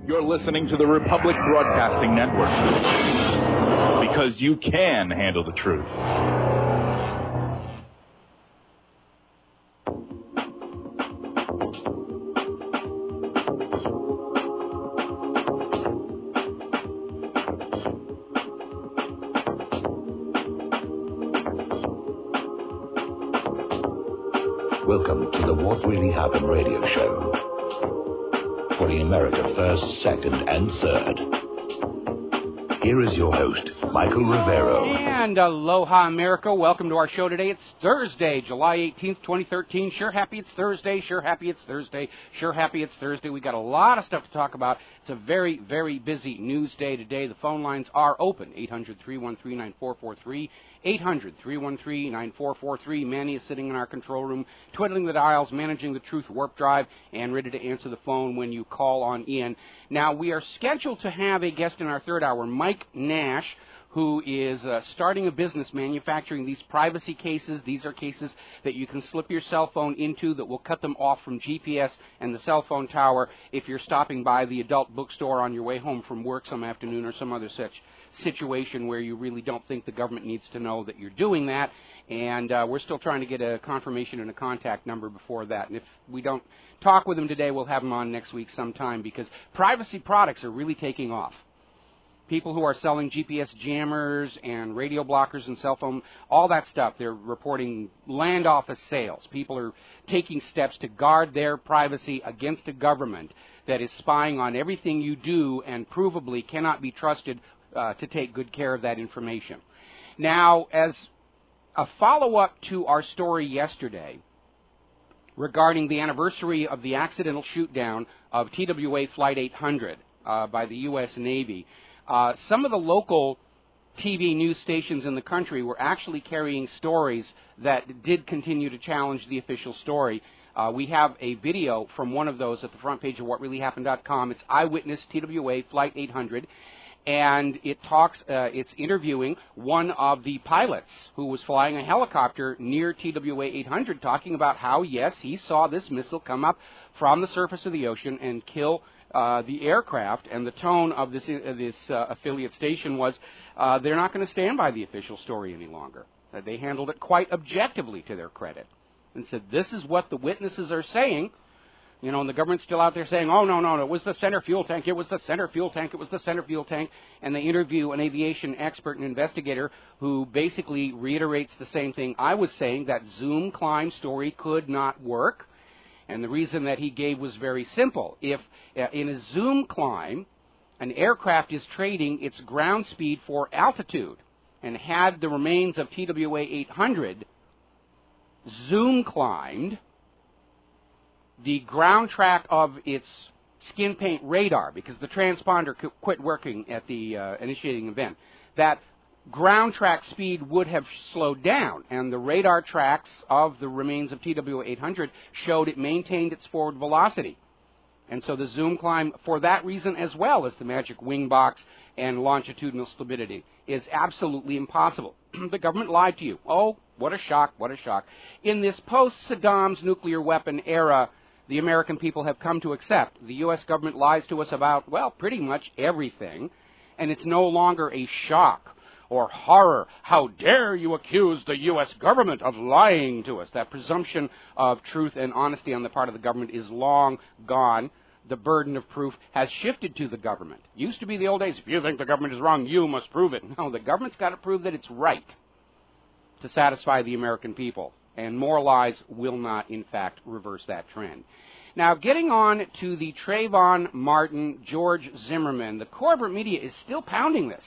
You're listening to the Republic Broadcasting Network, because you can handle the truth. Welcome to the What Really Happened radio show. Putting America first, second, and third. Here is your host, Michael Rivero. And aloha, America. Welcome to our show today. It's Thursday, July 18th, 2013. Sure happy it's Thursday. Sure happy it's Thursday. Sure happy it's Thursday. We got a lot of stuff to talk about. It's a very, very busy news day today. The phone lines are open. 800-313-9443. 800-313-9443. Manny is sitting in our control room, twiddling the dials, managing the Truth Warp Drive, and ready to answer the phone when you call on in. Now, we are scheduled to have a guest in our third hour, Mike Nash, who is starting a business manufacturing these privacy cases. These are cases that you can slip your cell phone into that will cut them off from GPS and the cell phone tower if you're stopping by the adult bookstore on your way home from work some afternoon or some other such situation where you really don't think the government needs to know that you're doing that. And we're still trying to get a confirmation and a contact number before that. And if we don't talk with him today, we'll have him on next week sometime, because privacy products are really taking off. People who are selling GPS jammers and radio blockers and cell phone, all that stuff, they're reporting land office sales. People are taking steps to guard their privacy against a government that is spying on everything you do and provably cannot be trusted to take good care of that information. Now, as a follow-up to our story yesterday regarding the anniversary of the accidental shoot-down of TWA Flight 800 by the U.S. Navy, some of the local TV news stations in the country were actually carrying stories that did continue to challenge the official story. We have a video from one of those at the front page of WhatReallyHappened.com. It's Eyewitness TWA Flight 800, and it talks, it's interviewing one of the pilots who was flying a helicopter near TWA 800, talking about how, yes, he saw this missile come up from the surface of the ocean and kill the aircraft. And the tone of this affiliate station was they're not going to stand by the official story any longer. They handled it quite objectively, to their credit, and said, this is what the witnesses are saying. You know, and the government's still out there saying, oh, no, it was the center fuel tank, it was the center fuel tank, it was the center fuel tank. And they interview an aviation expert and investigator who basically reiterates the same thing I was saying, that Zoom climb story could not work. And the reason that he gave was very simple. If in a Zoom climb, an aircraft is trading its ground speed for altitude, and had the remains of TWA 800 Zoom climbed, the ground track of its skin paint radar, because the transponder quit working at the initiating event, that ground track speed would have slowed down, and the radar tracks of the remains of TWA 800 showed it maintained its forward velocity. And so the Zoom climb, for that reason as well as the magic wing box and longitudinal stability, is absolutely impossible. The government lied to you. Oh, what a shock, what a shock. In this post-Saddam's nuclear weapon era, the American people have come to accept the U.S. government lies to us about, well, pretty much everything, and it's no longer a shock or horror. How dare you accuse the U.S. government of lying to us? That presumption of truth and honesty on the part of the government is long gone. The burden of proof has shifted to the government. Used to be the old days, if you think the government is wrong, you must prove it. No, the government's got to prove that it's right to satisfy the American people. And more lies will not, in fact, reverse that trend. Now, getting on to the Trayvon Martin, George Zimmerman, the corporate media is still pounding this.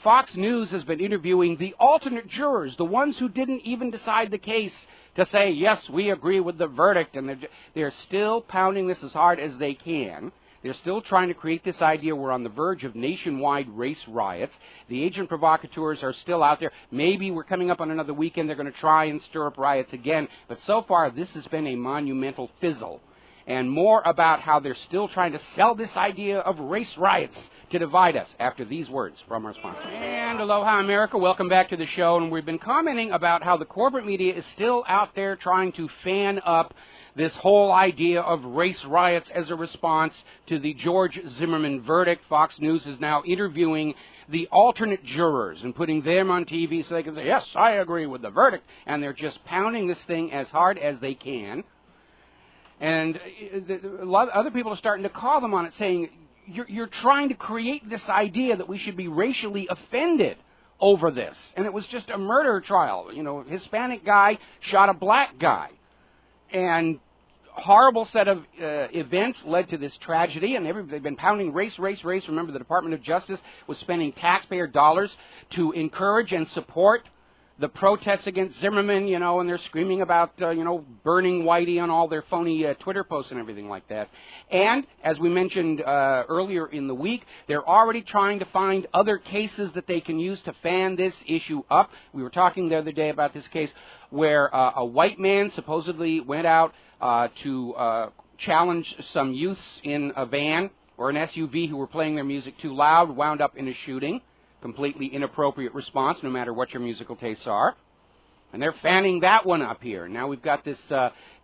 Fox News has been interviewing the alternate jurors, the ones who didn't even decide the case, to say, yes, we agree with the verdict. And they're still pounding this as hard as they can. They're still trying to create this idea we're on the verge of nationwide race riots. The agent provocateurs are still out there. Maybe we're coming up on another weekend. They're going to try and stir up riots again. But so far, this has been a monumental fizzle. And more about how they're still trying to sell this idea of race riots to divide us after these words from our sponsor. And aloha, America. Welcome back to the show. And we've been commenting about how the corporate media is still out there trying to fan up this whole idea of race riots as a response to the George Zimmerman verdict. Fox News is now interviewing the alternate jurors and putting them on TV so they can say, yes, I agree with the verdict. And they're just pounding this thing as hard as they can. And a lot of other people are starting to call them on it, saying, you're trying to create this idea that we should be racially offended over this. And it was just a murder trial. You know, Hispanic guy shot a black guy. And horrible set of events led to this tragedy, and they've been pounding race, race, race. Remember, the Department of Justice was spending taxpayer dollars to encourage and support the protests against Zimmerman, you know, and they're screaming about, you know, burning Whitey on all their phony Twitter posts and everything like that. And, as we mentioned earlier in the week, they're already trying to find other cases that they can use to fan this issue up. We were talking the other day about this case where a white man supposedly went out to challenge some youths in a van or an SUV who were playing their music too loud, wound up in a shooting. Completely inappropriate response, no matter what your musical tastes are. And they're fanning that one up here. Now we've got this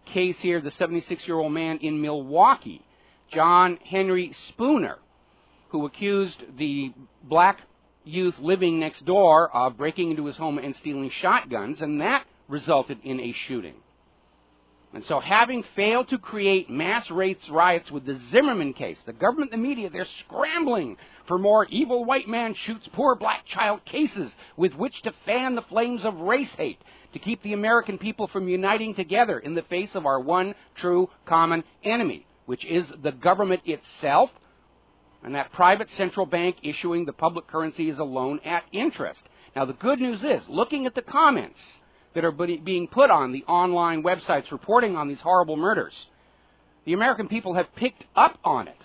case here, the 76-year-old man in Milwaukee, John Henry Spooner, who accused the black youth living next door of breaking into his home and stealing shotguns, and that resulted in a shooting. And so, having failed to create mass riots with the Zimmerman case, the government and the media, they're scrambling for more evil white man shoots poor black child cases with which to fan the flames of race hate, to keep the American people from uniting together in the face of our one true common enemy, which is the government itself, and that private central bank issuing the public currency as a loan at interest. Now, the good news is, looking at the comments that are being put on the online websites reporting on these horrible murders, the American people have picked up on it.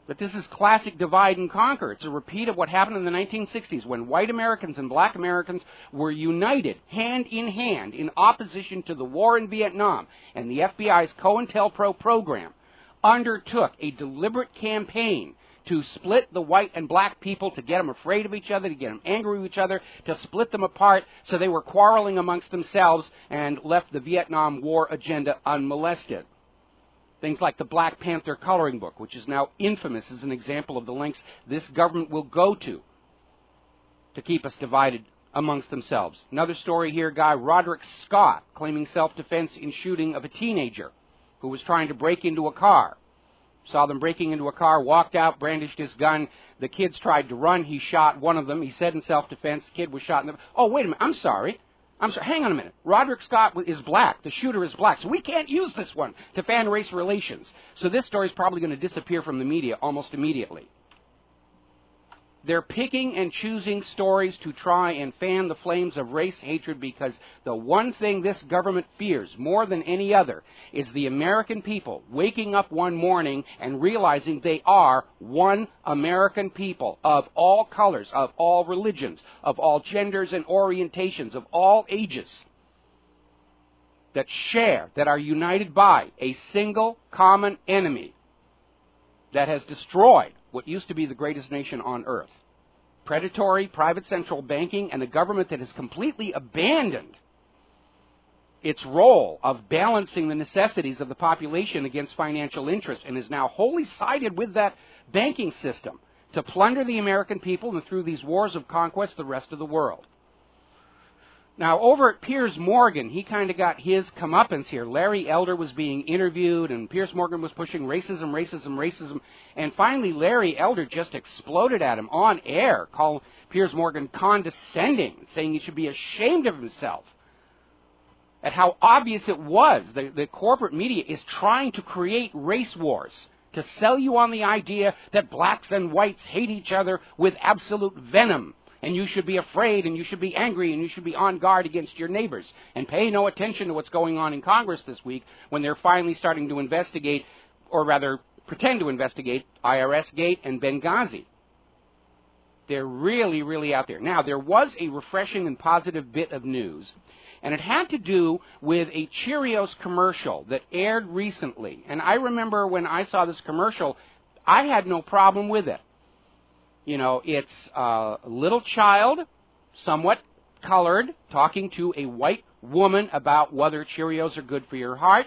But this is classic divide and conquer. It's a repeat of what happened in the 1960s when white Americans and black Americans were united, hand in opposition to the war in Vietnam. And the FBI's COINTELPRO program undertook a deliberate campaign to split the white and black people, to get them afraid of each other, to get them angry with each other, to split them apart, so they were quarreling amongst themselves and left the Vietnam War agenda unmolested. Things like the Black Panther coloring book, which is now infamous as an example of the lengths this government will go to keep us divided amongst themselves. Another story here, guy Roderick Scott claiming self-defense in shooting of a teenager who was trying to break into a car. Saw them breaking into a car, walked out, brandished his gun. The kids tried to run. He shot one of them. He said in self-defense, the kid was shot in the... Oh, wait a minute. I'm sorry. Hang on a minute. Roderick Scott is black. The shooter is black. So we can't use this one to fan race relations. So this story is probably going to disappear from the media almost immediately. They're picking and choosing stories to try and fan the flames of race hatred because the one thing this government fears more than any other is the American people waking up one morning and realizing they are one American people of all colors, of all religions, of all genders and orientations, of all ages, that share, that are united by a single common enemy that has destroyed what used to be the greatest nation on earth. Predatory private central banking and a government that has completely abandoned its role of balancing the necessities of the population against financial interests and is now wholly sided with that banking system to plunder the American people and through these wars of conquest the rest of the world. Now, over at Piers Morgan, he kind of got his comeuppance here. Larry Elder was being interviewed, and Piers Morgan was pushing racism, racism, racism. And finally, Larry Elder just exploded at him on air, called Piers Morgan condescending, saying he should be ashamed of himself at how obvious it was. The corporate media is trying to create race wars, to sell you on the idea that blacks and whites hate each other with absolute venom. And you should be afraid, and you should be angry, and you should be on guard against your neighbors. And pay no attention to what's going on in Congress this week when they're finally starting to investigate, or rather pretend to investigate, IRS Gate and Benghazi. They're really, really out there. Now, there was a refreshing and positive bit of news, and it had to do with a Cheerios commercial that aired recently. And I remember when I saw this commercial, I had no problem with it. You know, it's a little child, somewhat colored, talking to a white woman about whether Cheerios are good for your heart.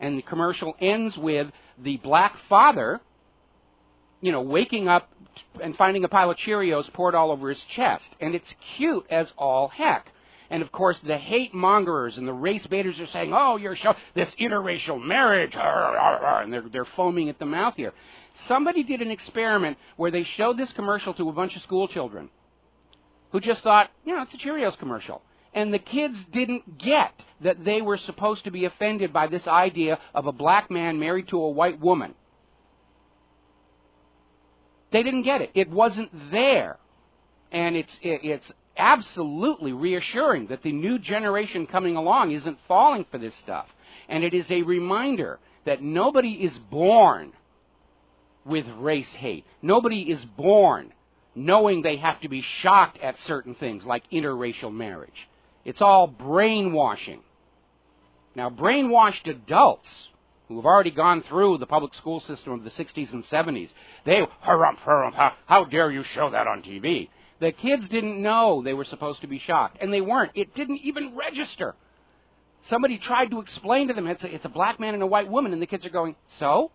And the commercial ends with the black father, you know, waking up and finding a pile of Cheerios poured all over his chest. And it's cute as all heck. And, of course, the hate mongerers and the race baiters are saying, oh, you're this interracial marriage, and they're foaming at the mouth here. Somebody did an experiment where they showed this commercial to a bunch of school children who just thought, you know, it's a Cheerios commercial. And the kids didn't get that they were supposed to be offended by this idea of a black man married to a white woman. They didn't get it. It wasn't there. And it's absolutely reassuring that the new generation coming along isn't falling for this stuff. And it is a reminder that nobody is born with race hate. Nobody is born knowing they have to be shocked at certain things like interracial marriage. It's all brainwashing. Now, brainwashed adults who have already gone through the public school system of the 60s and 70s, they, how dare you show that on TV? The kids didn't know they were supposed to be shocked, and they weren't. It didn't even register. Somebody tried to explain to them, it's a black man and a white woman, and the kids are going, so?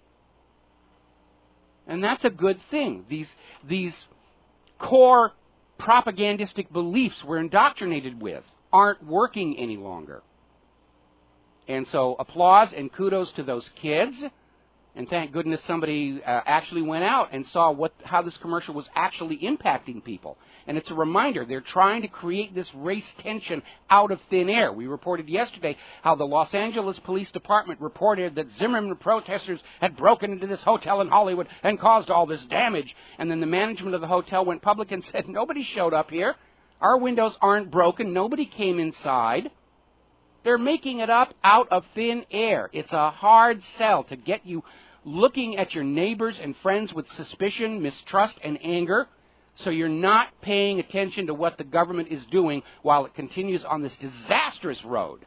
And that's a good thing. These core propagandistic beliefs we're indoctrinated with aren't working any longer. And so applause and kudos to those kids. And thank goodness somebody actually went out and saw how this commercial was actually impacting people. And it's a reminder, they're trying to create this race tension out of thin air. We reported yesterday how the Los Angeles Police Department reported that Zimmerman protesters had broken into this hotel in Hollywood and caused all this damage. And then the management of the hotel went public and said, nobody showed up here. Our windows aren't broken. Nobody came inside. They're making it up out of thin air. It's a hard sell to get you looking at your neighbors and friends with suspicion, mistrust, and anger, so you're not paying attention to what the government is doing while it continues on this disastrous road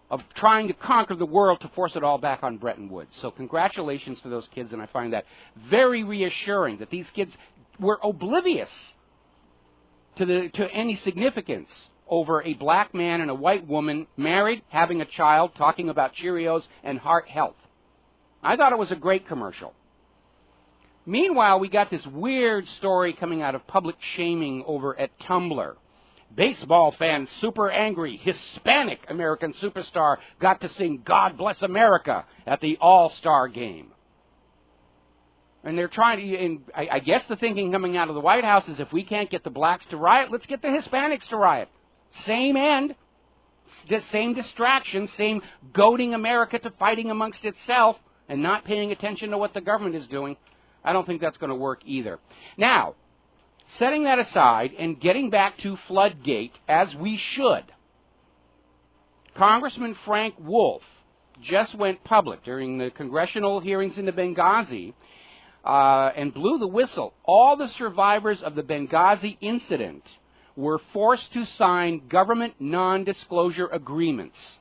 of trying to conquer the world to force it all back on Bretton Woods. So congratulations to those kids, and I find that very reassuring that these kids were oblivious to any significance over a black man and a white woman married, having a child, talking about Cheerios and heart health. I thought it was a great commercial. Meanwhile, we got this weird story coming out of public shaming over at Tumblr. Baseball fans super angry. Hispanic American superstar got to sing God Bless America at the All-Star game. And they're trying to, and I guess the thinking coming out of the White House is if we can't get the blacks to riot, let's get the Hispanics to riot. Same end, same distraction, same goading America to fighting amongst itself and not paying attention to what the government is doing. I don't think that's going to work either. Now, setting that aside and getting back to Floodgate, as we should, Congressman Frank Wolf just went public during the congressional hearings into Benghazi and blew the whistle. All the survivors of the Benghazi incident were forced to sign government non-disclosure agreements.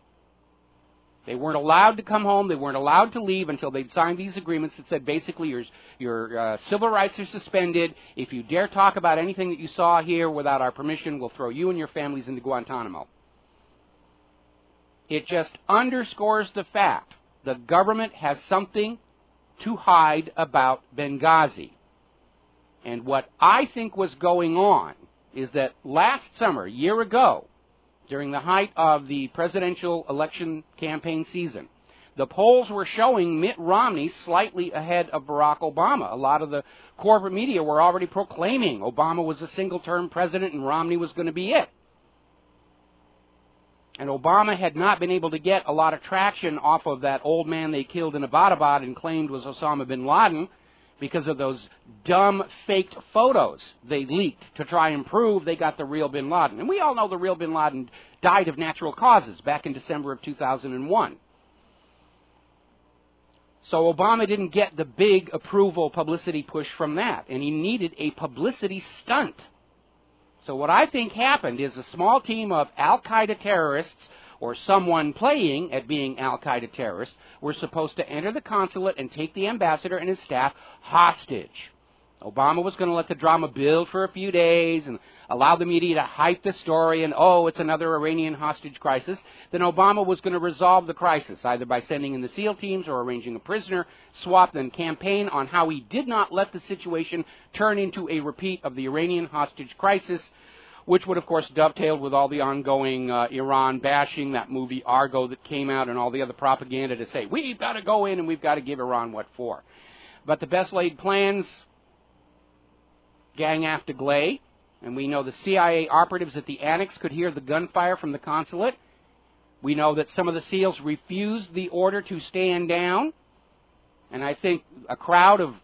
They weren't allowed to come home. They weren't allowed to leave until they'd signed these agreements that said basically your civil rights are suspended. If you dare talk about anything that you saw here without our permission, we'll throw you and your families into Guantanamo. It just underscores the fact the government has something to hide about Benghazi. And what I think was going on is that last summer, a year ago, during the height of the presidential election campaign season, the polls were showing Mitt Romney slightly ahead of Barack Obama. A lot of the corporate media were already proclaiming Obama was a single-term president and Romney was going to be it. And Obama had not been able to get a lot of traction off of that old man they killed in Abbottabad and claimed was Osama bin Laden because of those dumb, faked photos they leaked to try and prove they got the real bin Laden. And we all know the real bin Laden died of natural causes back in December of 2001. So Obama didn't get the big approval publicity push from that, and he needed a publicity stunt. So what I think happened is a small team of al-Qaeda terrorists or someone playing at being al-Qaeda terrorists were supposed to enter the consulate and take the ambassador and his staff hostage. Obama was going to let the drama build for a few days and allow the media to hype the story and, oh, it's another Iranian hostage crisis. Then Obama was going to resolve the crisis, either by sending in the SEAL teams or arranging a prisoner swap, then campaign on how he did not let the situation turn into a repeat of the Iranian hostage crisis, which would, of course, dovetail with all the ongoing Iran bashing, that movie Argo that came out, and all the other propaganda to say, we've got to go in and we've got to give Iran what for. But the best laid plans gang after Glay, and we know the CIA operatives at the Annex could hear the gunfire from the consulate. We know that some of the SEALs refused the order to stand down, and I think a crowd of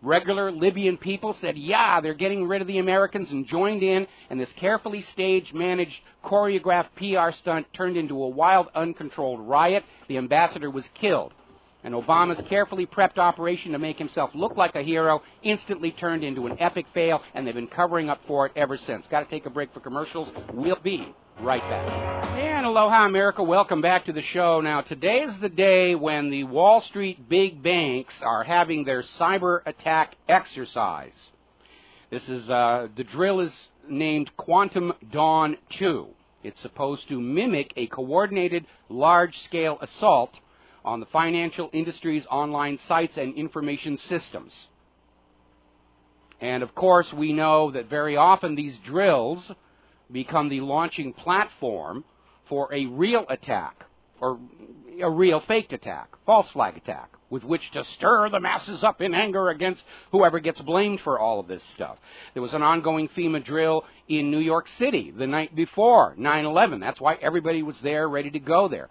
regular Libyan people said, yeah, they're getting rid of the Americans, and joined in, and this carefully staged, managed, choreographed PR stunt turned into a wild, uncontrolled riot. The ambassador was killed. And Obama's carefully prepped operation to make himself look like a hero instantly turned into an epic fail, and they've been covering up for it ever since. Got to take a break for commercials. We'll be right back. And aloha, America. Welcome back to the show. Now, today is the day when the Wall Street big banks are having their cyber attack exercise. This is, the drill is named Quantum Dawn 2. It's supposed to mimic a coordinated, large-scale assault on the financial industry's online sites and information systems. And, of course, we know that very often these drills become the launching platform for a real attack, or a real faked attack, false flag attack, with which to stir the masses up in anger against whoever gets blamed for all of this stuff. There was an ongoing FEMA drill in New York City the night before 9/11. That's why everybody was there, ready to go there.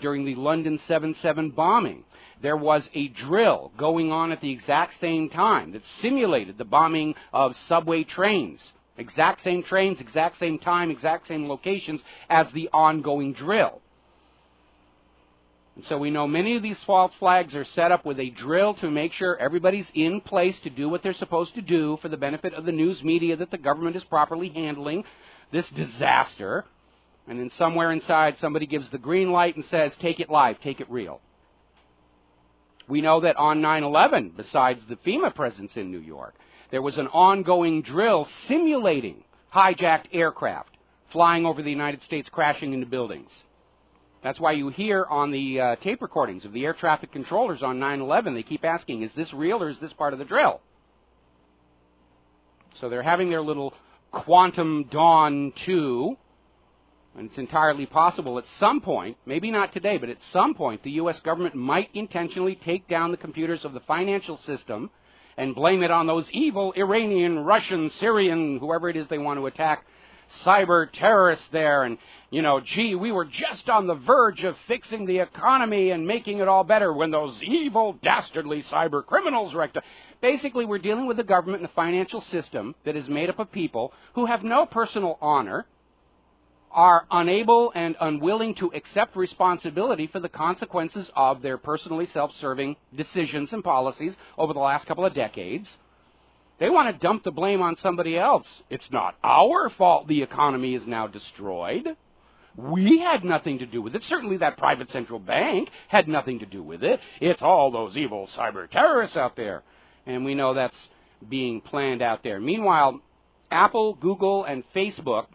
During the London 7/7 bombing, there was a drill going on at the exact same time that simulated the bombing of subway trains. Exact same trains, exact same time, exact same locations as the ongoing drill. And so we know many of these false flags are set up with a drill to make sure everybody's in place to do what they're supposed to do for the benefit of the news media that the government is properly handling this disaster. And then somewhere inside somebody gives the green light and says, take it live, take it real. We know that on 9/11, besides the FEMA presence in New York, there was an ongoing drill simulating hijacked aircraft flying over the United States, crashing into buildings. That's why you hear on the tape recordings of the air traffic controllers on 9/11, they keep asking, is this real or is this part of the drill? So they're having their little Quantum Dawn 2, and it's entirely possible at some point, maybe not today, but at some point, the U.S. government might intentionally take down the computers of the financial system and blame it on those evil Iranian, Russian, Syrian, whoever it is they want to attack, cyber terrorists there, and, you know, gee, we were just on the verge of fixing the economy and making it all better when those evil, dastardly cyber criminals wrecked it. Basically, we're dealing with a government and a financial system that is made up of people who have no personal honor, are unable and unwilling to accept responsibility for the consequences of their personally self-serving decisions and policies over the last couple of decades. They want to dump the blame on somebody else. It's not our fault the economy is now destroyed. We had nothing to do with it. Certainly that private central bank had nothing to do with it. It's all those evil cyber terrorists out there. And we know that's being planned out there. Meanwhile, Apple, Google, and Facebook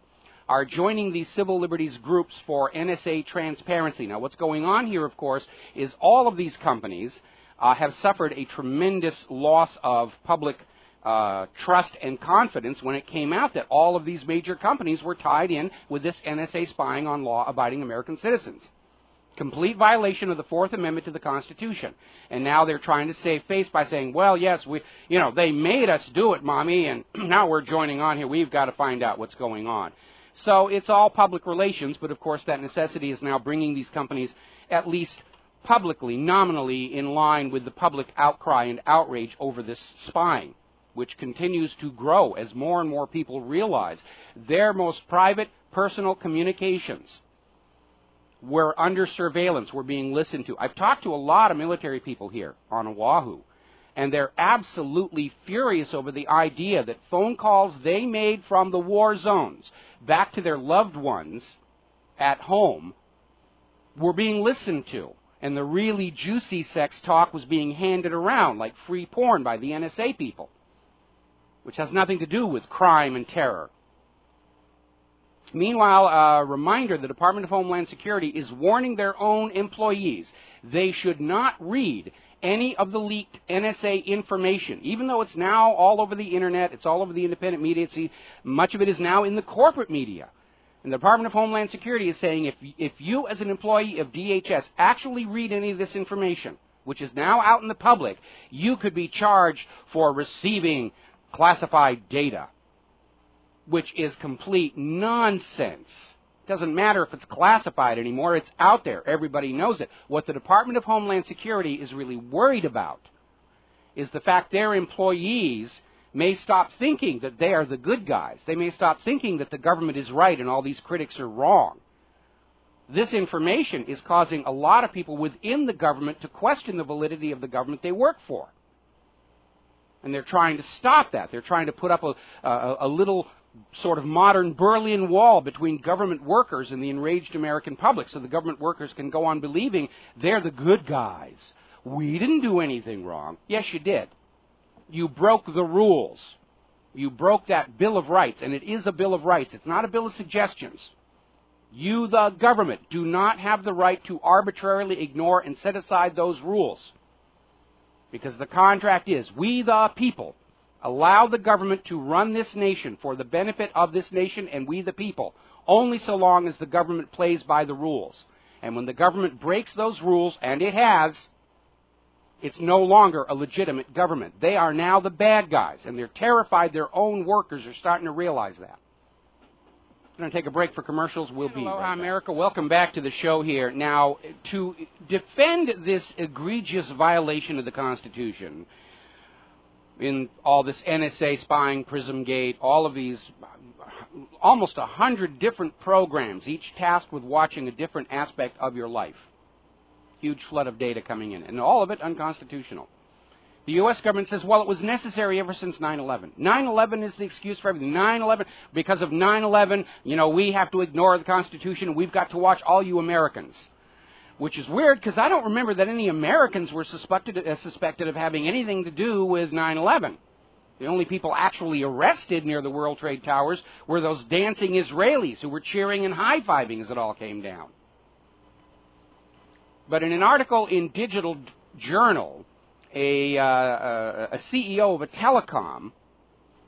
are joining these civil liberties groups for NSA transparency. Now, what's going on here, of course, is all of these companies have suffered a tremendous loss of public trust and confidence when it came out that all of these major companies were tied in with this NSA spying on law-abiding American citizens. Complete violation of the Fourth Amendment to the Constitution. And now they're trying to save face by saying, well, yes, they made us do it, Mommy, and now we're joining on here. We've got to find out what's going on. So it's all public relations, but of course that necessity is now bringing these companies at least publicly, nominally, in line with the public outcry and outrage over this spying, which continues to grow as more and more people realize their most private, personal communications were under surveillance, were being listened to. I've talked to a lot of military people here on Oahu, and they're absolutely furious over the idea that phone calls they made from the war zones back to their loved ones at home were being listened to. And the really juicy sex talk was being handed around like free porn by the NSA people. which has nothing to do with crime and terror. Meanwhile, a reminder, the Department of Homeland Security is warning their own employees they should not read any of the leaked NSA information, even though it's now all over the Internet, it's all over the independent media, much of it is now in the corporate media. And the Department of Homeland Security is saying if you as an employee of DHS actually read any of this information, which is now out in the public, you could be charged for receiving classified data, which is complete nonsense. It doesn't matter if it's classified anymore. It's out there. Everybody knows it. What the Department of Homeland Security is really worried about is the fact their employees may stop thinking that they are the good guys. They may stop thinking that the government is right and all these critics are wrong. This information is causing a lot of people within the government to question the validity of the government they work for. And they're trying to stop that. They're trying to put up a little sort of modern Berlin Wall between government workers and the enraged American public, so the government workers can go on believing they're the good guys. We didn't do anything wrong. Yes, you did. You broke the rules. You broke that Bill of Rights, and it is a Bill of Rights. It's not a Bill of Suggestions. You, the government, do not have the right to arbitrarily ignore and set aside those rules. Because the contract is, we, the people, allow the government to run this nation for the benefit of this nation and we the people, only so long as the government plays by the rules. And when the government breaks those rules, and it has, it's no longer a legitimate government. They are now the bad guys, and they're terrified their own workers are starting to realize that. We're going to take a break for commercials. We'll be right back. America. Welcome back to the show here. Now, to defend this egregious violation of the Constitution, in all this NSA spying, PrismGate, all of these, almost 100 different programs, each tasked with watching a different aspect of your life. Huge flood of data coming in, and all of it unconstitutional. The U.S. government says, well, it was necessary ever since 9/11. 9/11 is the excuse for everything. 9/11, because of 9/11, we have to ignore the Constitution, and we've got to watch all you Americans. Which is weird, because I don't remember that any Americans were suspected of having anything to do with 9/11. The only people actually arrested near the World Trade Towers were those dancing Israelis who were cheering and high-fiving as it all came down. But in an article in Digital Journal, a CEO of a telecom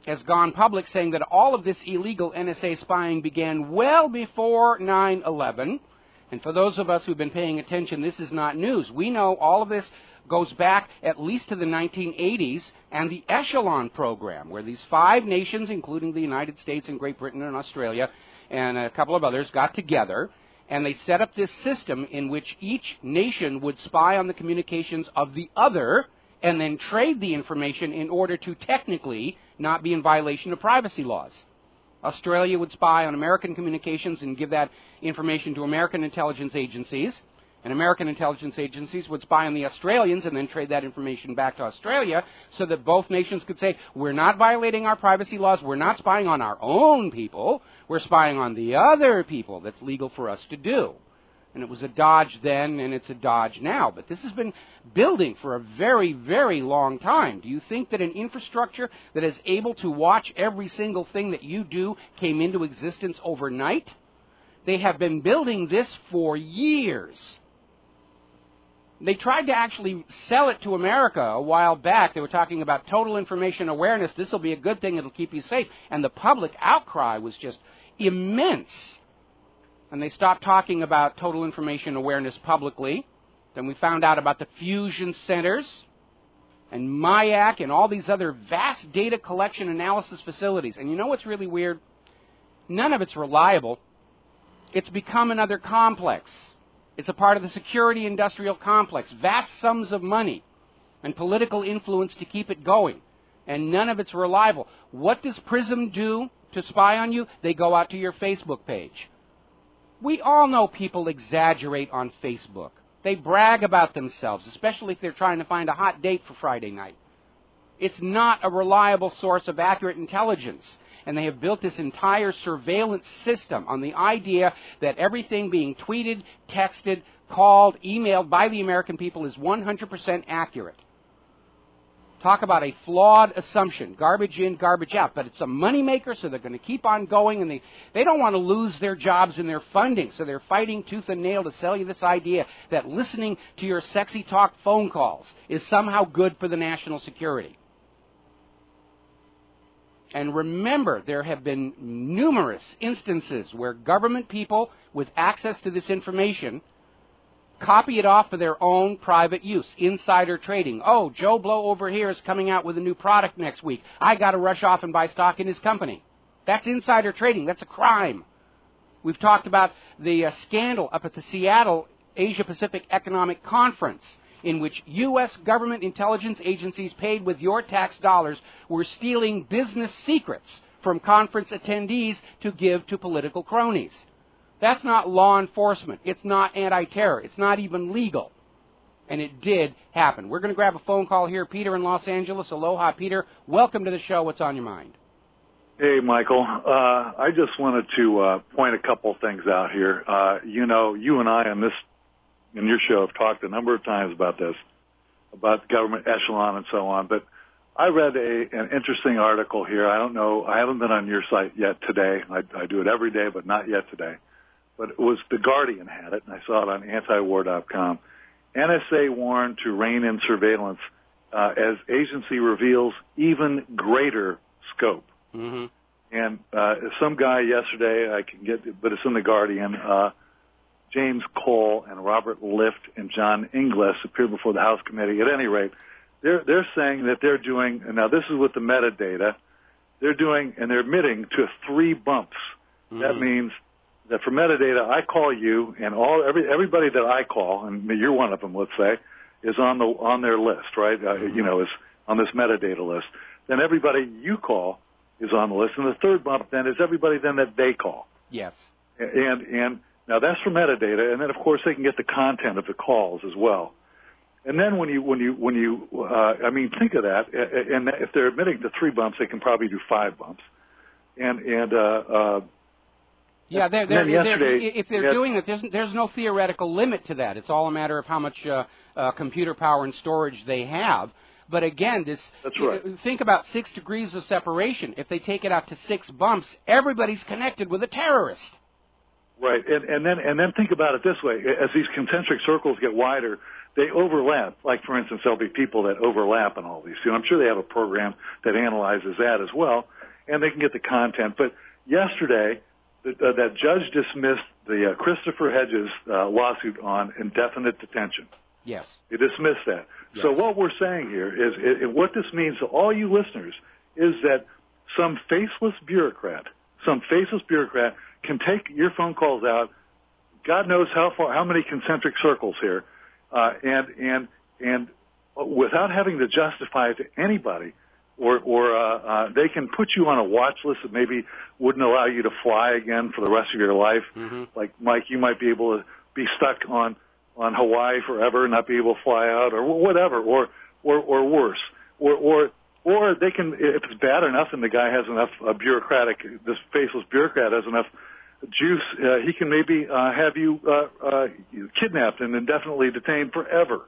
has gone public saying that all of this illegal NSA spying began well before 9/11. And for those of us who've been paying attention, this is not news. We know all of this goes back at least to the 1980s and the Echelon program, where these 5 nations, including the United States and Great Britain and Australia and a couple of others, got together, and they set up this system in which each nation would spy on the communications of the other and then trade the information in order to technically not be in violation of privacy laws. Australia would spy on American communications and give that information to American intelligence agencies, and American intelligence agencies would spy on the Australians and then trade that information back to Australia so that both nations could say, we're not violating our privacy laws, we're not spying on our own people, we're spying on the other people. That's legal for us to do. And it was a dodge then, and it's a dodge now. But this has been building for a very, very long time. Do you think that an infrastructure that is able to watch every single thing that you do came into existence overnight? They have been building this for years. They tried to actually sell it to America a while back. They were talking about total information awareness. This will be a good thing. It'll keep you safe. And the public outcry was just immense. And they stopped talking about total information awareness publicly. Then we found out about the fusion centers and MIAC and all these other vast data collection analysis facilities. And you know what's really weird? None of it's reliable. It's become another complex. It's a part of the security industrial complex. Vast sums of money and political influence to keep it going. And none of it's reliable. What does PRISM do to spy on you? They go out to your Facebook page. We all know people exaggerate on Facebook. They brag about themselves, especially if they're trying to find a hot date for Friday night. It's not a reliable source of accurate intelligence. And they have built this entire surveillance system on the idea that everything being tweeted, texted, called, emailed by the American people is 100% accurate. Talk about a flawed assumption. Garbage in, garbage out. But it's a moneymaker, so they're going to keep on going, and they don't want to lose their jobs and their funding, so they're fighting tooth and nail to sell you this idea that listening to your sexy talk phone calls is somehow good for the national security. And remember, there have been numerous instances where government people with access to this information copy it off for their own private use. Insider trading. Oh, Joe Blow over here is coming out with a new product next week. I got to rush off and buy stock in his company. That's insider trading. That's a crime. We've talked about the scandal up at the Seattle Asia-Pacific Economic Conference, in which U.S. government intelligence agencies paid with your tax dollars were stealing business secrets from conference attendees to give to political cronies. That's not law enforcement. It's not anti-terror. It's not even legal. And it did happen. We're going to grab a phone call here. Peter in Los Angeles. Aloha, Peter. Welcome to the show. What's on your mind? Hey, Michael. I just wanted to point a couple things out here. You know, you and I in your show have talked a number of times about this, about the government echelon and so on. But I read an interesting article here. I don't know. I haven't been on your site yet today. I do it every day, but not yet today. But it was The Guardian had it, and I saw it on antiwar.com. NSA warned to rein in surveillance as agency reveals even greater scope. Mm-hmm. And some guy yesterday, I can get, but it's in The Guardian, James Cole and Robert Lift and John Inglis appeared before the House committee. At any rate, they're saying that they're doing, and now this is with the metadata, they're doing, and they're admitting to 3 bumps. Mm-hmm. That means that for metadata, I call you, and everybody that I call, and you're one of them, let's say, is on their list, right? Mm-hmm. You know, is on this metadata list. Then everybody you call is on the list, and the 3rd bump then is everybody then that they call. Yes. And now that's for metadata, and then of course they can get the content of the calls as well. And then when you I mean, think of that. And if they're admitting to 3 bumps, they can probably do 5 bumps. Yeah, if they're doing it, there's no theoretical limit to that. It's all a matter of how much computer power and storage they have. But again, that's right. Think about 6 degrees of separation. If they take it out to 6 bumps, everybody's connected with a terrorist. Right, and then think about it this way: as these concentric circles get wider, they overlap. Like, for instance, there'll be people that overlap in all these. I'm sure they have a program that analyzes that as well, and they can get the content. But yesterday, that judge dismissed the Christopher Hedges lawsuit on indefinite detention. Yes. He dismissed that. Yes. So what we're saying here is what this means to all you listeners is that some faceless bureaucrat can take your phone calls out, God knows how many concentric circles here, and without having to justify it to anybody, or they can put you on a watch list that maybe wouldn't allow you to fly again for the rest of your life. Mm-hmm. Like, Mike, you might be able to be stuck on Hawaii forever and not be able to fly out, or whatever, or worse, or they can, if it's bad enough and the guy has enough this faceless bureaucrat has enough juice, he can maybe have you kidnapped and indefinitely detained forever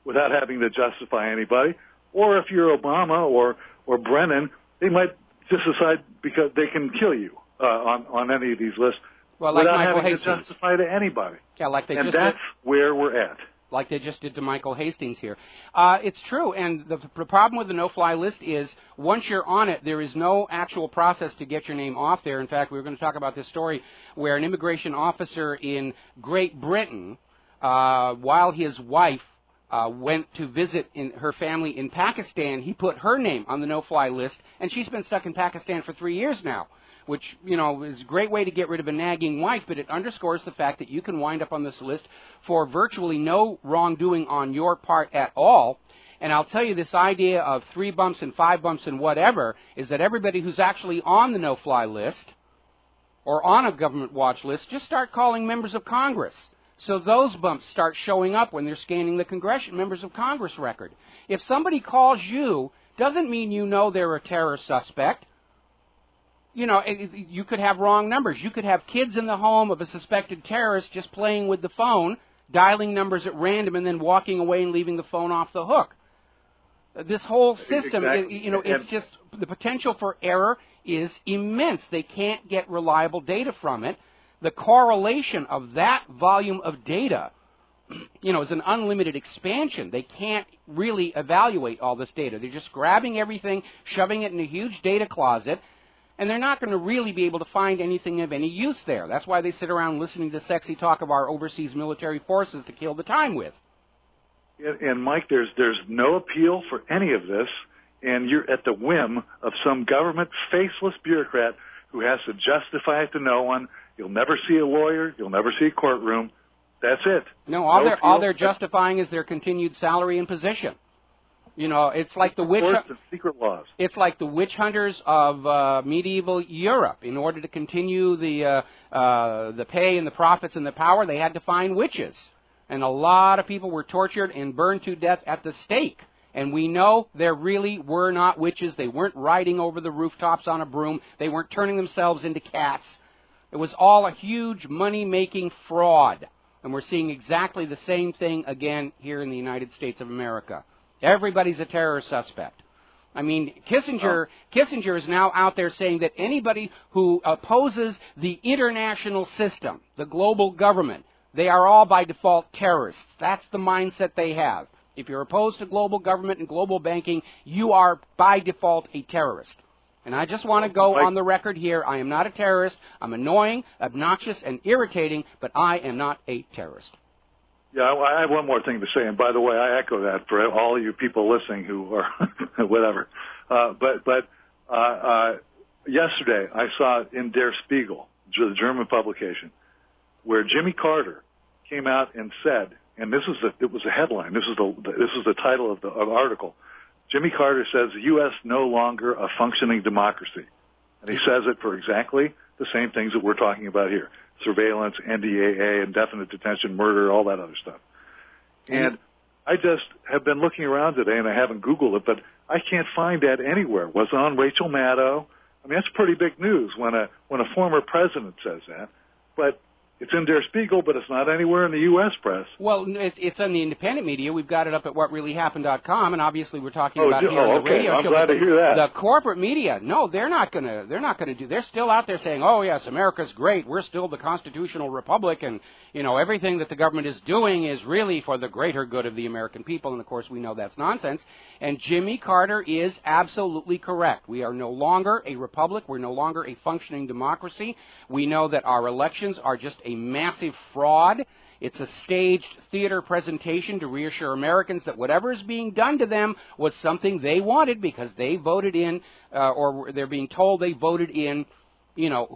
without having to justify anybody. Or if you're Obama or Brennan, they might just decide because they can kill you on any of these lists without having to justify to anybody. Yeah, like they and that's where we're at. Like they just did to Michael Hastings here. It's true, and the problem with the no-fly list is once you're on it, there is no actual process to get your name off there. In fact, we were going to talk about this story where an immigration officer in Great Britain, while his wife went to visit her family in Pakistan, he put her name on the no-fly list, and she's been stuck in Pakistan for 3 years now, which, you know, is a great way to get rid of a nagging wife, but it underscores the fact that you can wind up on this list for virtually no wrongdoing on your part at all. And I'll tell you, this idea of 3 bumps and 5 bumps and whatever is that everybody who's actually on the no-fly list or on a government watch list, just start calling members of Congress. So those bumps start showing up when they're scanning the members of Congress record. If somebody calls you, doesn't mean you know they're a terror suspect. You know, you could have wrong numbers. You could have kids in the home of a suspected terrorist just playing with the phone, dialing numbers at random, and then walking away and leaving the phone off the hook. This whole system, Exactly. it's just the potential for error is immense. They can't get reliable data from it. The correlation of that volume of data, is an unlimited expansion. They can't really evaluate all this data. They're just grabbing everything, shoving it in a huge data closet, and they're not going to really be able to find anything of any use there. That's why they sit around listening to sexy talk of our overseas military forces to kill the time with. And Mike, there's no appeal for any of this, and you're at the whim of some government faceless bureaucrat who has to justify it to no one. You'll never see a lawyer. You'll never see a courtroom. That's it. No, all they're justifying is their continued salary and position. It's like the witch. Secret laws. It's like the witch hunters of medieval Europe. In order to continue the pay and the profits and the power, they had to find witches, and a lot of people were tortured and burned to death at the stake. And we know there really were not witches. They weren't riding over the rooftops on a broom. They weren't turning themselves into cats. It was all a huge money-making fraud. And we're seeing exactly the same thing again here in the United States of America. Everybody's a terror suspect. I mean, Kissinger is now out there saying that anybody who opposes the international system, the global government, they are all by default terrorists. That's the mindset they have. If you're opposed to global government and global banking, you are by default a terrorist. And I just want to go on the record here. I am not a terrorist. I'm annoying, obnoxious, and irritating, but I am not a terrorist. Yeah, I have one more thing to say, and by the way, I echo that for all you people listening who are whatever. But yesterday I saw in Der Spiegel, the German publication, where Jimmy Carter came out and said, and it was a headline. This is the title of the article. Jimmy Carter says the U.S. no longer a functioning democracy, and he says it for exactly the same things that we're talking about here: surveillance, NDAA, indefinite detention, murder, all that other stuff. And I just have been looking around today, and I haven't Googled it, but I can't find that anywhere. Was it on Rachel Maddow? I mean, that's pretty big news when a former president says that. But it's in Der Spiegel, but it's not anywhere in the U.S. press. Well, it's on the independent media. We've got it up at whatreallyhappened.com, and obviously we're talking about here on the radio show. I'm glad to hear that. The corporate media, no, they're not going to do. They're still out there saying, "Oh yes, America's great. We're still the constitutional republic, and everything that the government is doing is really for the greater good of the American people." And of course, we know that's nonsense. And Jimmy Carter is absolutely correct. We are no longer a republic. We're no longer a functioning democracy. We know that our elections are just a massive fraud. It's a staged theater presentation to reassure Americans that whatever is being done to them was something they wanted because they voted in, or they're being told they voted in,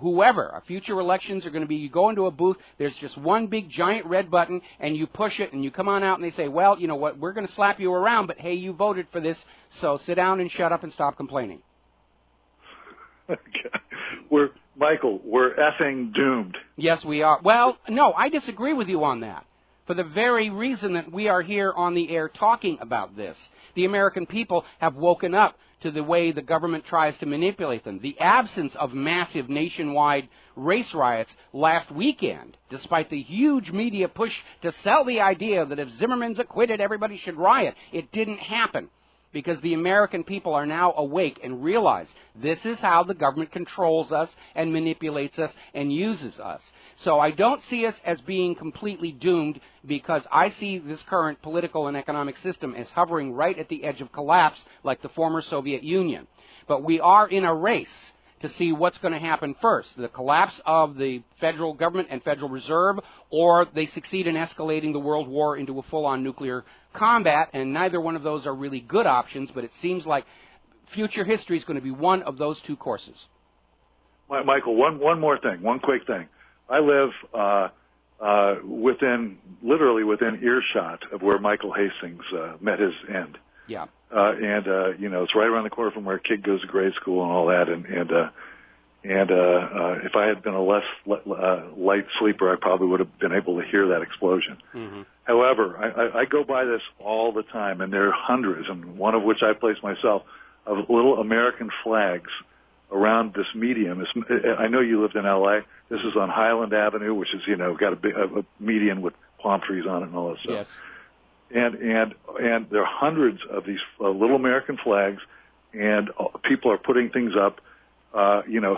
whoever. Future elections are going to be, you go into a booth, there's just one big giant red button, and you push it, and you come on out, and they say, well, you know what, we're going to slap you around, but hey, you voted for this, so sit down and shut up and stop complaining. Michael, we're effing doomed. Yes, we are. Well, no, I disagree with you on that. For the very reason that we are here on the air talking about this. The American people have woken up to the way the government tries to manipulate them. The absence of massive nationwide race riots last weekend, despite the huge media push to sell the idea that if Zimmerman's acquitted, everybody should riot, it didn't happen. Because the American people are now awake and realize this is how the government controls us and manipulates us and uses us. So I don't see us as being completely doomed because I see this current political and economic system as hovering right at the edge of collapse like the former Soviet Union. But we are in a race to see what's going to happen first, the collapse of the federal government and Federal Reserve, or they succeed in escalating the World War into a full-on nuclear combat, and neither one of those are really good options, but it seems like future history is going to be one of those two courses. Michael, one more thing, one quick thing. I live literally within earshot of where Michael Hastings met his end. Yeah. It's right around the corner from where a kid goes to grade school and all that. And if I had been a less light sleeper, I probably would have been able to hear that explosion. Mm-hmm. However, I go by this all the time, and there are hundreds, and one of which I place myself, of little American flags around this median. I know you lived in L.A. This is on Highland Avenue, which is, got a median with palm trees on it and all that stuff. Yes. and there are hundreds of these little American flags, and people are putting things up,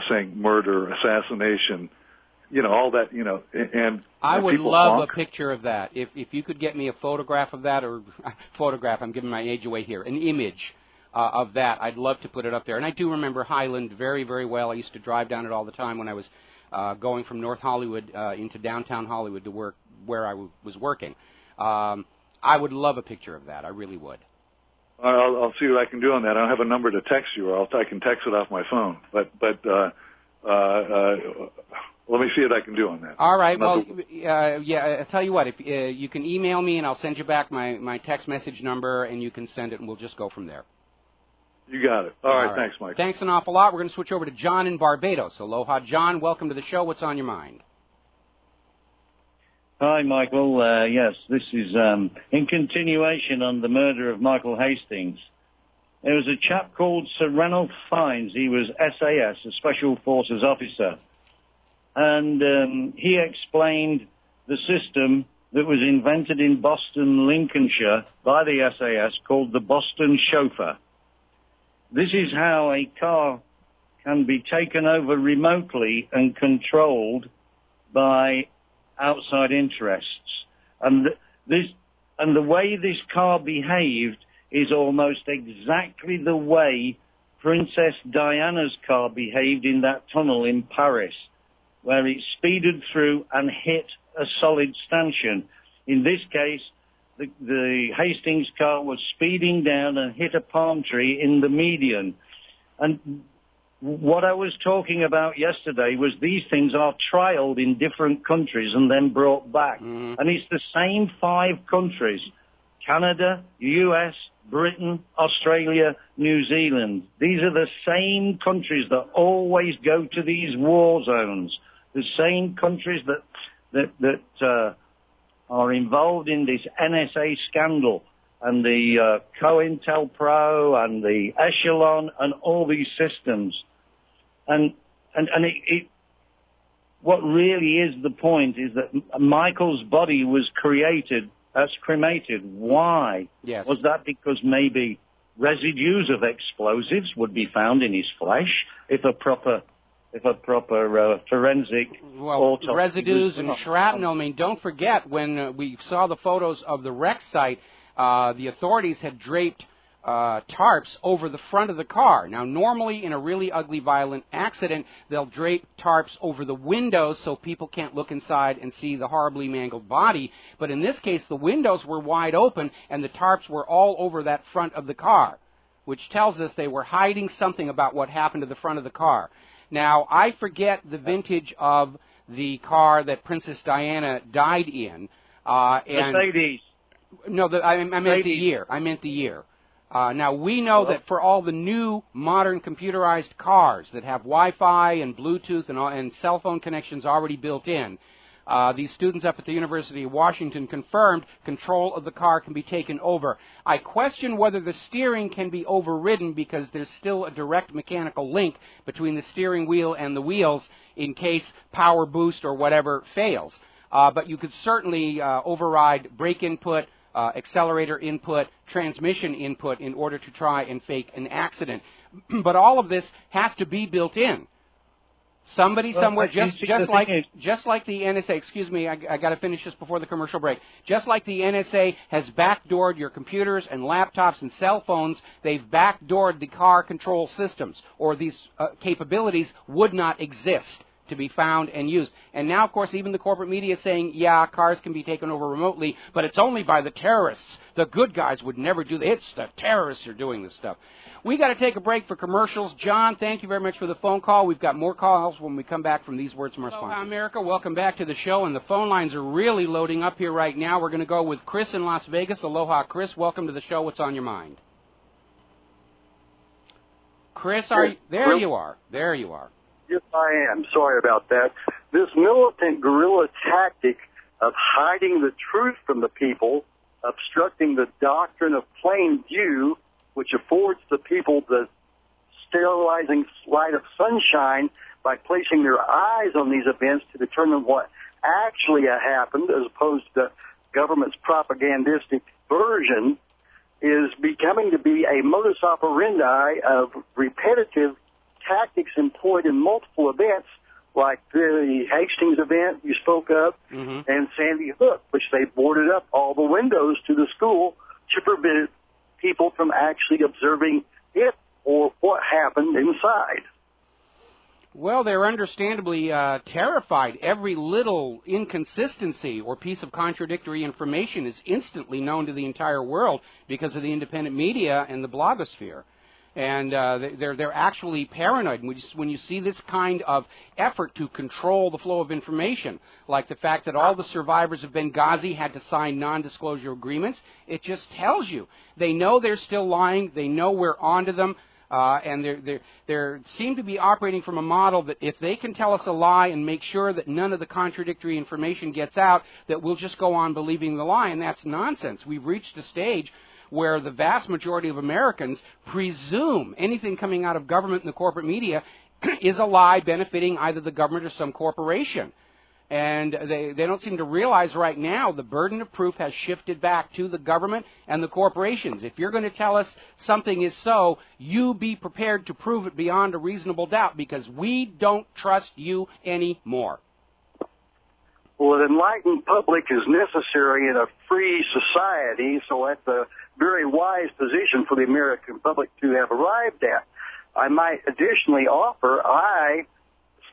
saying murder, assassination, all that, and I would people love honk. a picture of that. If you could get me a photograph of that, or photograph, I'm giving my age away here, an image of that, I'd love to put it up there. And I do remember Highland very, very well. I used to drive down it all the time when I was going from North Hollywood into downtown Hollywood to work where I was working. I would love a picture of that. I really would. I'll see what I can do on that. I don't have a number to text you, or I can text it off my phone. But let me see what I can do on that. All right. Well, I'll tell you what. If you can email me, and I'll send you back my text message number, and you can send it, and we'll just go from there. You got it. All right. Thanks, Mike. Thanks an awful lot. We're going to switch over to John in Barbados. Aloha, John. Welcome to the show. What's on your mind? Hi, Michael. Yes, this is in continuation on the murder of Michael Hastings. There was a chap called Sir Ranulph Fiennes. He was SAS, a Special Forces officer. And he explained the system that was invented in Boston, Lincolnshire, by the SAS called the Boston Chauffeur. This is how a car can be taken over remotely and controlled by outside interests. And the way this car behaved is almost exactly the way Princess Diana's car behaved in that tunnel in Paris, where it speeded through and hit a solid stanchion. In this case, the Hastings car was speeding down and hit a palm tree in the median. And what I was talking about yesterday was these things are trialed in different countries and then brought back. Mm-hmm. And it's the same 5 countries: Canada, US, Britain, Australia, New Zealand. These are the same countries that always go to these war zones. The same countries that are involved in this NSA scandal and the COINTELPRO and the Echelon and all these systems. And what really is the point is that Michael's body was cremated. Why? Yes. Was that because maybe residues of explosives would be found in his flesh if a proper forensic autopsy. Residues and shrapnel. I mean, don't forget when we saw the photos of the wreck site, the authorities had draped tarps over the front of the car. Now, normally in a really ugly, violent accident, they'll drape tarps over the windows so people can't look inside and see the horribly mangled body. But in this case, the windows were wide open and the tarps were all over that front of the car, which tells us they were hiding something about what happened to the front of the car. Now, I forget the vintage of the car that Princess Diana died in. Mercedes. No, I meant the year. I meant the year. Now, we know that for all the new modern computerized cars that have Wi-Fi and Bluetooth and cell phone connections already built in, these students up at the University of Washington confirmed control of the car can be taken over. I question whether the steering can be overridden because there's still a direct mechanical link between the steering wheel and the wheels in case power boost or whatever fails. But you could certainly override brake input, accelerator input, transmission input in order to try and fake an accident. But all of this has to be built in. Somebody somewhere, just like the NSA, excuse me, I got to finish this before the commercial break. Just like the NSA has backdoored your computers and laptops and cell phones, they've backdoored the car control systems, or these capabilities would not exist to be found and used. And now, of course, even the corporate media is saying, yeah, cars can be taken over remotely, but it's only by the terrorists. The good guys would never do that. It's the terrorists who are doing this stuff. We got to take a break for commercials. John, thank you very much for the phone call. We've got more calls when we come back from these words from our sponsors. Hello, America. Welcome back to the show, and the phone lines are really loading up here right now. We're going to go with Chris in Las Vegas. Aloha, Chris. Welcome to the show. What's on your mind? Chris, are you? There you are. There you are. Yes, I am. Sorry about that. This militant guerrilla tactic of hiding the truth from the people, obstructing the doctrine of plain view, which affords the people the sterilizing light of sunshine by placing their eyes on these events to determine what actually happened, as opposed to government's propagandistic version is becoming to be a modus operandi of repetitive tactics employed in multiple events, like the Hastings event you spoke of, and Sandy Hook, which they boarded up all the windows to the school to prevent people from actually observing it or what happened inside. Well, they're understandably terrified. Every little inconsistency or piece of contradictory information is instantly known to the entire world because of the independent media and the blogosphere. And they're actually paranoid. When you see this kind of effort to control the flow of information, like the fact that all the survivors of Benghazi had to sign non-disclosure agreements, it just tells you. They know they're still lying. They know we're onto them. And they seem to be operating from a model that if they can tell us a lie and make sure that none of the contradictory information gets out, that we'll just go on believing the lie, and that's nonsense. We've reached a stage where the vast majority of Americans presume anything coming out of government and the corporate media is a lie benefiting either the government or some corporation. And they don't seem to realize right now the burden of proof has shifted back to the government and the corporations. If you're going to tell us something is so, you be prepared to prove it beyond a reasonable doubt, because we don't trust you anymore. Well, an enlightened public is necessary in a free society, so that's a very wise position for the American public to have arrived at. I might additionally offer,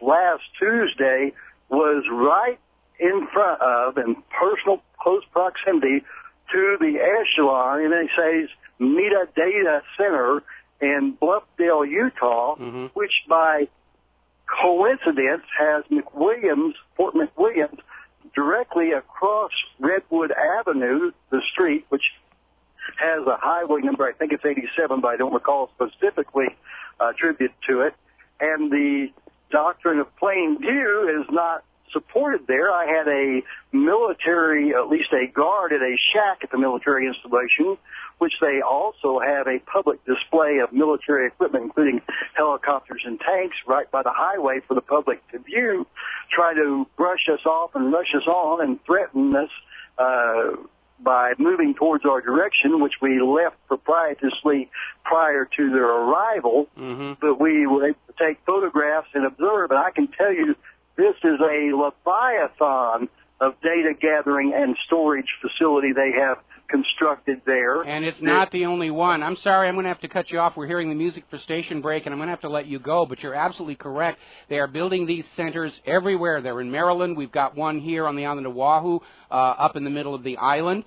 last Tuesday, was right in front of, in personal close proximity to the Echelon NSA's Metadata Center in Bluffdale, Utah, which by coincidence has Fort McWilliams, directly across Redwood Avenue, the street, which has a highway number, I think it's 87, but I don't recall specifically attributed to it. And the doctrine of plain view is not supported there. I had a military, at least a guard at a shack at the military installation, which they also have a public display of military equipment, including helicopters and tanks, right by the highway for the public to view, try to brush us off and rush us on and threaten us by moving towards our direction, which we left proprietoriously prior to their arrival. But we were able to take photographs and observe, and I can tell you this is a leviathan of data gathering and storage facility they have constructed there. And it's not the only one. I'm sorry, I'm going to have to cut you off. We're hearing the music for station break, and I'm going to have to let you go, but you're absolutely correct. They are building these centers everywhere. They're in Maryland. We've got one here on the island of Oahu, up in the middle of the island.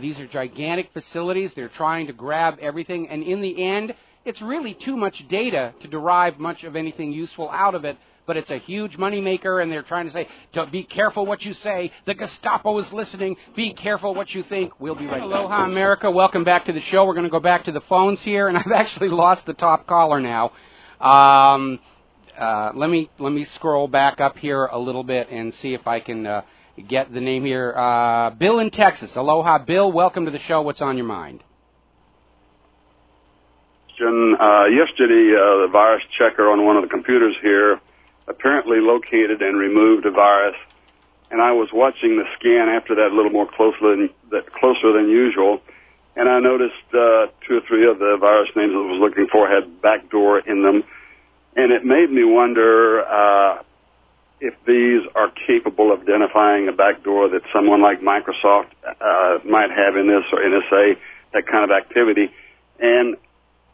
These are gigantic facilities. They're trying to grab everything, and in the end, it's really too much data to derive much of anything useful out of it. But it's a huge moneymaker, and they're trying to say, be careful what you say. The Gestapo is listening. Be careful what you think. We'll be right back. Aloha, America. Welcome back to the show. We're going to go back to the phones here, and I've actually lost the top caller now. Let me scroll back up here a little bit and see if I can get the name here. Bill in Texas. Aloha, Bill. Welcome to the show. What's on your mind? Yesterday, the virus checker on one of the computers here apparently located and removed a virus, and I was watching the scan after that a little more closer than usual, and I noticed 2 or 3 of the virus names I was looking for had backdoor in them, and it made me wonder if these are capable of identifying a backdoor that someone like Microsoft might have in this, or NSA, that kind of activity, and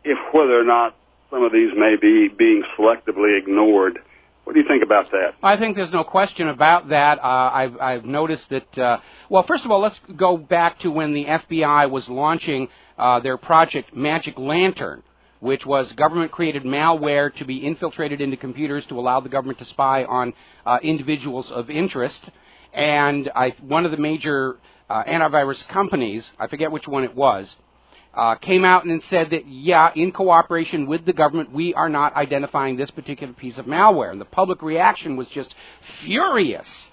if whether or not some of these may be being selectively ignored. What do you think about that? I think there's no question about that. I've noticed that, well, first of all, let's go back to when the FBI was launching their project Magic Lantern, which was government-created malware to be infiltrated into computers to allow the government to spy on individuals of interest. And one of the major antivirus companies, I forget which one it was, came out and said that, yeah, in cooperation with the government, we are not identifying this particular piece of malware. And the public reaction was just furious.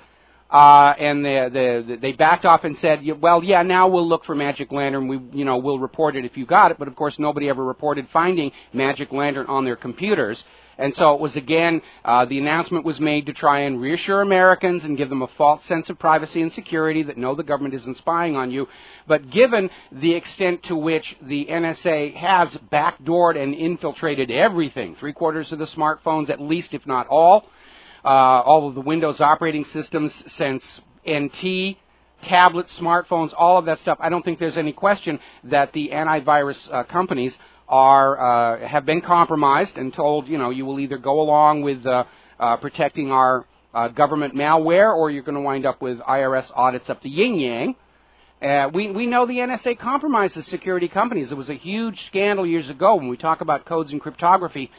and they backed off and said, well, yeah, now we'll look for Magic Lantern. We'll report it if you got it. But of course, nobody ever reported finding Magic Lantern on their computers. And so it was, again, the announcement was made to try and reassure Americans and give them a false sense of privacy and security that no, the government isn't spying on you. But given the extent to which the NSA has backdoored and infiltrated everything, 3/4 of the smartphones, at least, if not all of the Windows operating systems since NT, tablets, smartphones, all of that stuff, I don't think there's any question that the antivirus companies have been compromised and told, you will either go along with protecting our government malware, or you're going to wind up with IRS audits up the yin-yang. We know the NSA compromises security companies. There was a huge scandal years ago when we talk about codes and cryptography.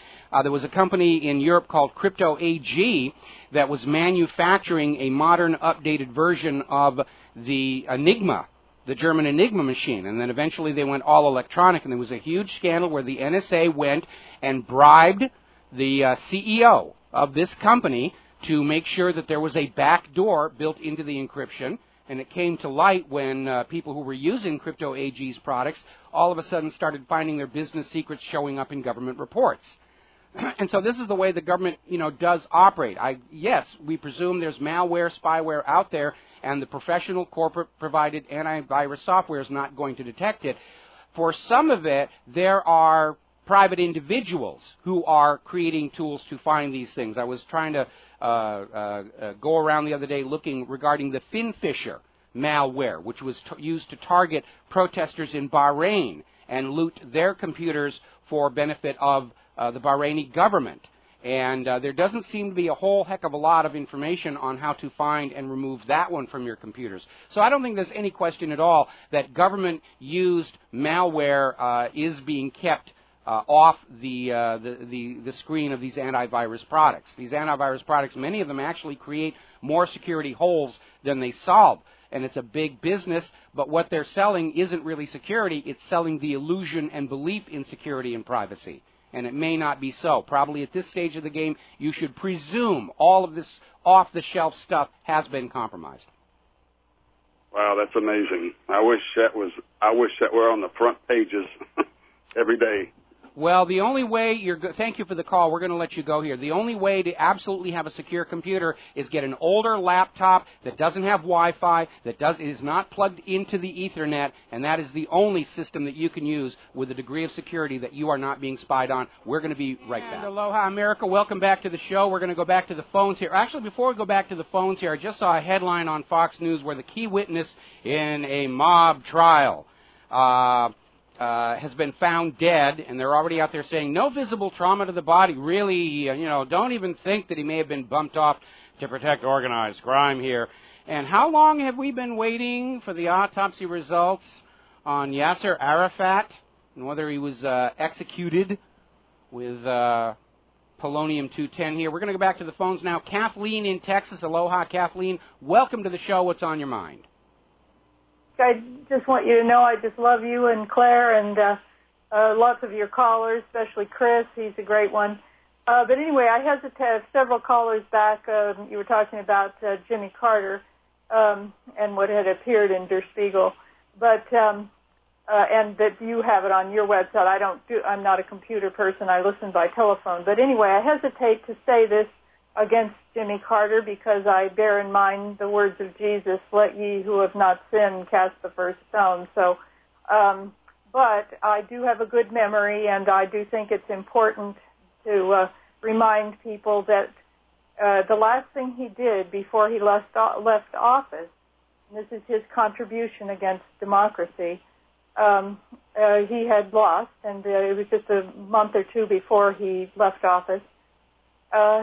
There was a company in Europe called Crypto AG that was manufacturing a modern, updated version of the Enigma, the German Enigma machine, and then eventually they went all electronic, and there was a huge scandal where the NSA went and bribed the CEO of this company to make sure that there was a back door built into the encryption, and it came to light when people who were using Crypto AG's products all of a sudden started finding their business secrets showing up in government reports. And so this is the way the government, does operate. Yes, we presume there's malware, spyware out there, and the professional corporate-provided antivirus software is not going to detect it. For some of it, there are private individuals who are creating tools to find these things. I was trying to go around the other day looking regarding the Finfisher malware, which was used to target protesters in Bahrain and loot their computers for benefit of the Bahraini government. And there doesn't seem to be a whole heck of a lot of information on how to find and remove that one from your computers. So I don't think there's any question at all that government-used malware is being kept off the screen of these antivirus products. These antivirus products, many of them actually create more security holes than they solve. And it's a big business, but what they're selling isn't really security. It's selling the illusion and belief in security and privacy. And it may not be so. Probably at this stage of the game, you should presume all of this off-the-shelf stuff has been compromised. Wow, that's amazing. I wish that were on the front pages every day. Well, the only way thank you for the call. We're going to let you go here. The only way to absolutely have a secure computer is get an older laptop that doesn't have Wi-Fi, is not plugged into the Ethernet, and that is the only system that you can use with a degree of security that you are not being spied on. We're going to be right back. Aloha, America. Welcome back to the show. We're going to go back to the phones here. Actually, before we go back to the phones here, I just saw a headline on Fox News where the key witness in a mob trial has been found dead, and they're already out there saying no visible trauma to the body. Really, don't even think that he may have been bumped off to protect organized crime here. And how long have we been waiting for the autopsy results on Yasser Arafat and whether he was executed with polonium-210 here? We're going to go back to the phones now. Kathleen in Texas. Aloha, Kathleen. Welcome to the show. What's on your mind? I just want you to know I just love you and Claire and lots of your callers, especially Chris. He's a great one. But anyway, I hesitate. Several callers back, you were talking about Jimmy Carter and what had appeared in Der Spiegel, but and that you have it on your website. I'm not a computer person. I listen by telephone. But anyway, I hesitate to say this against Jimmy Carter because I bear in mind the words of Jesus, let ye who have not sinned cast the first stone. So, but I do have a good memory, and I do think it's important to remind people that the last thing he did before he left office, and this is his contribution against democracy, he had lost, and it was just a month or two before he left office.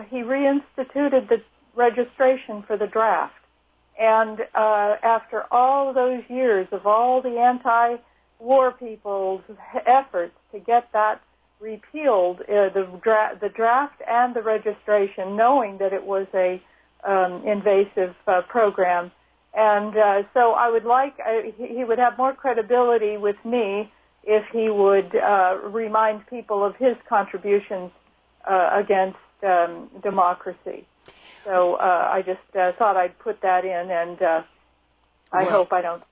He reinstituted the registration for the draft. And after all those years of all the anti-war people's efforts to get that repealed, the draft and the registration, knowing that it was a invasive program. And so I would he would have more credibility with me if he would remind people of his contributions against democracy. So I just thought I'd put that in, and I hope I don't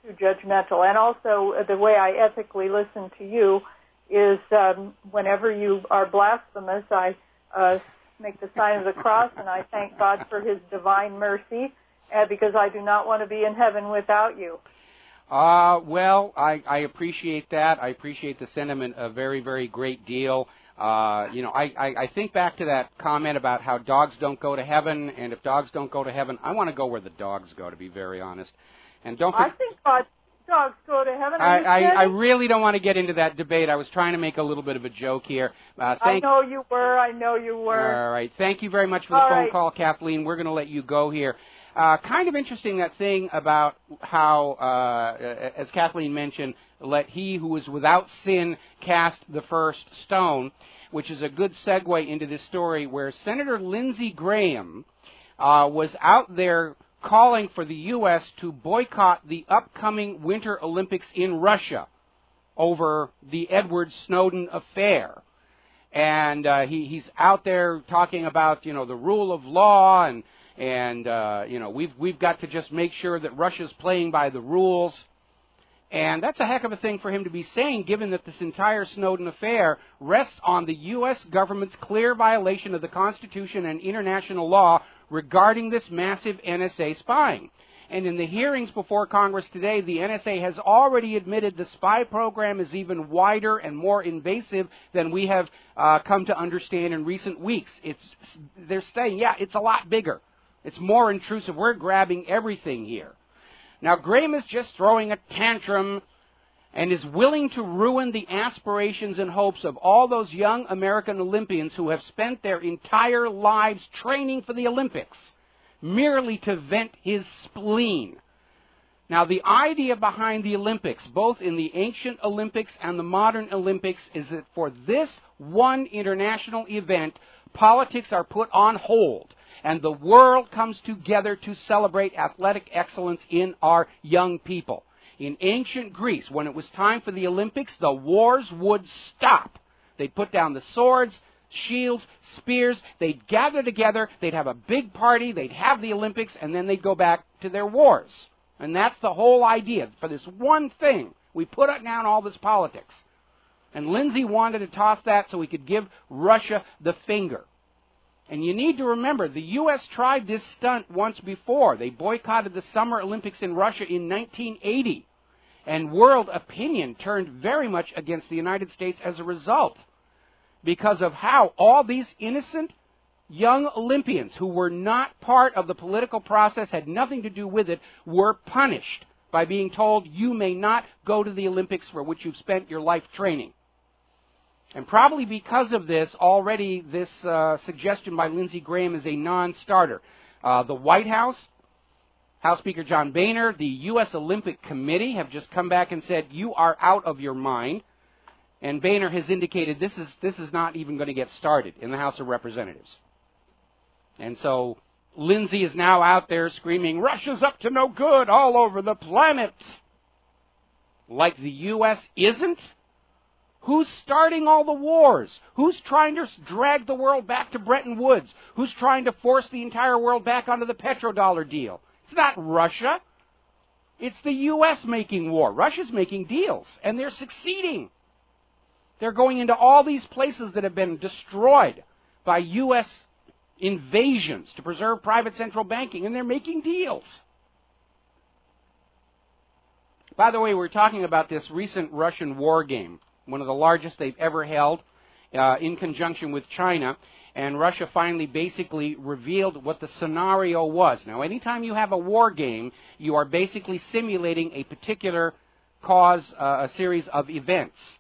too judgmental. And also, the way I ethically listen to you is whenever you are blasphemous, I make the sign of the cross, and I thank God for his divine mercy, because I do not want to be in heaven without you. Well, I appreciate that. I appreciate the sentiment a very, very great deal. I think back to that comment about how dogs don't go to heaven, and if dogs don't go to heaven, I want to go where the dogs go, to be very honest. And don't. I think dogs go to heaven. I really don't want to get into that debate. I was trying to make a little bit of a joke here. I know you were. All right. Thank you very much for the phone call, Kathleen. We're going to let you go here. Kind of interesting, that thing about how, as Kathleen mentioned, let he who is without sin cast the first stone, which is a good segue into this story where Senator Lindsey Graham was out there calling for the U.S. to boycott the upcoming Winter Olympics in Russia over the Edward Snowden affair. And he's out there talking about, the rule of law and we've got to just make sure that Russia's playing by the rules. And that's a heck of a thing for him to be saying, given that this entire Snowden affair rests on the U.S. government's clear violation of the Constitution and international law regarding this massive NSA spying. And in the hearings before Congress today, the NSA has already admitted the spy program is even wider and more invasive than we have come to understand in recent weeks. They're saying, yeah, it's a lot bigger. It's more intrusive. We're grabbing everything here. Now, Graham is just throwing a tantrum and is willing to ruin the aspirations and hopes of all those young American Olympians who have spent their entire lives training for the Olympics, merely to vent his spleen. Now, the idea behind the Olympics, both in the ancient Olympics and the modern Olympics, is that for this one international event, politics are put on hold, and the world comes together to celebrate athletic excellence in our young people. In ancient Greece, when it was time for the Olympics, the wars would stop. They'd put down the swords, shields, spears, they'd gather together, they'd have a big party, they'd have the Olympics, and then they'd go back to their wars. And that's the whole idea. For this one thing, we put down all this politics. And Lindsey wanted to toss that so he could give Russia the finger. And you need to remember, the U.S. tried this stunt once before. They boycotted the Summer Olympics in Russia in 1980. And world opinion turned very much against the United States as a result, because of how all these innocent young Olympians who were not part of the political process, had nothing to do with it, were punished by being told, you may not go to the Olympics for which you've spent your life training. And probably because of this, already this suggestion by Lindsey Graham is a non-starter. The White House, House Speaker John Boehner, the U.S. Olympic Committee have just come back and said, you are out of your mind. And Boehner has indicated this is not even going to get started in the House of Representatives. And so Lindsey is now out there screaming, Russia's up to no good all over the planet. Like the U.S. isn't? Who's starting all the wars? Who's trying to drag the world back to Bretton Woods? Who's trying to force the entire world back onto the petrodollar deal? It's not Russia. It's the U.S. making war. Russia's making deals, and they're succeeding. They're going into all these places that have been destroyed by U.S. invasions to preserve private central banking, and they're making deals. By the way, we're talking about this recent Russian war game, one of the largest they've ever held, in conjunction with China, and Russia finally basically revealed what the scenario was. Now, anytime you have a war game, you are basically simulating a particular cause, a series of events.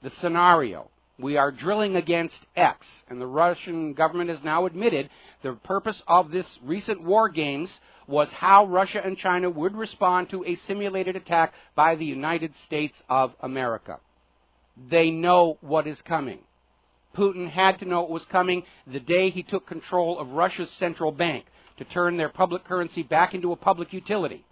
The scenario. We are drilling against X, and the Russian government has now admitted the purpose of this recent war games was how Russia and China would respond to a simulated attack by the United States of America. They know what is coming. Putin had to know it was coming the day he took control of Russia's central bank to turn their public currency back into a public utility.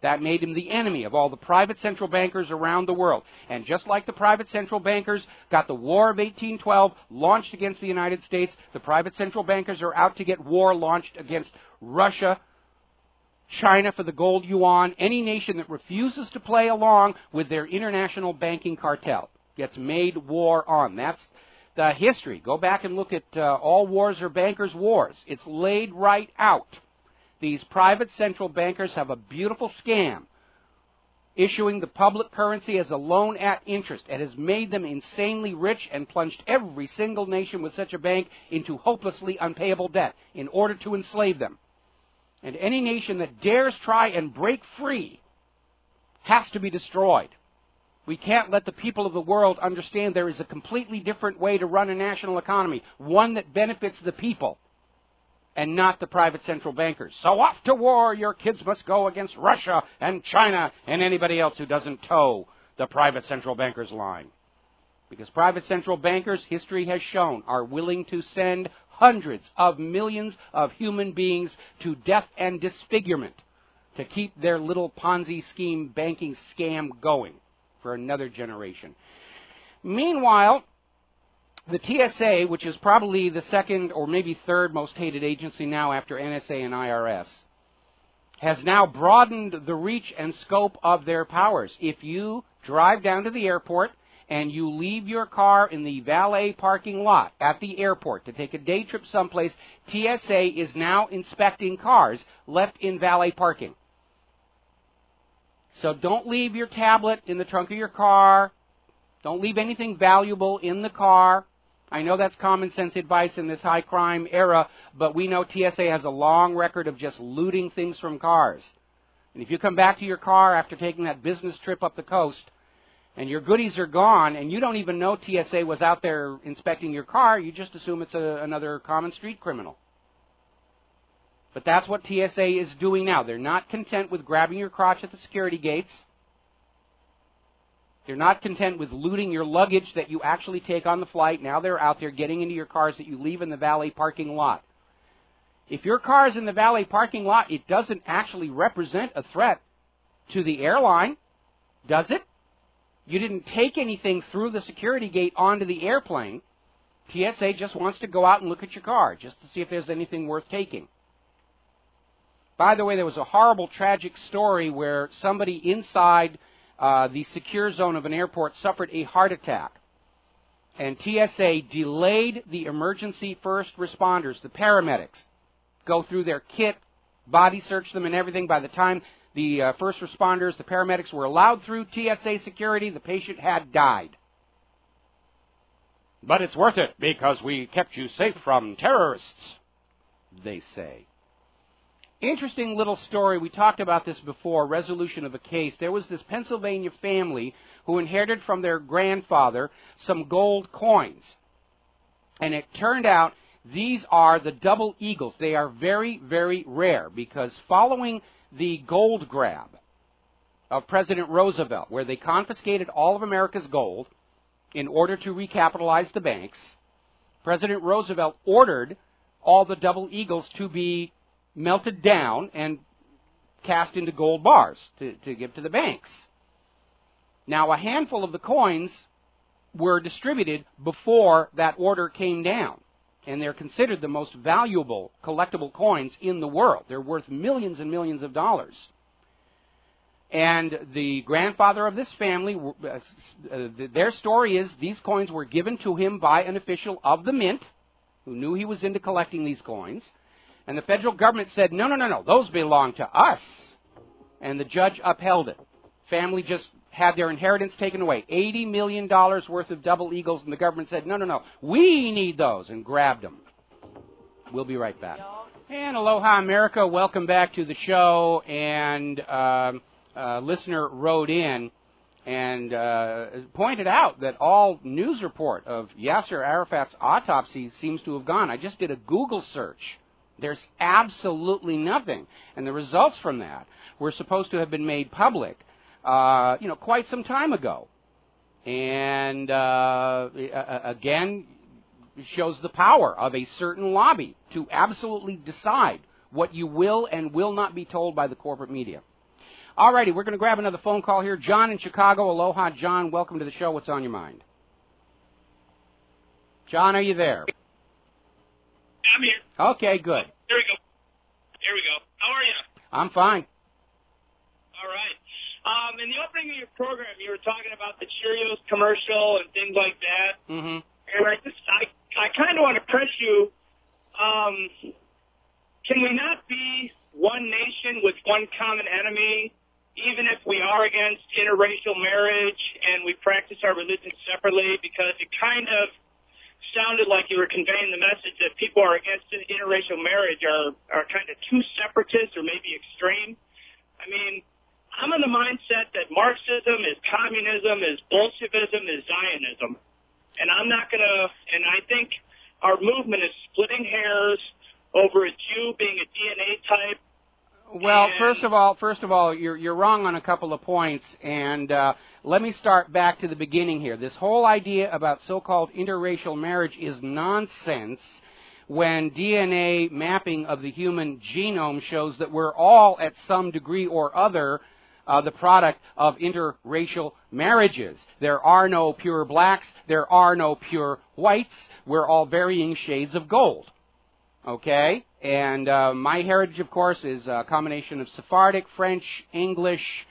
That made him the enemy of all the private central bankers around the world. And just like the private central bankers got the War of 1812 launched against the United States, the private central bankers are out to get war launched against Russia, China for the gold yuan, any nation that refuses to play along with their international banking cartel gets made war on. That's the history. Go back and look at All Wars Are Bankers' Wars. It's laid right out. These private central bankers have a beautiful scam, issuing the public currency as a loan at interest. It has made them insanely rich and plunged every single nation with such a bank into hopelessly unpayable debt in order to enslave them. And any nation that dares try and break free has to be destroyed. We can't let the people of the world understand there is a completely different way to run a national economy, one that benefits the people and not the private central bankers. So off to war, your kids must go against Russia and China and anybody else who doesn't toe the private central bankers' line. Because private central bankers, history has shown, are willing to send hundreds of millions of human beings to death and disfigurement to keep their little Ponzi scheme banking scam going for another generation. Meanwhile, the TSA, which is probably the second or maybe third most hated agency now after NSA and IRS, has now broadened the reach and scope of their powers. If you drive down to the airport and you leave your car in the valet parking lot at the airport to take a day trip someplace, TSA is now inspecting cars left in valet parking. So don't leave your tablet in the trunk of your car. Don't leave anything valuable in the car. I know that's common sense advice in this high crime era, but we know TSA has a long record of just looting things from cars. And if you come back to your car after taking that business trip up the coast and your goodies are gone and you don't even know TSA was out there inspecting your car, you just assume it's another common street criminal. But that's what TSA is doing now. They're not content with grabbing your crotch at the security gates. They're not content with looting your luggage that you actually take on the flight. Now they're out there getting into your cars that you leave in the valet parking lot. If your car is in the valet parking lot, it doesn't actually represent a threat to the airline, does it? You didn't take anything through the security gate onto the airplane. TSA just wants to go out and look at your car just to see if there's anything worth taking. By the way, there was a horrible, tragic story where somebody inside the secure zone of an airport suffered a heart attack. And TSA delayed the emergency first responders, the paramedics, go through their kit, body search them and everything. By the time the first responders, the paramedics, were allowed through TSA security, the patient had died. But it's worth it because we kept you safe from terrorists, they say. Interesting little story. We talked about this before, resolution of a case. There was this Pennsylvania family who inherited from their grandfather some gold coins. And it turned out these are the double eagles. They are very, very rare because following the gold grab of President Roosevelt, where they confiscated all of America's gold in order to recapitalize the banks, President Roosevelt ordered all the double eagles to be melted down and cast into gold bars to give to the banks. Now, a handful of the coins were distributed before that order came down, and they're considered the most valuable collectible coins in the world. They're worth millions and millions of dollars. And the grandfather of this family, their story is these coins were given to him by an official of the mint who knew he was into collecting these coins. And the federal government said, no, those belong to us. And the judge upheld it. Family just had their inheritance taken away. $80 million worth of double eagles, and the government said, no, we need those, and grabbed them. We'll be right back. And aloha, America. Welcome back to the show. And a listener wrote in and pointed out that all news report of Yasser Arafat's autopsy seems to have gone. I just did a Google search. There's absolutely nothing. And the results from that were supposed to have been made public, quite some time ago. And, again, shows the power of a certain lobby to absolutely decide what you will and will not be told by the corporate media. All righty, we're going to grab another phone call here. John in Chicago. Aloha, John. Welcome to the show. What's on your mind? John, are you there? I'm here. Okay, good. Here we go. How are you? I'm fine. All right. In the opening of your program, you were talking about the Cheerios commercial and things like that. Mm-hmm. And I kind of want to press you. Can we not be one nation with one common enemy, even if we are against interracial marriage and we practice our religion separately? Because it kind of sounded like you were conveying the message that people are against interracial marriage are kind of too separatist or maybe extreme. I mean, I'm in the mindset that Marxism is communism, is Bolshevism, is Zionism. And I'm not going to, and I think our movement is splitting hairs over a Jew being a DNA type. Well, first of all, you're wrong on a couple of points, and let me start back to the beginning here. This whole idea about so-called interracial marriage is nonsense when DNA mapping of the human genome shows that we're all, at some degree or other, the product of interracial marriages. There are no pure blacks. There are no pure whites. We're all varying shades of gold. Okay? And my heritage, of course, is a combination of Sephardic, French, English,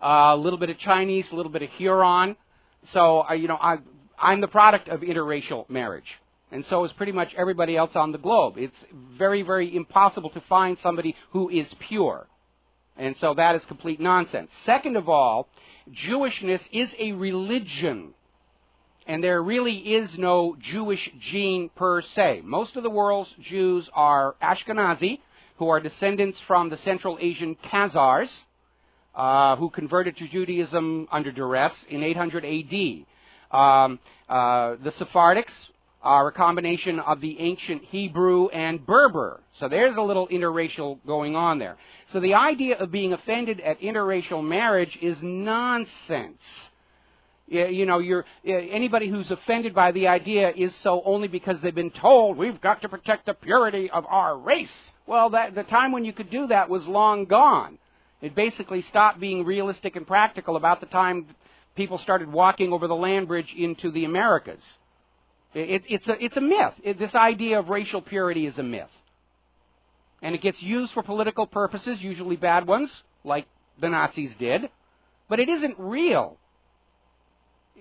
a little bit of Chinese, a little bit of Huron. So, I'm the product of interracial marriage. And so is pretty much everybody else on the globe. It's very, very impossible to find somebody who is pure. And so that is complete nonsense. Second of all, Jewishness is a religion. And there really is no Jewish gene per se. Most of the world's Jews are Ashkenazi, who are descendants from the Central Asian Khazars, who converted to Judaism under duress in 800 A.D. The Sephardics are a combination of the ancient Hebrew and Berber. So there's a little interracial going on there. So the idea of being offended at interracial marriage is nonsense. Anybody who's offended by the idea is so only because they've been told we've got to protect the purity of our race. Well, the time when you could do that was long gone. It basically stopped being realistic and practical about the time people started walking over the land bridge into the Americas. It's a myth. This idea of racial purity is a myth. And it gets used for political purposes, usually bad ones, like the Nazis did. But it isn't real.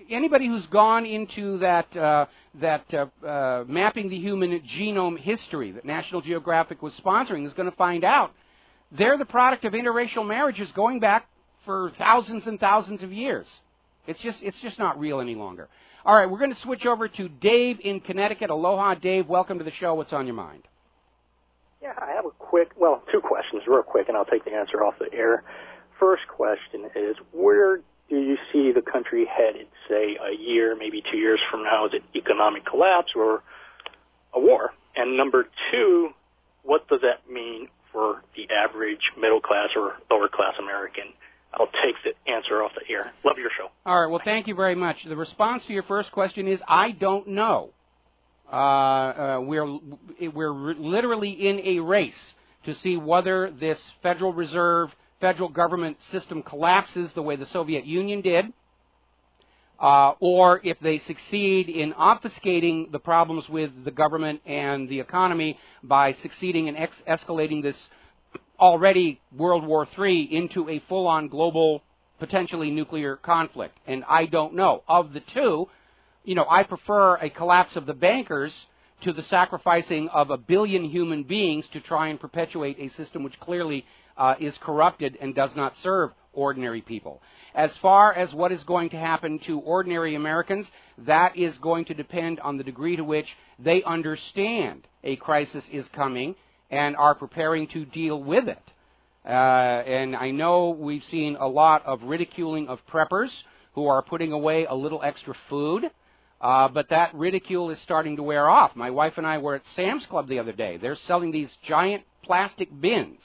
Anybody who's gone into that mapping the human genome history that National Geographic was sponsoring is going to find out they're the product of interracial marriages going back for thousands and thousands of years. It's just not real any longer. All right, we're going to switch over to Dave in Connecticut. Aloha, Dave. Welcome to the show. What's on your mind? Yeah, I have two questions real quick, and I'll take the answer off the air. First question is, where do you see the country headed, say, a year, maybe 2 years from now? Is it economic collapse or a war? And number two, what does that mean for the average middle class or lower class American? I'll take the answer off the air. Love your show. All right, well, thank you very much. The response to your first question is, I don't know. We're literally in a race to see whether this Federal Reserve, federal government system collapses the way the Soviet Union did, or if they succeed in obfuscating the problems with the government and the economy by succeeding in escalating this already World War III into a full-on global, potentially nuclear conflict. And I don't know. Of the two, I prefer a collapse of the bankers to the sacrificing of 1 billion human beings to try and perpetuate a system which clearly is corrupted and does not serve ordinary people. As far as what is going to happen to ordinary Americans, that is going to depend on the degree to which they understand a crisis is coming and are preparing to deal with it. And I know we've seen a lot of ridiculing of preppers who are putting away a little extra food, but that ridicule is starting to wear off. My wife and I were at Sam's Club the other day. They're selling these giant plastic bins,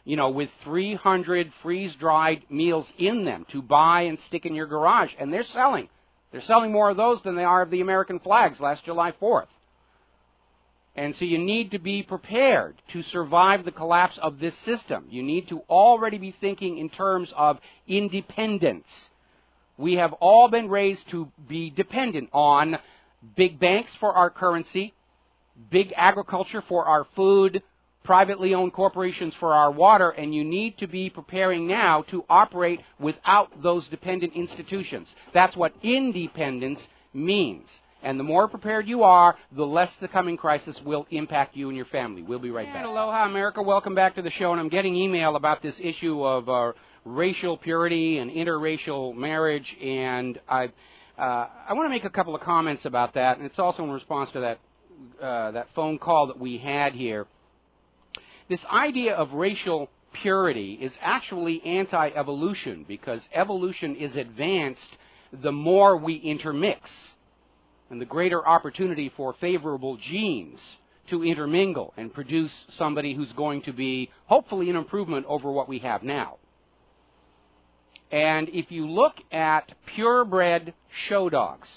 with 300 freeze-dried meals in them to buy and stick in your garage. And they're selling more of those than they are of the American flags last July 4th. And so you need to be prepared to survive the collapse of this system. You need to already be thinking in terms of independence. We have all been raised to be dependent on big banks for our currency, big agriculture for our food, privately owned corporations for our water, and you need to be preparing now to operate without those dependent institutions. That's what independence means. And the more prepared you are, the less the coming crisis will impact you and your family. We'll be right back. Aloha, America. Welcome back to the show. And I'm getting email about this issue of racial purity and interracial marriage. And I want to make a couple of comments about that. And it's also in response to that phone call that we had here. This idea of racial purity is actually anti-evolution, because evolution is advanced the more we intermix, and the greater opportunity for favorable genes to intermingle and produce somebody who's going to be, hopefully, an improvement over what we have now. And if you look at purebred show dogs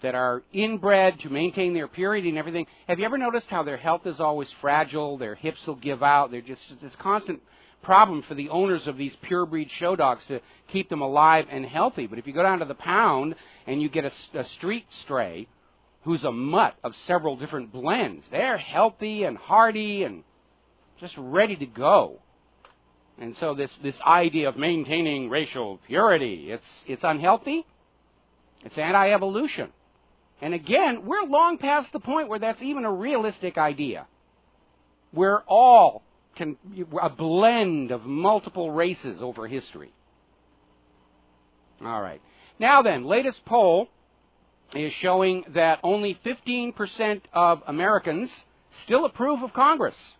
that are inbred to maintain their purity and everything, have you ever noticed how their health is always fragile, their hips will give out, they're just this constant problem for the owners of these purebred show dogs to keep them alive and healthy. But if you go down to the pound and you get a street stray who's a mutt of several different blends, they're healthy and hardy and just ready to go. And so this idea of maintaining racial purity, it's unhealthy, it's anti-evolution. And again, we're long past the point where that's even a realistic idea. We're all a blend of multiple races over history. All right. Now then, latest poll is showing that only 15% of Americans still approve of Congress,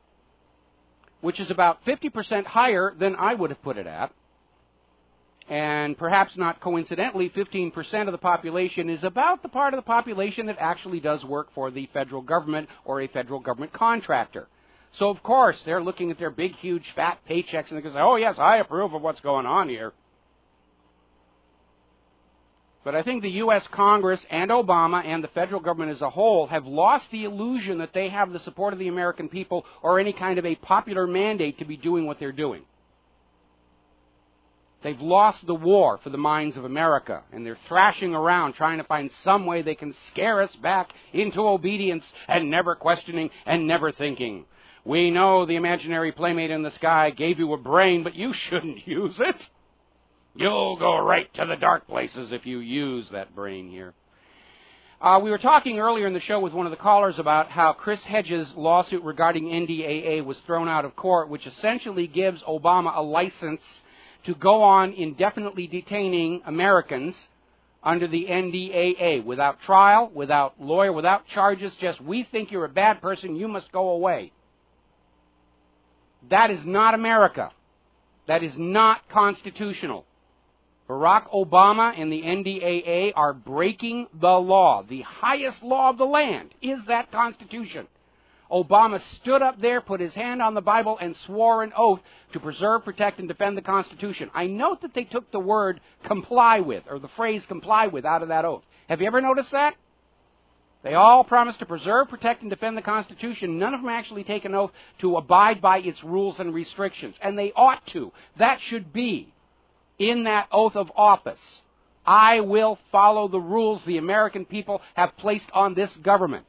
which is about 50% higher than I would have put it at. And perhaps not coincidentally, 15% of the population is about the part of the population that actually does work for the federal government or a federal government contractor. So, of course, they're looking at their big, huge, fat paychecks and they can say, oh, yes, I approve of what's going on here. But I think the U.S. Congress and Obama and the federal government as a whole have lost the illusion that they have the support of the American people or any kind of a popular mandate to be doing what they're doing. They've lost the war for the minds of America, and they're thrashing around trying to find some way they can scare us back into obedience and never questioning and never thinking. We know the imaginary playmate in the sky gave you a brain, but you shouldn't use it. You'll go right to the dark places if you use that brain here. We were talking earlier in the show with one of the callers about how Chris Hedges' lawsuit regarding NDAA was thrown out of court, which essentially gives Obama a license to go on indefinitely detaining Americans under the NDAA without trial, without lawyer, without charges, just we think you're a bad person, you must go away. That is not America. That is not constitutional. Barack Obama and the NDAA are breaking the law. The highest law of the land is that Constitution. Obama stood up there, put his hand on the Bible, and swore an oath to preserve, protect, and defend the Constitution. I note that they took the word comply with, or the phrase comply with, out of that oath. Have you ever noticed that? They all promised to preserve, protect, and defend the Constitution. None of them actually take an oath to abide by its rules and restrictions. And they ought to. That should be in that oath of office. I will follow the rules the American people have placed on this government.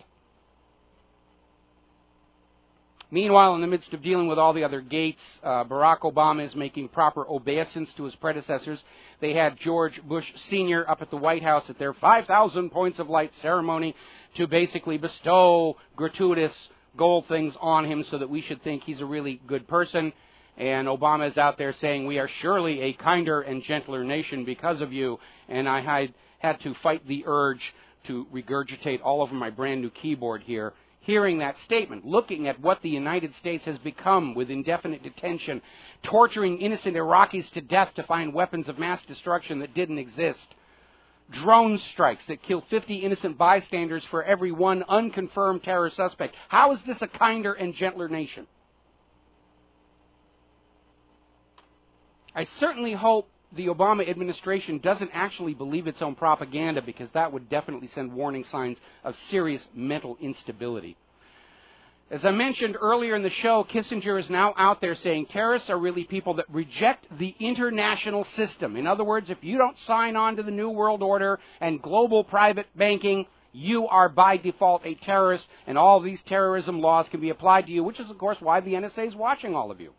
Meanwhile, in the midst of dealing with all the other gates, Barack Obama is making proper obeisance to his predecessors. They had George Bush Sr. up at the White House at their 5,000 points of light ceremony to basically bestow gratuitous gold things on him so that we should think he's a really good person. And Obama is out there saying, we are surely a kinder and gentler nation because of you. And I had to fight the urge to regurgitate all over my brand new keyboard here, hearing that statement, looking at what the United States has become with indefinite detention, torturing innocent Iraqis to death to find weapons of mass destruction that didn't exist, drone strikes that kill 50 innocent bystanders for every one unconfirmed terror suspect. How is this a kinder and gentler nation? I certainly hope the Obama administration doesn't actually believe its own propaganda, because that would definitely send warning signs of serious mental instability. As I mentioned earlier in the show, Kissinger is now out there saying terrorists are really people that reject the international system. In other words, if you don't sign on to the New World Order and global private banking, you are by default a terrorist, and all these terrorism laws can be applied to you, which is, of course, why the NSA is watching all of you.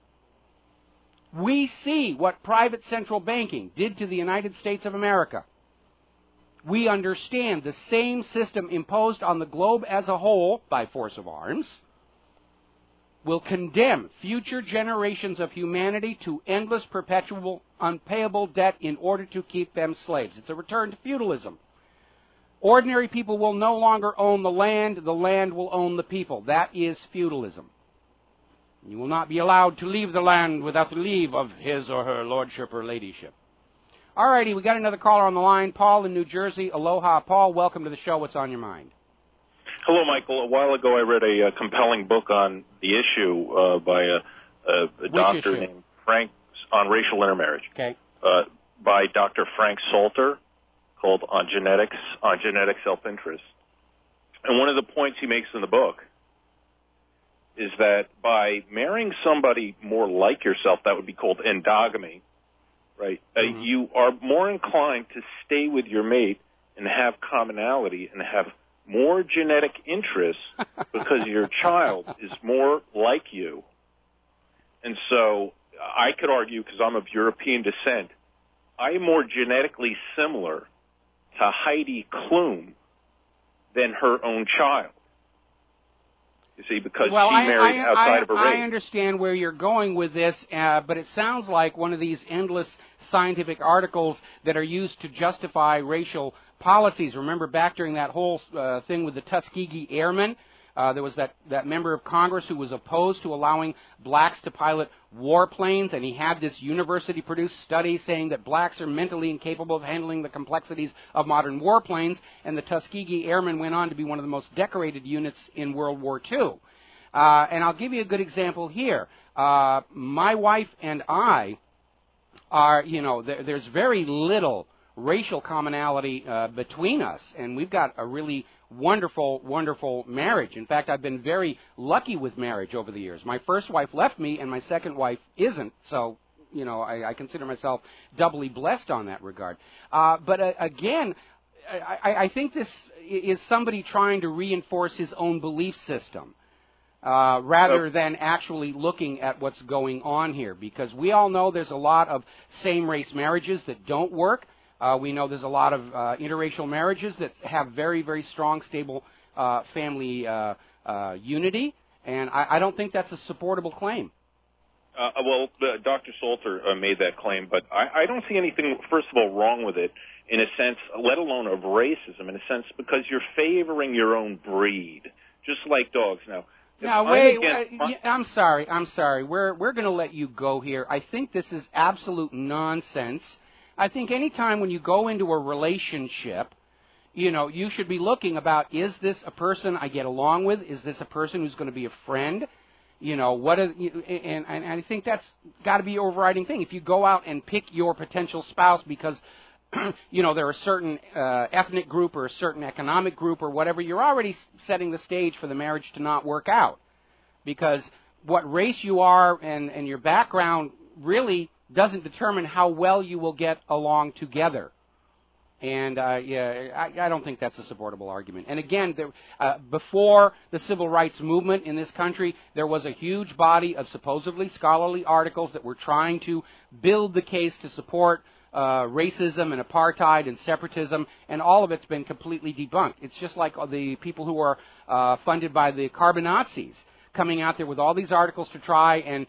We see what private central banking did to the United States of America. We understand the same system imposed on the globe as a whole by force of arms will condemn future generations of humanity to endless, perpetual, unpayable debt in order to keep them slaves. It's a return to feudalism. Ordinary people will no longer own the land will own the people. That is feudalism. You will not be allowed to leave the land without the leave of his or her lordship or ladyship. All righty, we got another caller on the line. Paul in New Jersey. Aloha, Paul. Welcome to the show. What's on your mind? Hello, Michael. A while ago, I read a compelling book on the issue by a doctor named Frank on racial intermarriage. Okay. By Dr. Frank Salter, called on genetic self-interest. And one of the points he makes in the book is that by marrying somebody more like yourself, that would be called endogamy, right? Mm-hmm. You are more inclined to stay with your mate and have commonality and have more genetic interests because your child is more like you. And so I could argue, because I'm of European descent, I am more genetically similar to Heidi Klum than her own child. You see, because she married outside of her race. I understand where you're going with this, but it sounds like one of these endless scientific articles that are used to justify racial policies. Remember back during that whole thing with the Tuskegee Airmen, there was that member of Congress who was opposed to allowing blacks to pilot warplanes, and he had this university-produced study saying that blacks are mentally incapable of handling the complexities of modern warplanes, and the Tuskegee Airmen went on to be one of the most decorated units in World War II. And I'll give you a good example here. My wife and I are, there's very little racial commonality between us, and we've got a really wonderful, wonderful marriage. In fact, I've been very lucky with marriage over the years. My first wife left me, and my second wife isn't, so, I consider myself doubly blessed on that regard. But again, I think this is somebody trying to reinforce his own belief system rather than actually looking at what's going on here, because we all know there's a lot of same-race marriages that don't work. We know there's a lot of interracial marriages that have very, very strong, stable family unity, and I don't think that's a supportable claim. Dr. Salter made that claim, but I don't see anything, first of all, wrong with it in a sense, let alone of racism, in a sense, because you're favoring your own breed, just like dogs. Now, wait, I'm sorry. We're going to let you go here. I think this is absolute nonsense. I think any time when you go into a relationship, you should be looking about, is this a person I get along with? Is this a person who's going to be a friend? And I think that's got to be your overriding thing. If you go out and pick your potential spouse because, they're a certain ethnic group or a certain economic group or whatever, you're already setting the stage for the marriage to not work out. Because what race you are and your background really doesn't determine how well you will get along together. And, I don't think that's a supportable argument. And again, before the civil rights movement in this country, there was a huge body of supposedly scholarly articles that were trying to build the case to support racism and apartheid and separatism, and all of it's been completely debunked. It's just like the people who are funded by the carbon Nazis, coming out there with all these articles to try and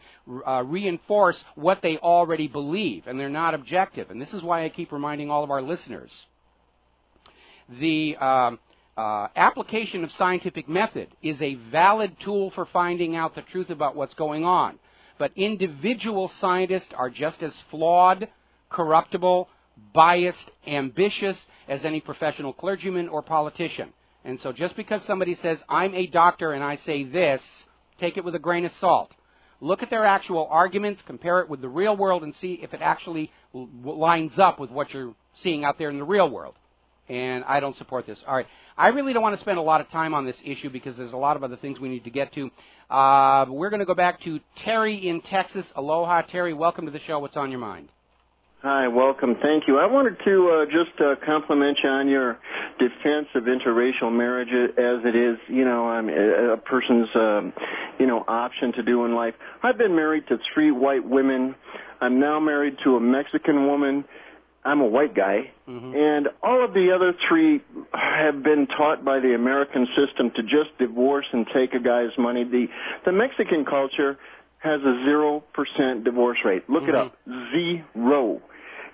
reinforce what they already believe, and they're not objective. And this is why I keep reminding all of our listeners. The application of scientific method is a valid tool for finding out the truth about what's going on. But individual scientists are just as flawed, corruptible, biased, ambitious as any professional clergyman or politician. And so just because somebody says, I'm a doctor and I say this, take it with a grain of salt. Look at their actual arguments, compare it with the real world, and see if it actually lines up with what you're seeing out there in the real world. And I don't support this. All right. I really don't want to spend a lot of time on this issue because there's a lot of other things we need to get to. We're going to go back to Terry in Texas. Aloha, Terry. Welcome to the show. What's on your mind? Hi, welcome. Thank you. I wanted to just compliment you on your defense of interracial marriage as it is, a person's, option to do in life. I've been married to 3 white women. I'm now married to a Mexican woman. I'm a white guy. Mm-hmm. And all of the other 3 have been taught by the American system to just divorce and take a guy's money. The Mexican culture has a 0% divorce rate. Look it up. 0.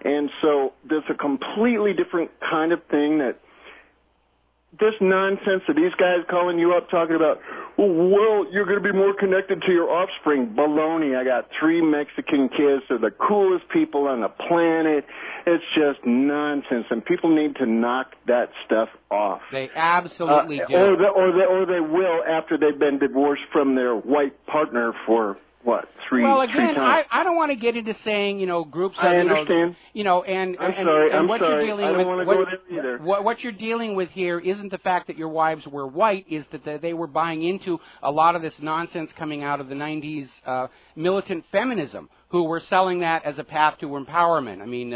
And so there's a completely different kind of thing that this nonsense that these guys calling you up talking about, well, you're going to be more connected to your offspring. Baloney. I got 3 Mexican kids. They're the coolest people on the planet. It's just nonsense, and people need to knock that stuff off. They absolutely do. Or they will after they've been divorced from their white partner for what, 3 Well, again, 3 times? I don't want to get into saying, groups of, I understand. and I'm what sorry. you're dealing I don't with. want to go there either. What you're dealing with here isn't the fact that your wives were white, is that they were buying into a lot of this nonsense coming out of the 90s militant feminism, who were selling that as a path to empowerment. I mean,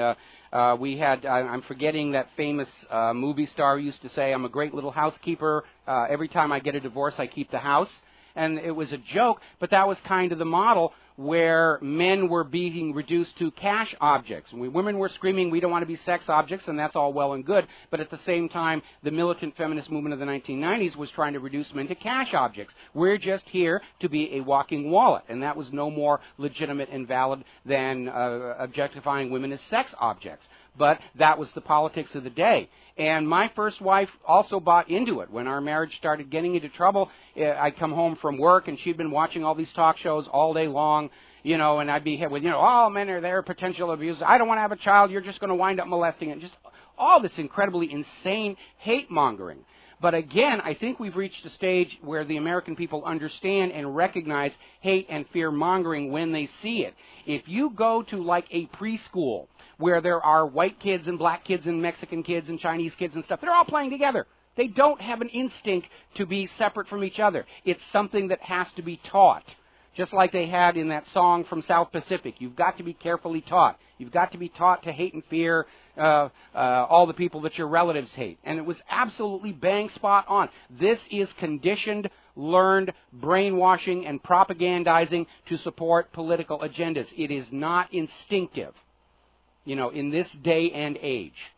we had, I'm forgetting that famous movie star who used to say, I'm a great little housekeeper. Every time I get a divorce, I keep the house. And it was a joke, but that was kind of the model where men were being reduced to cash objects. And women were screaming, we don't want to be sex objects, and that's all well and good. But at the same time, the militant feminist movement of the 1990s was trying to reduce men to cash objects. We're just here to be a walking wallet, and that was no more legitimate and valid than objectifying women as sex objects. But that was the politics of the day. And my first wife also bought into it. When our marriage started getting into trouble, I'd come home from work, and she'd been watching all these talk shows all day long, and I'd be hit with, all men are there, potential abusers. I don't want to have a child. You're just going to wind up molesting it. Just all this incredibly insane hate-mongering. But again, I think we've reached a stage where the American people understand and recognize hate and fear-mongering when they see it. If you go to like a preschool where there are white kids and black kids and Mexican kids and Chinese kids and stuff, they're all playing together. They don't have an instinct to be separate from each other. It's something that has to be taught. Just like they had in that song from South Pacific, you've got to be carefully taught. You've got to be taught to hate and fear all the people that your relatives hate. And it was absolutely bang spot on. This is conditioned, learned brainwashing and propagandizing to support political agendas. It is not instinctive, in this day and age.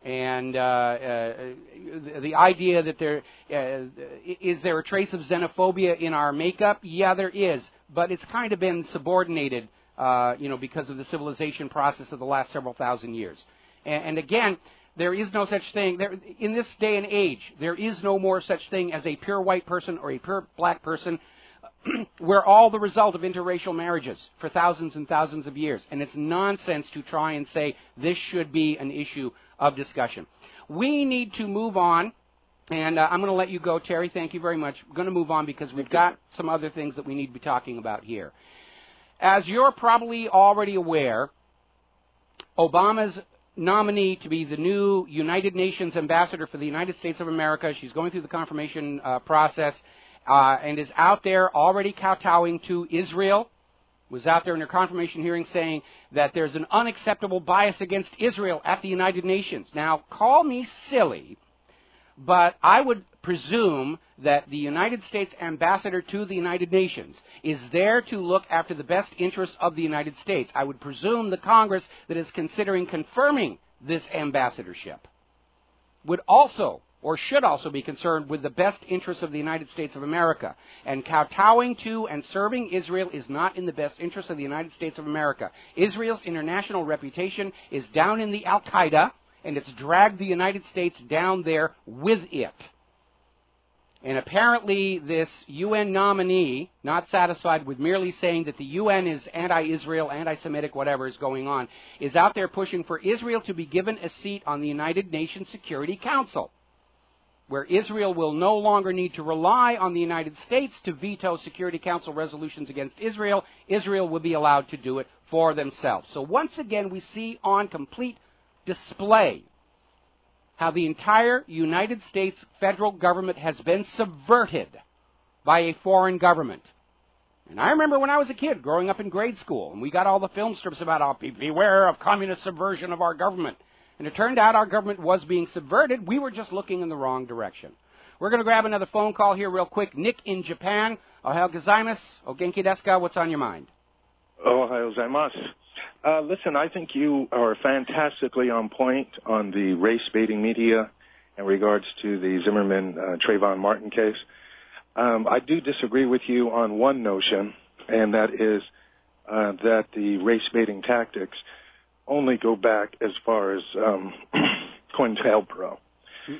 And the idea that is there a trace of xenophobia in our makeup? Yeah, there is, but it's kind of been subordinated, because of the civilization process of the last several thousand years. And again, there is no such thing. In this day and age, there is no more such thing as a pure white person or a pure black person. We're all the result of interracial marriages for thousands and thousands of years. And it's nonsense to try and say this should be an issue of discussion. We need to move on, and I'm going to let you go, Terry. Thank you very much. We're going to move on because we've got some other things that we need to be talking about here. As you're probably already aware, Obama's nominee to be the new United Nations ambassador for the United States of America, she's going through the confirmation process, and is out there already kowtowing to Israel. Was out there in her confirmation hearing saying that there's an unacceptable bias against Israel at the United Nations. Now, call me silly, but I would presume that the United States ambassador to the United Nations is there to look after the best interests of the United States. I would presume the Congress that is considering confirming this ambassadorship would also or should also be concerned with the best interests of the United States of America. And kowtowing to and serving Israel is not in the best interest of the United States of America. Israel's international reputation is down in the Al-Qaeda, and it's dragged the United States down there with it. And apparently this UN nominee, not satisfied with merely saying that the UN is anti-Israel, anti-Semitic, whatever is going on, is out there pushing for Israel to be given a seat on the United Nations Security Council, where Israel will no longer need to rely on the United States to veto Security Council resolutions against Israel. Israel will be allowed to do it for themselves. So once again, we see on complete display how the entire United States federal government has been subverted by a foreign government. And I remember when I was a kid growing up in grade school, and we got all the film strips about, beware of communist subversion of our government. And it turned out our government was being subverted. We were just looking in the wrong direction. We're going to grab another phone call here real quick. Nick in Japan. Ohayou gozaimasu. O genki desu ka? What's on your mind? Ohayou gozaimasu. Listen, I think you are fantastically on point on the race-baiting media in regards to the Zimmerman Trayvon Martin case. I do disagree with you on one notion, and that is that the race-baiting tactics only go back as far as COINTELPRO.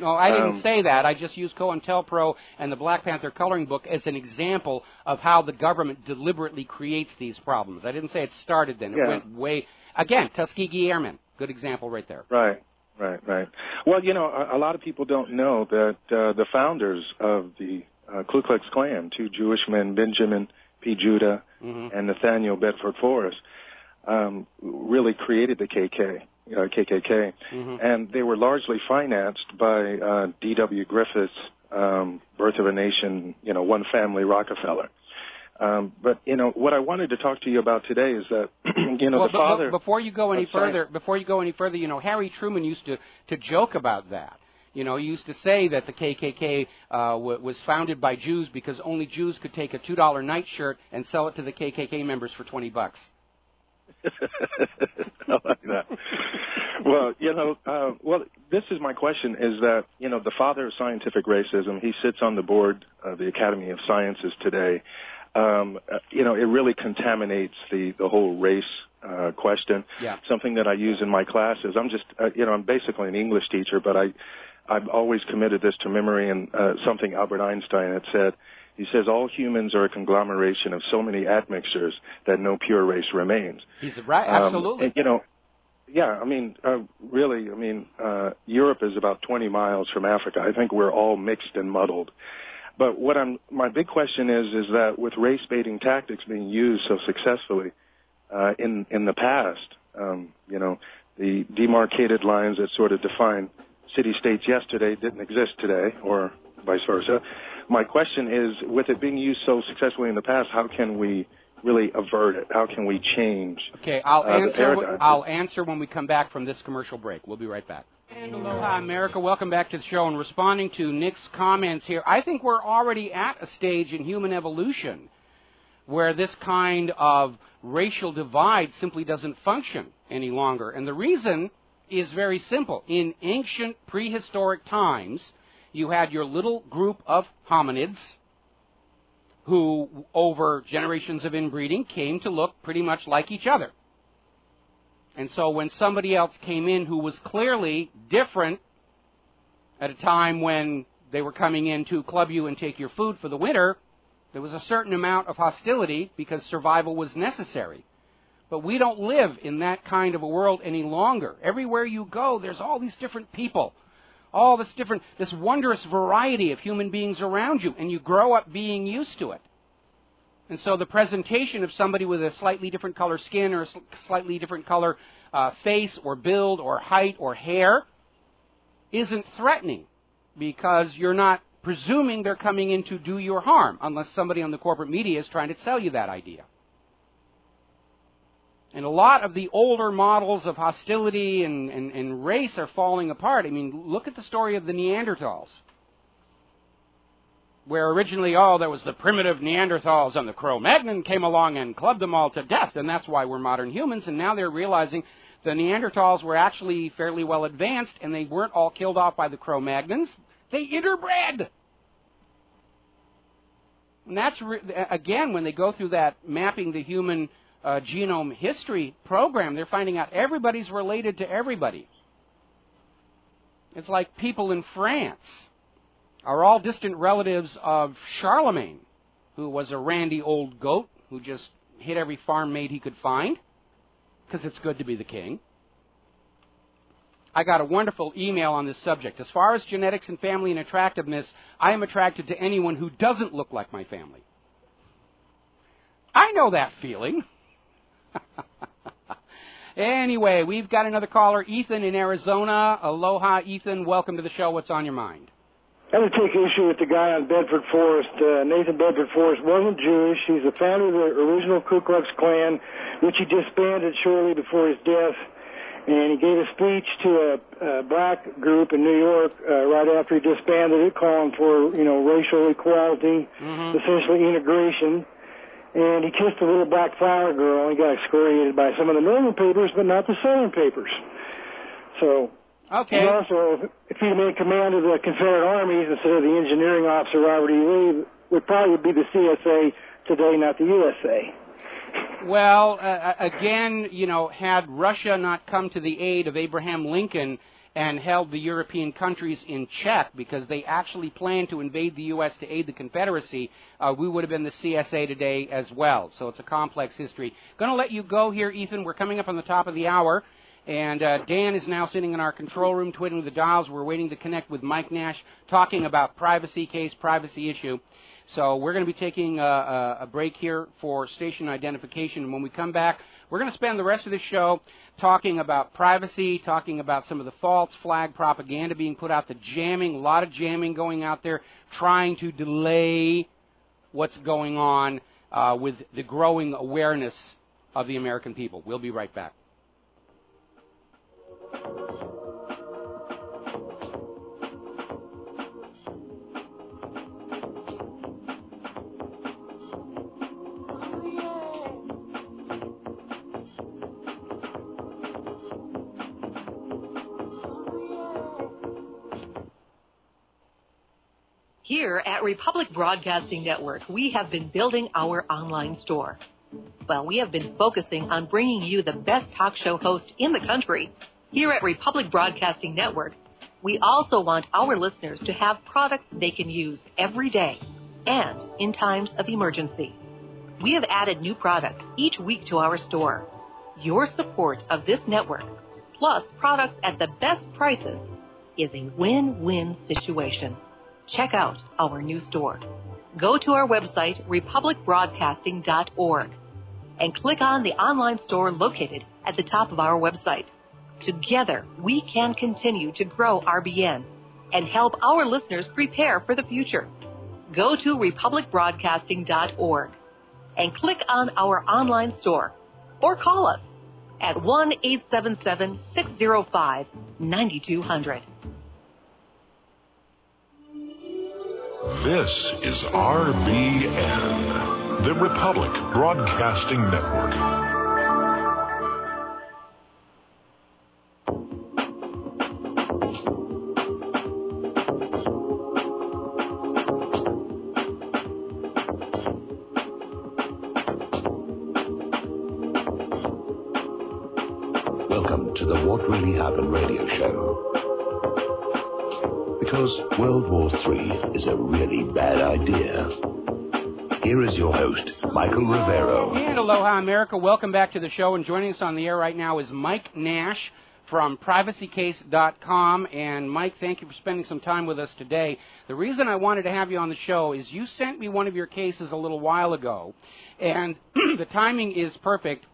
No, I didn't say that. I just used COINTELPRO and the Black Panther coloring book as an example of how the government deliberately creates these problems. I didn't say it started then. It went way... Again, Tuskegee Airmen. Good example right there. Right. Well, a lot of people don't know that the founders of the Ku Klux Klan, two Jewish men, Benjamin P. Judah and Nathaniel Bedford Forrest, really created the KKK, and they were largely financed by D.W. Griffith's Birth of a Nation, one family Rockefeller. But what I wanted to talk to you about today is that the father. Before you go any further, Harry Truman used to joke about that. He used to say that the KKK was founded by Jews because only Jews could take a $2 nightshirt and sell it to the KKK members for $20. I like that. Well, this is my question: is that the father of scientific racism? He sits on the board of the Academy of Sciences today. It really contaminates the whole race question. Yeah. Something that I use in my classes. I'm basically an English teacher, but I've always committed this to memory, and something Albert Einstein had said. He says, all humans are a conglomeration of so many admixtures that no pure race remains. He's right, absolutely. Europe is about 20 miles from Africa. I think we're all mixed and muddled. But my big question is that with race-baiting tactics being used so successfully in the past, the demarcated lines that sort of define city-states yesterday didn't exist today, or vice versa. My question is, with it being used so successfully in the past, how can we really avert it? How can we change? Okay, I'll answer when we come back from this commercial break. We'll be right back. And aloha, America. Welcome back to the show. And responding to Nick's comments here, I think we're already at a stage in human evolution where this kind of racial divide simply doesn't function any longer. And the reason is very simple. In ancient prehistoric times, you had your little group of hominids who, over generations of inbreeding, came to look pretty much like each other. And so when somebody else came in who was clearly different at a time when they were coming in to club you and take your food for the winter, there was a certain amount of hostility because survival was necessary. But we don't live in that kind of a world any longer. Everywhere you go, there's all these different people. All this wondrous variety of human beings around you, and you grow up being used to it. And so the presentation of somebody with a slightly different color skin or a slightly different color face or build or height or hair isn't threatening because you're not presuming they're coming in to do you harm unless somebody on the corporate media is trying to sell you that idea. And a lot of the older models of hostility and race are falling apart. I mean, look at the story of the Neanderthals, where originally, there was the primitive Neanderthals and the Cro-Magnon came along and clubbed them all to death, and that's why we're modern humans. And now they're realizing the Neanderthals were actually fairly well advanced, and they weren't all killed off by the Cro-Magnons. They interbred. And that's, again, when they go through that mapping the human genome history program, they're finding out everybody's related to everybody. It's like people in France are all distant relatives of Charlemagne, who was a randy old goat who just hit every farm maid he could find, because it's good to be the king. I got a wonderful email on this subject. As far as genetics and family and attractiveness, I am attracted to anyone who doesn't look like my family. I know that feeling. Anyway, we've got another caller, Ethan in Arizona. Aloha, Ethan. Welcome to the show. What's on your mind? I would take issue with the guy on Bedford Forest. Nathan Bedford Forrest wasn't Jewish. He's the founder of the original Ku Klux Klan, which he disbanded shortly before his death. And he gave a speech to a black group in New York right after he disbanded it, calling for, racial equality, essentially integration. And he kissed a little black flower girl, and he got excoriated by some of the northern papers, but not the southern papers. So, okay. And also, if he'd made command of the Confederate armies instead of the engineering officer Robert E. Lee, would probably be the CSA today, not the USA. Well, again, had Russia not come to the aid of Abraham Lincoln and held the European countries in check because they actually planned to invade the U.S. to aid the Confederacy, we would have been the CSA today as well. So it's a complex history. Going to let you go here, Ethan. We're coming up on the top of the hour. And Dan is now sitting in our control room twiddling the dials. We're waiting to connect with Mike Nash, talking about privacy case, privacy issue. So we're going to be taking a break here for station identification. And when we come back, we're going to spend the rest of the show talking about privacy, talking about some of the false flag propaganda being put out, the jamming, a lot of jamming going out there, trying to delay what's going on with the growing awareness of the American people. We'll be right back. Here at Republic Broadcasting Network, we have been building our online store. Well, we have been focusing on bringing you the best talk show host in the country. Here at Republic Broadcasting Network, we also want our listeners to have products they can use every day and in times of emergency. We have added new products each week to our store. Your support of this network, plus products at the best prices, is a win-win situation. Check out our new store. Go to our website, republicbroadcasting.org, and click on the online store located at the top of our website. Together, we can continue to grow RBN and help our listeners prepare for the future. Go to republicbroadcasting.org and click on our online store or call us at 1-877-605-9200. This is RBN, the Republic Broadcasting Network. Welcome to the What Really Happened radio show. Because World War III is a really bad idea. Here is your host, Michael Rivero. And aloha, America. Welcome back to the show. And joining us on the air right now is Mike Nash from PrivacyCase.com. And Mike, thank you for spending some time with us today. The reason I wanted to have you on the show is you sent me one of your cases a little while ago. And the timing is perfect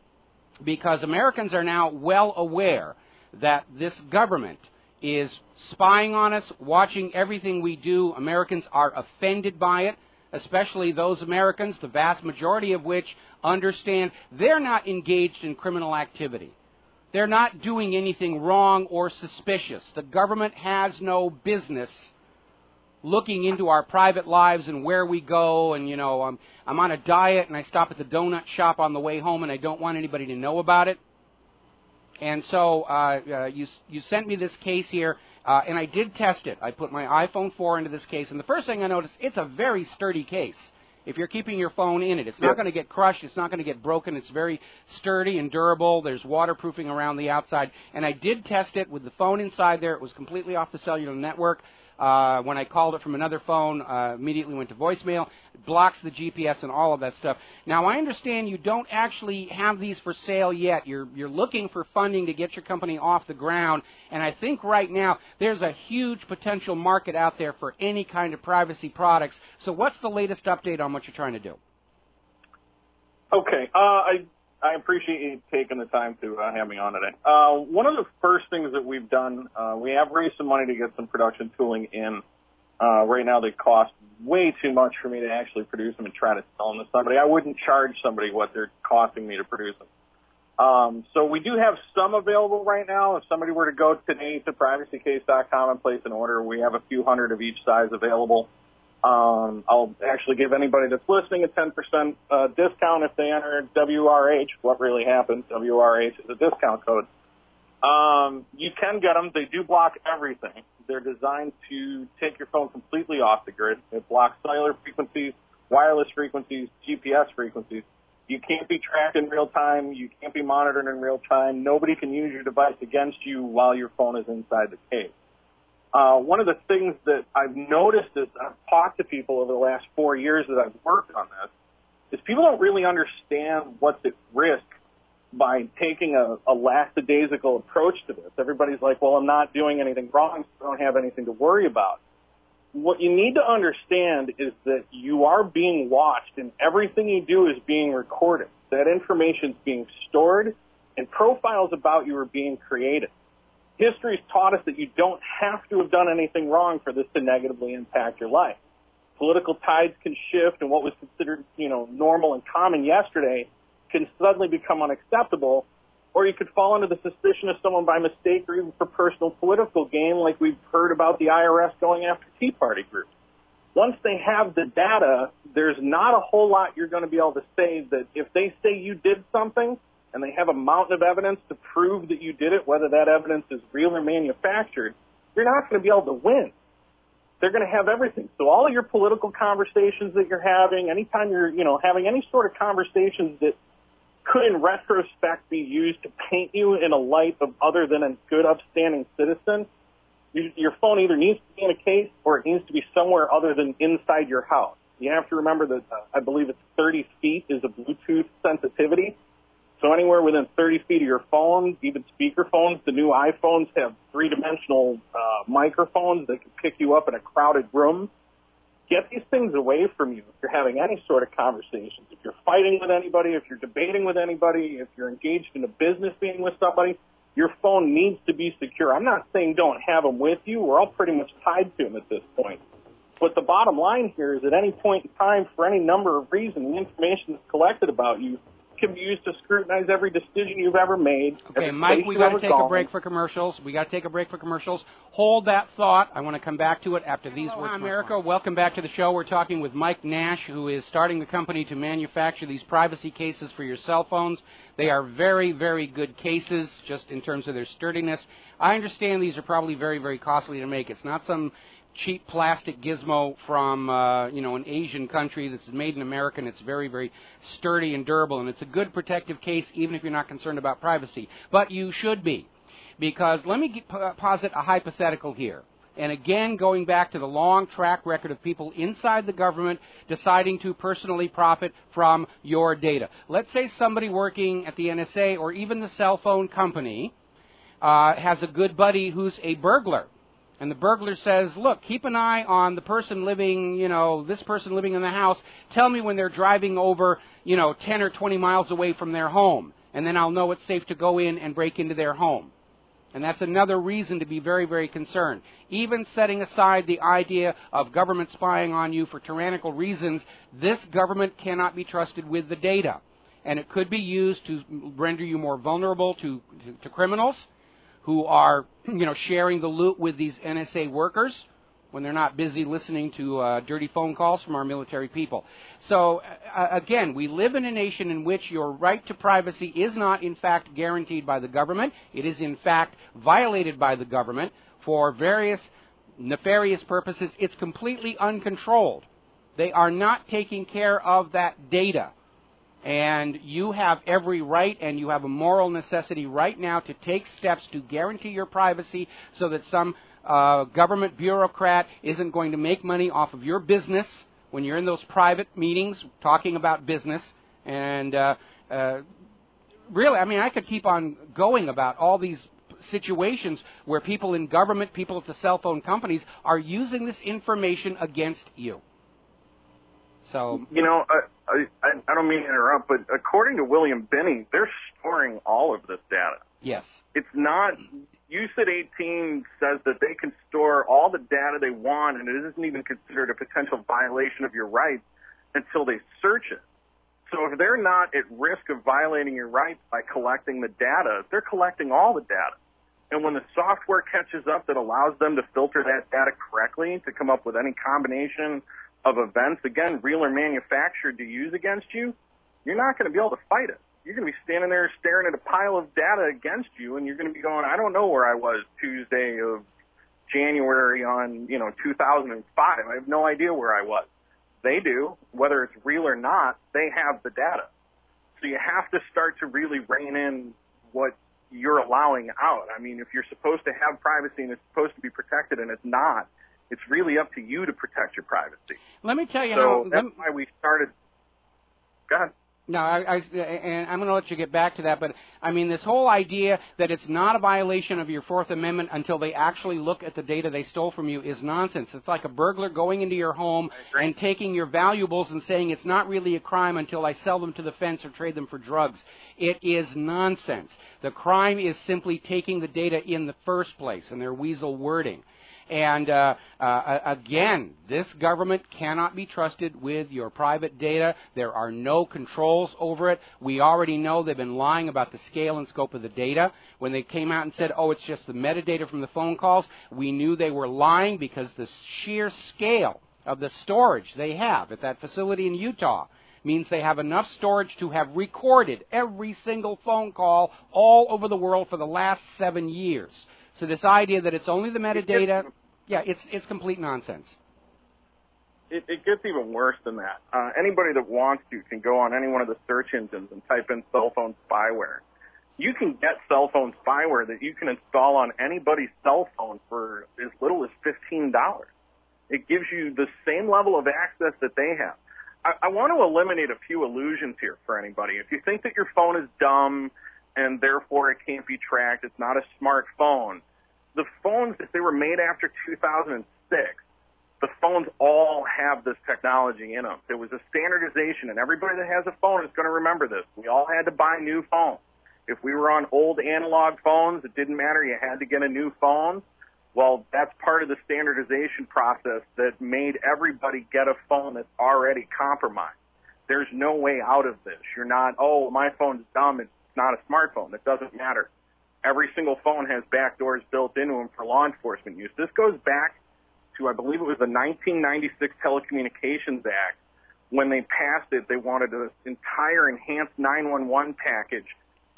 because Americans are now well aware that this government is spying on us, watching everything we do. Americans are offended by it, especially those Americans, the vast majority of which understand they're not engaged in criminal activity. They're not doing anything wrong or suspicious. The government has no business looking into our private lives and where we go. And, I'm on a diet and I stop at the donut shop on the way home and I don't want anybody to know about it. And so you sent me this case here, and I did test it. I put my iPhone 4 into this case, and the first thing I noticed, it's a very sturdy case. If you're keeping your phone in it, it's not going to get crushed. It's not going to get broken. It's very sturdy and durable. There's waterproofing around the outside. And I did test it with the phone inside there. It was completely off the cellular network. When I called it from another phone, immediately went to voicemail. It blocks the GPS and all of that stuff. Now, I understand you don't actually have these for sale yet. You're looking for funding to get your company off the ground. And I think right now there's a huge potential market out there for any kind of privacy products. So what's the latest update on what you're trying to do? Okay. I I appreciate you taking the time to have me on today. One of the first things that we've done, we have raised some money to get some production tooling in. Right now they cost way too much for me to actually produce them and try to sell them to somebody. I wouldn't charge somebody what they're costing me to produce them. So we do have some available right now. If somebody were to go today to privacykcase.com and place an order, we have a few hundred of each size available. I'll actually give anybody that's listening a 10% discount if they enter WRH. What really happens? WRH is a discount code. You can get them. They do block everything. They're designed to take your phone completely off the grid. It blocks cellular frequencies, wireless frequencies, GPS frequencies. You can't be tracked in real time. You can't be monitored in real time. Nobody can use your device against you while your phone is inside the case. One of the things that I've noticed as I've talked to people over the last 4 years that I've worked on this is people don't really understand what's at risk by taking a lackadaisical approach to this. Everybody's like, well, I'm not doing anything wrong, so I don't have anything to worry about. What you need to understand is that you are being watched, and everything you do is being recorded. That information is being stored, and profiles about you are being created. History's taught us that you don't have to have done anything wrong for this to negatively impact your life. Political tides can shift, and what was considered, normal and common yesterday can suddenly become unacceptable, or you could fall under the suspicion of someone by mistake or even for personal political gain, like we've heard about the IRS going after Tea Party groups. Once they have the data, there's not a whole lot you're going to be able to say that if they say you did something and they have a mountain of evidence to prove that you did it, whether that evidence is real or manufactured, you're not going to be able to win. They're going to have everything. So all of your political conversations that you're having, anytime you're, having any sort of conversations that could in retrospect be used to paint you in a light of other than a good, upstanding citizen, your phone either needs to be in a case or it needs to be somewhere other than inside your house. You have to remember that I believe it's 30 feet is a Bluetooth sensitivity. So anywhere within 30 feet of your phone, even speaker phones, the new iPhones have three-dimensional microphones that can pick you up in a crowded room. Get these things away from you if you're having any sort of conversations. If you're fighting with anybody, if you're debating with anybody, if you're engaged in a business meeting with somebody, your phone needs to be secure. I'm not saying don't have them with you. We're all pretty much tied to them at this point. But the bottom line here is at any point in time, for any number of reasons, the information that's collected about you can be used to scrutinize every decision you've ever made. Okay, Mike, we got to take a break for commercials. Hold that thought. I want to come back to it after these words. America, welcome back to the show. We're talking with Mike Nash, who is starting the company to manufacture these privacy cases for your cell phones. They are very, very good cases, just in terms of their sturdiness. I understand these are probably very, very costly to make. It's not some cheap plastic gizmo from, an Asian country. This is made in America, and it's very, very sturdy and durable, and it's a good protective case even if you're not concerned about privacy. But you should be, because let me posit a hypothetical here. And again, going back to the long track record of people inside the government deciding to personally profit from your data. Let's say somebody working at the NSA or even the cell phone company has a good buddy who's a burglar. And the burglar says, look, keep an eye on the person living, this person living in the house. Tell me when they're driving over, 10 or 20 miles away from their home. And then I'll know it's safe to go in and break into their home. And that's another reason to be very, very concerned. Even setting aside the idea of government spying on you for tyrannical reasons, this government cannot be trusted with the data. And it could be used to render you more vulnerable to criminals who are, sharing the loot with these NSA workers when they're not busy listening to dirty phone calls from our military people. So, again, we live in a nation in which your right to privacy is not, in fact, guaranteed by the government. It is, in fact, violated by the government for various nefarious purposes. It's completely uncontrolled. They are not taking care of that data. And you have every right and you have a moral necessity right now to take steps to guarantee your privacy so that some government bureaucrat isn't going to make money off of your business when you're in those private meetings talking about business. And really, I could keep on going about all these situations where people in government, people at the cell phone companies are using this information against you. So, you know, I don't mean to interrupt, but according to William Binney, they're storing all of this data. yes. It's not, UCIT 18 says that they can store all the data they want, and it isn't even considered a potential violation of your rights until they search it. So if they're not at risk of violating your rights by collecting the data, they're collecting all the data. And when the software catches up that allows them to filter that data correctly to come up with any combination of events, again, real or manufactured, to use against you, you're not going to be able to fight it. You're going to be standing there staring at a pile of data against you, and you're going to be going, I don't know where I was Tuesday of January on, 2005. I have no idea where I was. They do. Whether it's real or not, they have the data. So you have to start to really rein in what you're allowing out. I mean, if you're supposed to have privacy and it's supposed to be protected and it's not, it's really up to you to protect your privacy. Let me tell you so that's why we started. Go ahead. No, and I'm going to let you get back to that, but I mean, this whole idea that it's not a violation of your Fourth Amendment until they actually look at the data they stole from you is nonsense. It's like a burglar going into your home and taking your valuables and saying it's not really a crime until I sell them to the fence or trade them for drugs. It is nonsense. The crime is simply taking the data in the first place, and their weasel wording. And again, this government cannot be trusted with your private data. There are no controls over it. We already know they've been lying about the scale and scope of the data. When they came out and said, oh, it's just the metadata from the phone calls, we knew they were lying because the sheer scale of the storage they have at that facility in Utah means they have enough storage to have recorded every single phone call all over the world for the last 7 years. So this idea that it's only the metadata, yeah, it's complete nonsense. It gets even worse than that. Anybody that wants to can go on any one of the search engines and type in cell phone spyware. You can get cell phone spyware that you can install on anybody's cell phone for as little as $15. It gives you the same level of access that they have. I want to eliminate a few illusions here for anybody. If you think that your phone is dumb and therefore it can't be tracked, it's not a smartphone. The phones, if they were made after 2006, the phones all have this technology in them. There was a standardization, and everybody that has a phone is going to remember this. We all had to buy new phones. If we were on old analog phones, it didn't matter. You had to get a new phone. Well, that's part of the standardization process that made everybody get a phone that's already compromised. There's no way out of this. You're not, oh, my phone's dumb. It's not a smartphone. It doesn't matter. Every single phone has backdoors built into them for law enforcement use. This goes back to, I believe it was the 1996 Telecommunications Act. When they passed it, they wanted an entire enhanced 911 package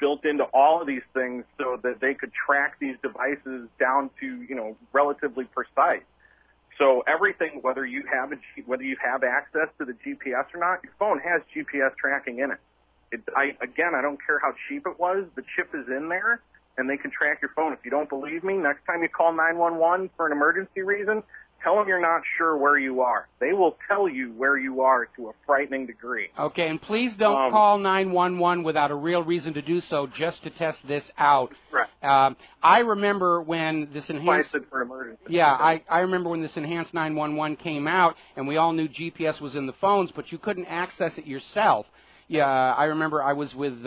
built into all of these things so that they could track these devices down to, relatively precise. So everything, whether you have access to the GPS or not, your phone has GPS tracking in it. I don't care how cheap it was, the chip is in there, and they can track your phone. If you don't believe me, next time you call 911 for an emergency reason, tell them you're not sure where you are. They will tell you where you are to a frightening degree. Okay, and please don't call 911 without a real reason to do so, just to test this out. Right. I remember when this enhanced... for emergency. Yeah, I remember when this enhanced 911 came out, and we all knew GPS was in the phones, but you couldn't access it yourself. Yeah, I remember I was with...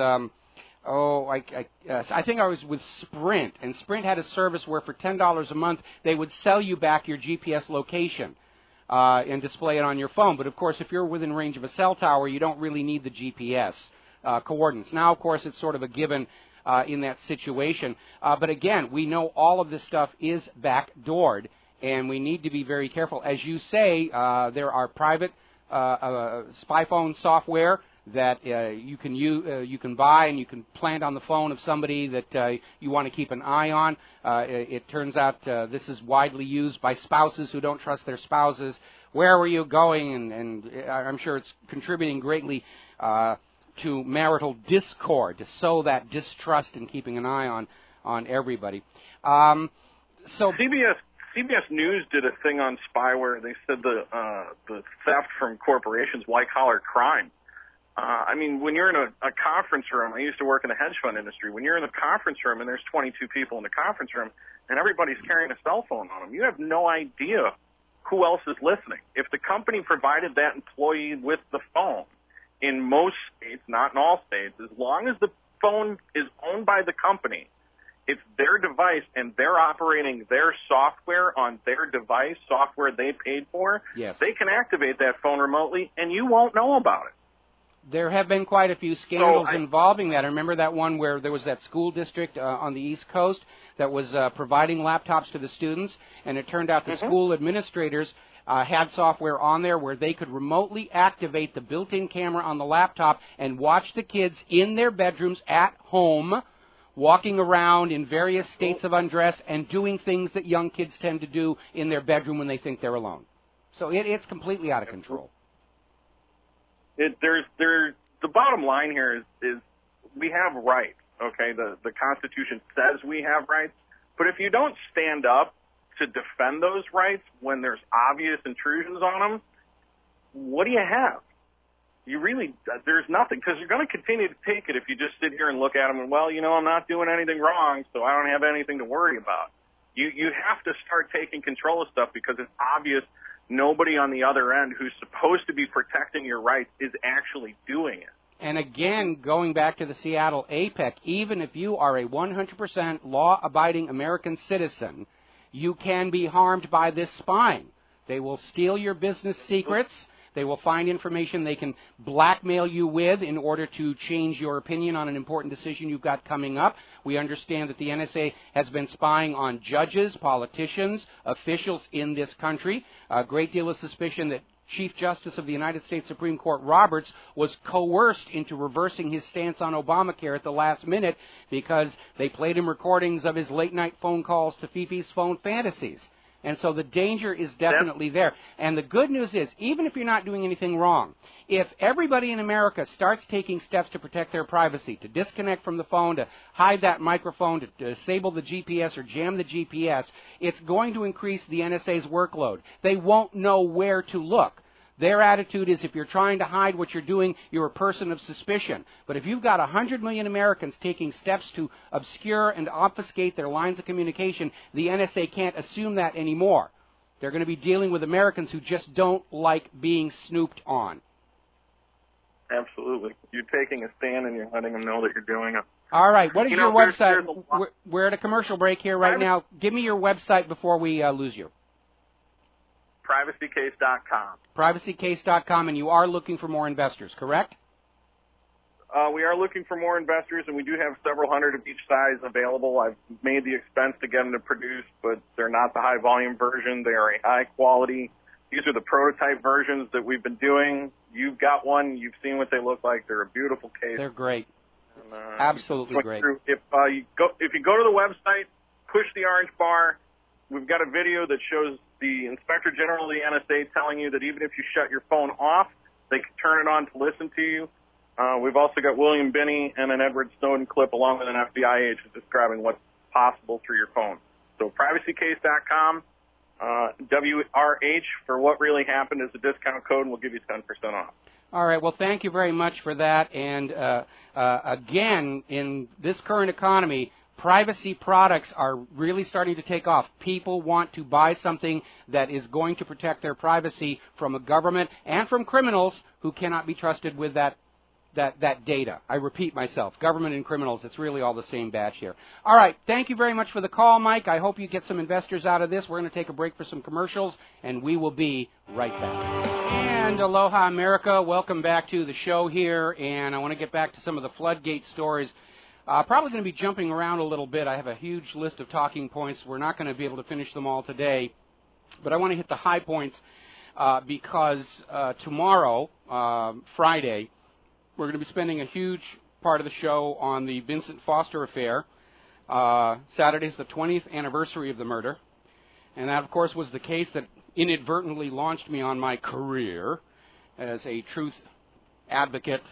I think I was with Sprint, and Sprint had a service where for $10 a month they would sell you back your GPS location and display it on your phone. But, of course, if you're within range of a cell tower, you don't really need the GPS coordinates. Now, of course, it's sort of a given in that situation. But, again, we know all of this stuff is backdoored, and we need to be very careful. As you say, there are private spy phone software that you can buy, and you can plant on the phone of somebody that you want to keep an eye on. It turns out this is widely used by spouses who don't trust their spouses. Where were you going? And I'm sure it's contributing greatly to marital discord, to sow that distrust and keeping an eye on everybody. So CBS News did a thing on spyware. They said the theft from corporations, white-collar crime. When you're in a conference room, I used to work in the hedge fund industry. When you're in the conference room and there's 22 people in the conference room and everybody's carrying a cell phone on them, you have no idea who else is listening. If the company provided that employee with the phone, in most states, not in all states, as long as the phone is owned by the company, it's their device and they're operating their software on their device, software they paid for, yes, they can activate that phone remotely and you won't know about it. There have been quite a few scandals involving that. I remember that one where there was that school district on the East Coast that was providing laptops to the students, and it turned out the school administrators had software on there where they could remotely activate the built-in camera on the laptop and watch the kids in their bedrooms at home, walking around in various states of undress and doing things that young kids tend to do in their bedroom when they think they're alone. So it's completely out of control. The bottom line here is we have rights, okay? The Constitution says we have rights, but if you don't stand up to defend those rights when there's obvious intrusions on them, what do you have? You really, there's nothing, because you're going to continue to take it if you just sit here and look at them and, well, you know, I'm not doing anything wrong, so I don't have anything to worry about. You have to start taking control of stuff because it's obvious nobody on the other end who's supposed to be protecting your rights is actually doing it. And again, going back to the Seattle APEC, even if you are a 100% law-abiding American citizen, you can be harmed by this spying. They will steal your business secrets. They will find information they can blackmail you with in order to change your opinion on an important decision you've got coming up. We understand that the NSA has been spying on judges, politicians, officials in this country. A great deal of suspicion that Chief Justice of the United States Supreme Court Roberts was coerced into reversing his stance on Obamacare at the last minute because they played him recordings of his late-night phone calls to Fifi's phone fantasies. And so the danger is definitely there. And the good news is, even if you're not doing anything wrong, if everybody in America starts taking steps to protect their privacy, to disconnect from the phone, to hide that microphone, to disable the GPS or jam the GPS, it's going to increase the NSA's workload. They won't know where to look. Their attitude is if you're trying to hide what you're doing, you're a person of suspicion. But if you've got 100 million Americans taking steps to obscure and obfuscate their lines of communication, the NSA can't assume that anymore. They're going to be dealing with Americans who just don't like being snooped on. Absolutely. You're taking a stand and you're letting them know that you're doing it. All right. What is your website? We're at a commercial break here right now. Give me your website before we lose you. PrivacyCase.com. PrivacyCase.com, and you are looking for more investors, correct? We are looking for more investors, and we do have several hundred of each size available. I've made the expense to get them to produce, but they're not the high-volume version. They are a high-quality. These are the prototype versions that we've been doing. You've got one. You've seen what they look like. They're a beautiful case. They're great. And, absolutely great. If you go to the website, push the orange bar. We've got a video that shows the Inspector General of the NSA telling you that even if you shut your phone off, they can turn it on to listen to you. We've also got William Binney and an Edward Snowden clip along with an FBI agent describing what's possible through your phone. So PrivacyCase.com, WRH for what really happened is a discount code, and we'll give you 10% off. All right. Well, thank you very much for that. And again, in this current economy, privacy products are really starting to take off. People want to buy something that is going to protect their privacy from a government and from criminals who cannot be trusted with that data. I repeat myself, government and criminals, it's really all the same batch here. All right, thank you very much for the call, Mike. I hope you get some investors out of this. We're going to take a break for some commercials, and we will be right back. And aloha, America. Welcome back to the show here, and I want to get back to some of the floodgate stories. Probably going to be jumping around a little bit. I have a huge list of talking points. We're not going to be able to finish them all today, but I want to hit the high points because tomorrow, Friday, we're going to be spending a huge part of the show on the Vincent Foster affair. Saturday's the 20th anniversary of the murder, and that, of course, was the case that inadvertently launched me on my career as a truth advocate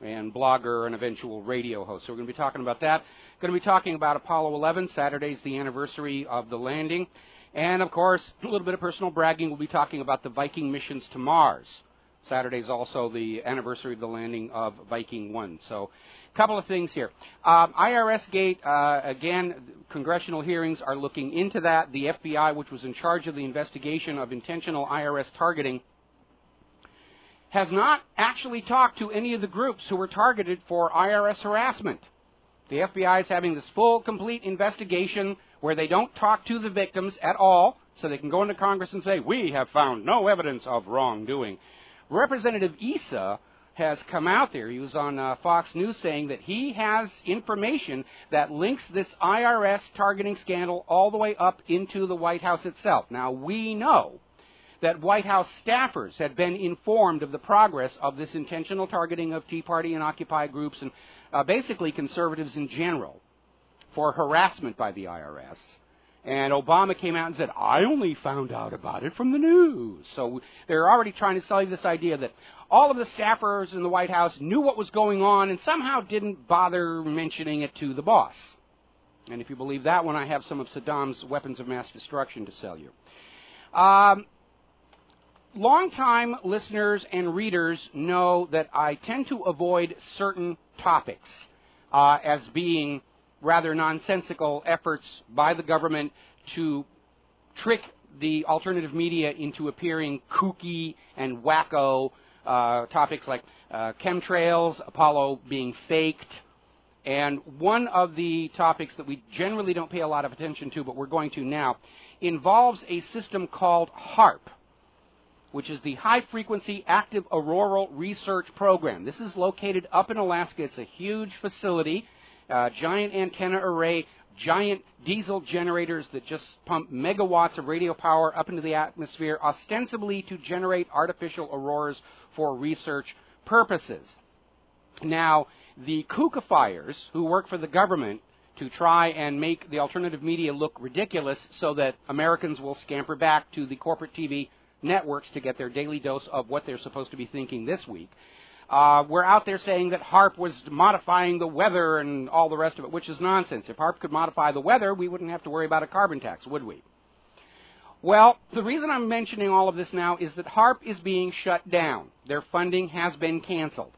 and blogger and eventual radio host. So we're going to be talking about that. Going to be talking about Apollo 11. Saturday's the anniversary of the landing. And, of course, a little bit of personal bragging. We'll be talking about the Viking missions to Mars. Saturday's also the anniversary of the landing of Viking 1. So a couple of things here. IRS Gate, again, congressional hearings are looking into that. The FBI, which was in charge of the investigation of intentional IRS targeting, has not actually talked to any of the groups who were targeted for IRS harassment. The FBI is having this full, complete investigation where they don't talk to the victims at all, so they can go into Congress and say, we have found no evidence of wrongdoing. Representative Issa has come out there. He was on Fox News saying that he has information that links this IRS targeting scandal all the way up into the White House itself. Now, we know that White House staffers had been informed of the progress of this intentional targeting of Tea Party and Occupy groups and basically conservatives in general for harassment by the IRS. And Obama came out and said, I only found out about it from the news. So they're already trying to sell you this idea that all of the staffers in the White House knew what was going on and somehow didn't bother mentioning it to the boss. And if you believe that one, I have some of Saddam's weapons of mass destruction to sell you. Longtime listeners and readers know that I tend to avoid certain topics as being rather nonsensical efforts by the government to trick the alternative media into appearing kooky and wacko, topics like chemtrails, Apollo being faked. And one of the topics that we generally don't pay a lot of attention to, but we're going to now, involves a system called HAARP, which is the High Frequency Active Auroral Research Program. This is located up in Alaska. It's a huge facility, giant antenna array, giant diesel generators that just pump megawatts of radio power up into the atmosphere, ostensibly to generate artificial auroras for research purposes. Now, the kookifiers who work for the government to try and make the alternative media look ridiculous so that Americans will scamper back to the corporate TV networks to get their daily dose of what they're supposed to be thinking this week. We're out there saying that HAARP was modifying the weather and all the rest of it, which is nonsense. If HAARP could modify the weather, we wouldn't have to worry about a carbon tax, would we? Well, the reason I'm mentioning all of this now is that HAARP is being shut down. Their funding has been canceled,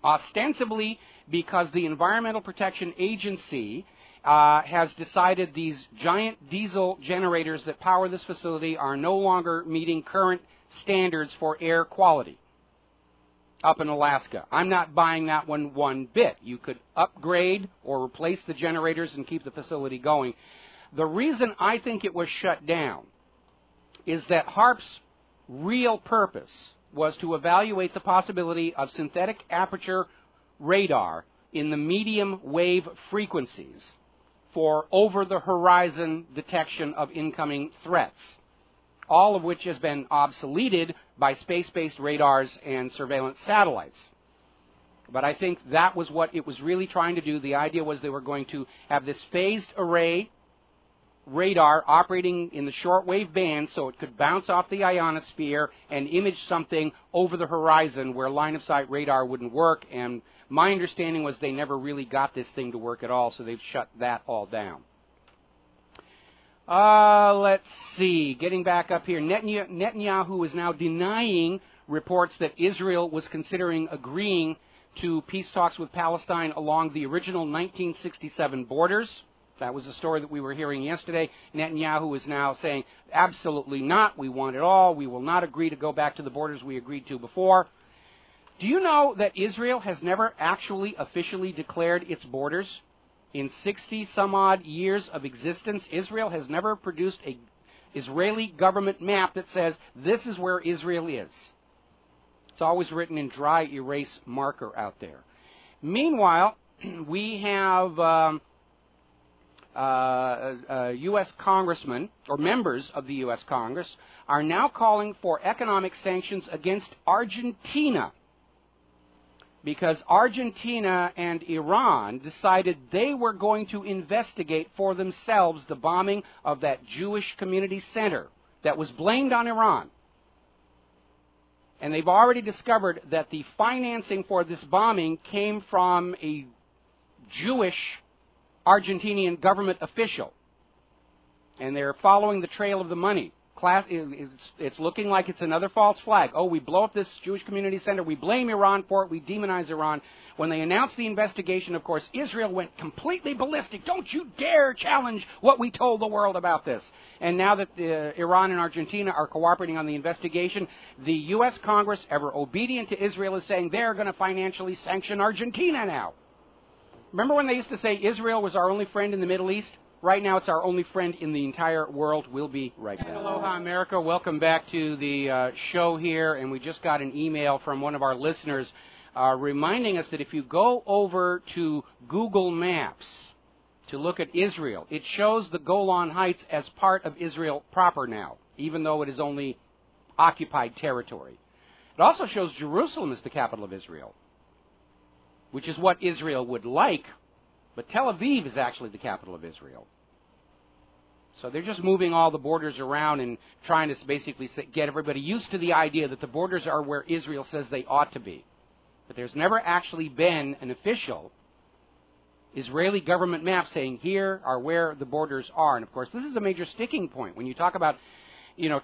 ostensibly because the Environmental Protection Agency has decided these giant diesel generators that power this facility are no longer meeting current standards for air quality up in Alaska. I'm not buying that one bit. You could upgrade or replace the generators and keep the facility going. The reason I think it was shut down is that HAARP's real purpose was to evaluate the possibility of synthetic aperture radar in the medium wave frequencies for over-the-horizon detection of incoming threats, all of which has been obsoleted by space-based radars and surveillance satellites. But I think that was what it was really trying to do. The idea was they were going to have this phased array radar operating in the shortwave band so it could bounce off the ionosphere and image something over the horizon where line-of-sight radar wouldn't work. And my understanding was they never really got this thing to work at all, so they've shut that all down. Let's see. Getting back up here, Netanyahu is now denying reports that Israel was considering agreeing to peace talks with Palestine along the original 1967 borders. That was a story that we were hearing yesterday. Netanyahu is now saying, absolutely not. We want it all. We will not agree to go back to the borders we agreed to before. Do you know that Israel has never actually officially declared its borders? In 60-some-odd years of existence, Israel has never produced an Israeli government map that says this is where Israel is. It's always written in dry erase marker out there. Meanwhile, we have U.S. congressmen, or members of the U.S. Congress, are now calling for economic sanctions against Argentina, because Argentina and Iran decided they were going to investigate for themselves the bombing of that Jewish community center that was blamed on Iran. And they've already discovered that the financing for this bombing came from a Jewish Argentinian government official. And they're following the trail of the money, it's looking like it's another false flag. Oh, we blow up this Jewish community center. We blame Iran for it. We demonize Iran. When they announced the investigation, of course, Israel went completely ballistic. Don't you dare challenge what we told the world about this. And now that Iran and Argentina are cooperating on the investigation, the U.S. Congress, ever obedient to Israel, is saying they're going to financially sanction Argentina now. Remember when they used to say Israel was our only friend in the Middle East? Right now, it's our only friend in the entire world. We'll be right back. Aloha, America. Welcome back to the show here. And we just got an email from one of our listeners reminding us that if you go over to Google Maps to look at Israel, it shows the Golan Heights as part of Israel proper now, even though it is only occupied territory. It also shows Jerusalem as the capital of Israel, which is what Israel would like, but Tel Aviv is actually the capital of Israel. So they're just moving all the borders around and trying to basically get everybody used to the idea that the borders are where Israel says they ought to be. But there's never actually been an official Israeli government map saying here are where the borders are. And, of course, this is a major sticking point. When you talk about,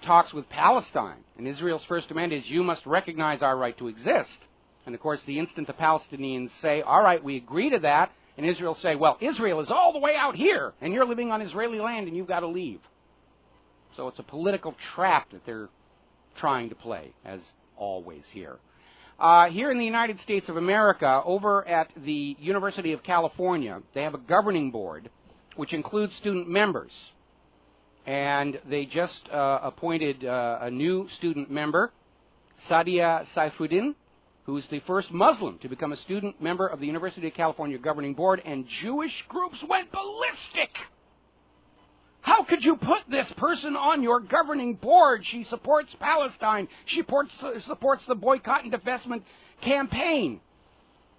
talks with Palestine, and Israel's first demand is you must recognize our right to exist. And, of course, the instant the Palestinians say, all right, we agree to that, and Israel say, well, Israel is all the way out here, and you're living on Israeli land, and you've got to leave. So it's a political trap that they're trying to play, as always here. Here in the United States of America, over at the University of California, they have a governing board, which includes student members. And they just appointed a new student member, Sadia Saifuddin, who's the first Muslim to become a student member of the University of California Governing Board, and Jewish groups went ballistic. How could you put this person on your governing board? She supports Palestine. She supports the boycott and divestment campaign.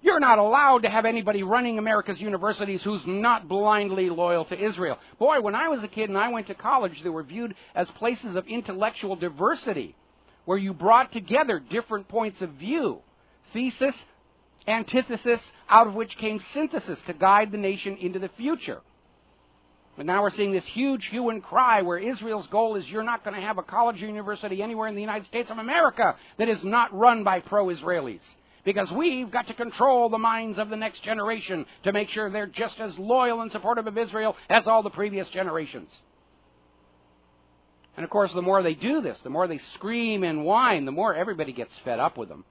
You're not allowed to have anybody running America's universities who's not blindly loyal to Israel. Boy, when I was a kid and I went to college, they were viewed as places of intellectual diversity, where you brought together different points of view. Thesis, antithesis, out of which came synthesis to guide the nation into the future. But now we're seeing this huge hue and cry where Israel's goal is you're not going to have a college or university anywhere in the United States of America that is not run by pro-Israelis. Because we've got to control the minds of the next generation to make sure they're just as loyal and supportive of Israel as all the previous generations. And of course, the more they do this, the more they scream and whine, the more everybody gets fed up with them.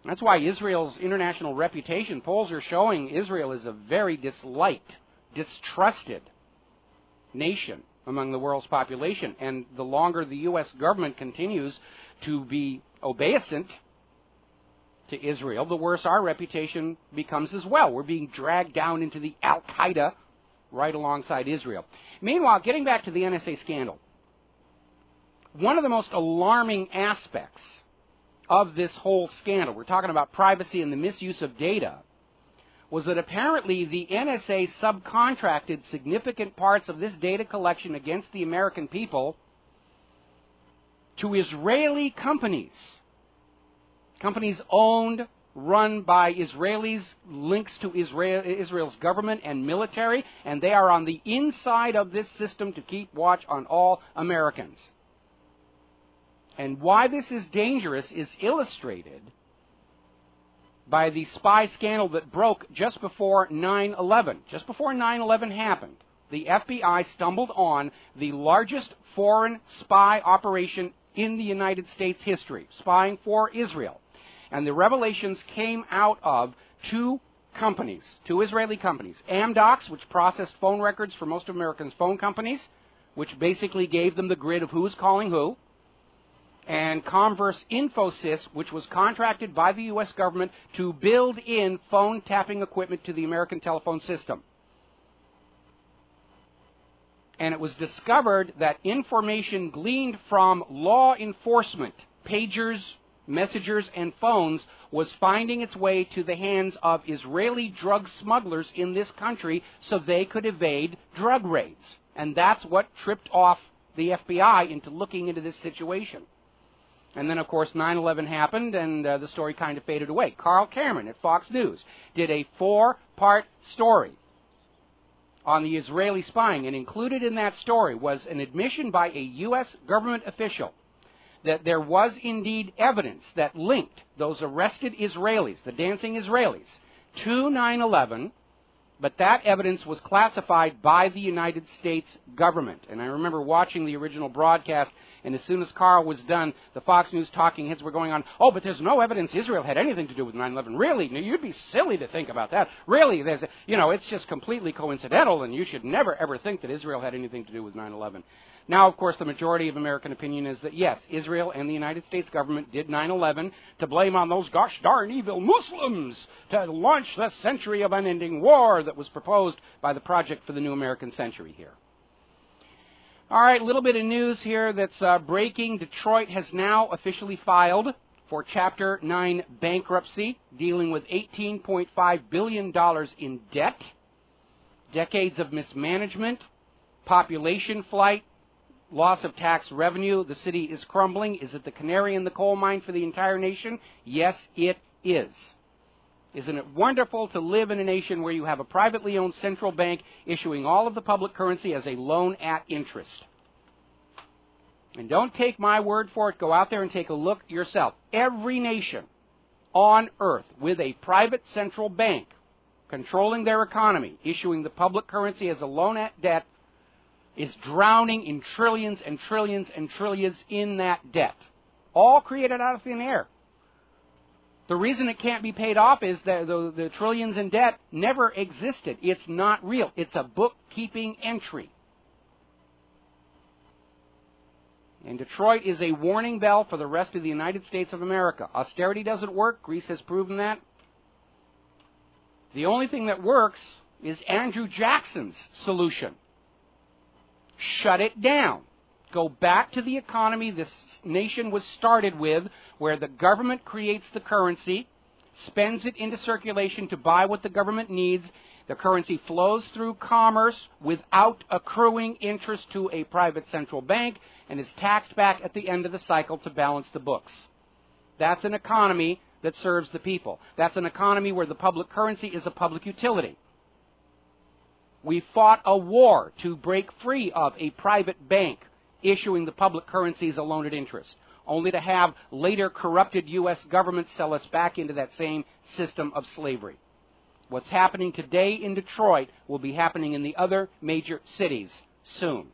That's why Israel's international reputation, polls are showing Israel is a very disliked, distrusted nation among the world's population. And the longer the U.S. government continues to be obeisant to Israel, the worse our reputation becomes as well. We're being dragged down into the Al-Qaeda right alongside Israel. Meanwhile, getting back to the NSA scandal, one of the most alarming aspects of this whole scandal, we're talking about privacy and the misuse of data, was that apparently the NSA subcontracted significant parts of this data collection against the American people to Israeli companies. Companies owned, run by Israelis, links to Israel's government and military, and they are on the inside of this system to keep watch on all Americans. And why this is dangerous is illustrated by the spy scandal that broke just before 9/11. Just before 9/11 happened, the FBI stumbled on the largest foreign spy operation in the United States history, spying for Israel. And the revelations came out of two Israeli companies. Amdocs, which processed phone records for most of Americans' phone companies, which basically gave them the grid of who's calling who. And Converse Infosys, which was contracted by the U.S. government to build in phone tapping equipment to the American telephone system. And it was discovered that information gleaned from law enforcement, pagers, messengers, and phones, was finding its way to the hands of Israeli drug smugglers in this country so they could evade drug raids. And that's what tripped off the FBI into looking into this situation. And then, of course, 9/11 happened, and the story kind of faded away. Carl Cameron at Fox News did a 4-part story on the Israeli spying, and included in that story was an admission by a U.S. government official that there was indeed evidence that linked those arrested Israelis, the dancing Israelis, to 9/11, but that evidence was classified by the United States government. And I remember watching the original broadcast, and as soon as Carl was done, the Fox News talking heads were going on, oh, but there's no evidence Israel had anything to do with 9/11. Really? No, you'd be silly to think about that. Really? It's just completely coincidental, and you should never, ever think that Israel had anything to do with 9/11. Now, of course, the majority of American opinion is that, yes, Israel and the United States government did 9/11 to blame on those gosh darn evil Muslims to launch the century of unending war that was proposed by the Project for the New American Century here. All right, a little bit of news here that's breaking. Detroit has now officially filed for Chapter 9 bankruptcy, dealing with $18.5 billion in debt, decades of mismanagement, population flight, loss of tax revenue. The city is crumbling. Is it the canary in the coal mine for the entire nation? Yes, it is. Isn't it wonderful to live in a nation where you have a privately owned central bank issuing all of the public currency as a loan at interest? And don't take my word for it. Go out there and take a look yourself. Every nation on earth with a private central bank controlling their economy, issuing the public currency as a loan at debt, is drowning in trillions and trillions and trillions in that debt, all created out of thin air. The reason it can't be paid off is that the trillions in debt never existed. It's not real. It's a bookkeeping entry. And Detroit is a warning bell for the rest of the United States of America. Austerity doesn't work. Greece has proven that. The only thing that works is Andrew Jackson's solution. Shut it down. Go back to the economy this nation was started with, where the government creates the currency, spends it into circulation to buy what the government needs. The currency flows through commerce without accruing interest to a private central bank and is taxed back at the end of the cycle to balance the books. That's an economy that serves the people. That's an economy where the public currency is a public utility. We fought a war to break free of a private bank issuing the public currency as a loan at interest, only to have later corrupted U.S. government sell us back into that same system of slavery. What's happening today in Detroit will be happening in the other major cities soon,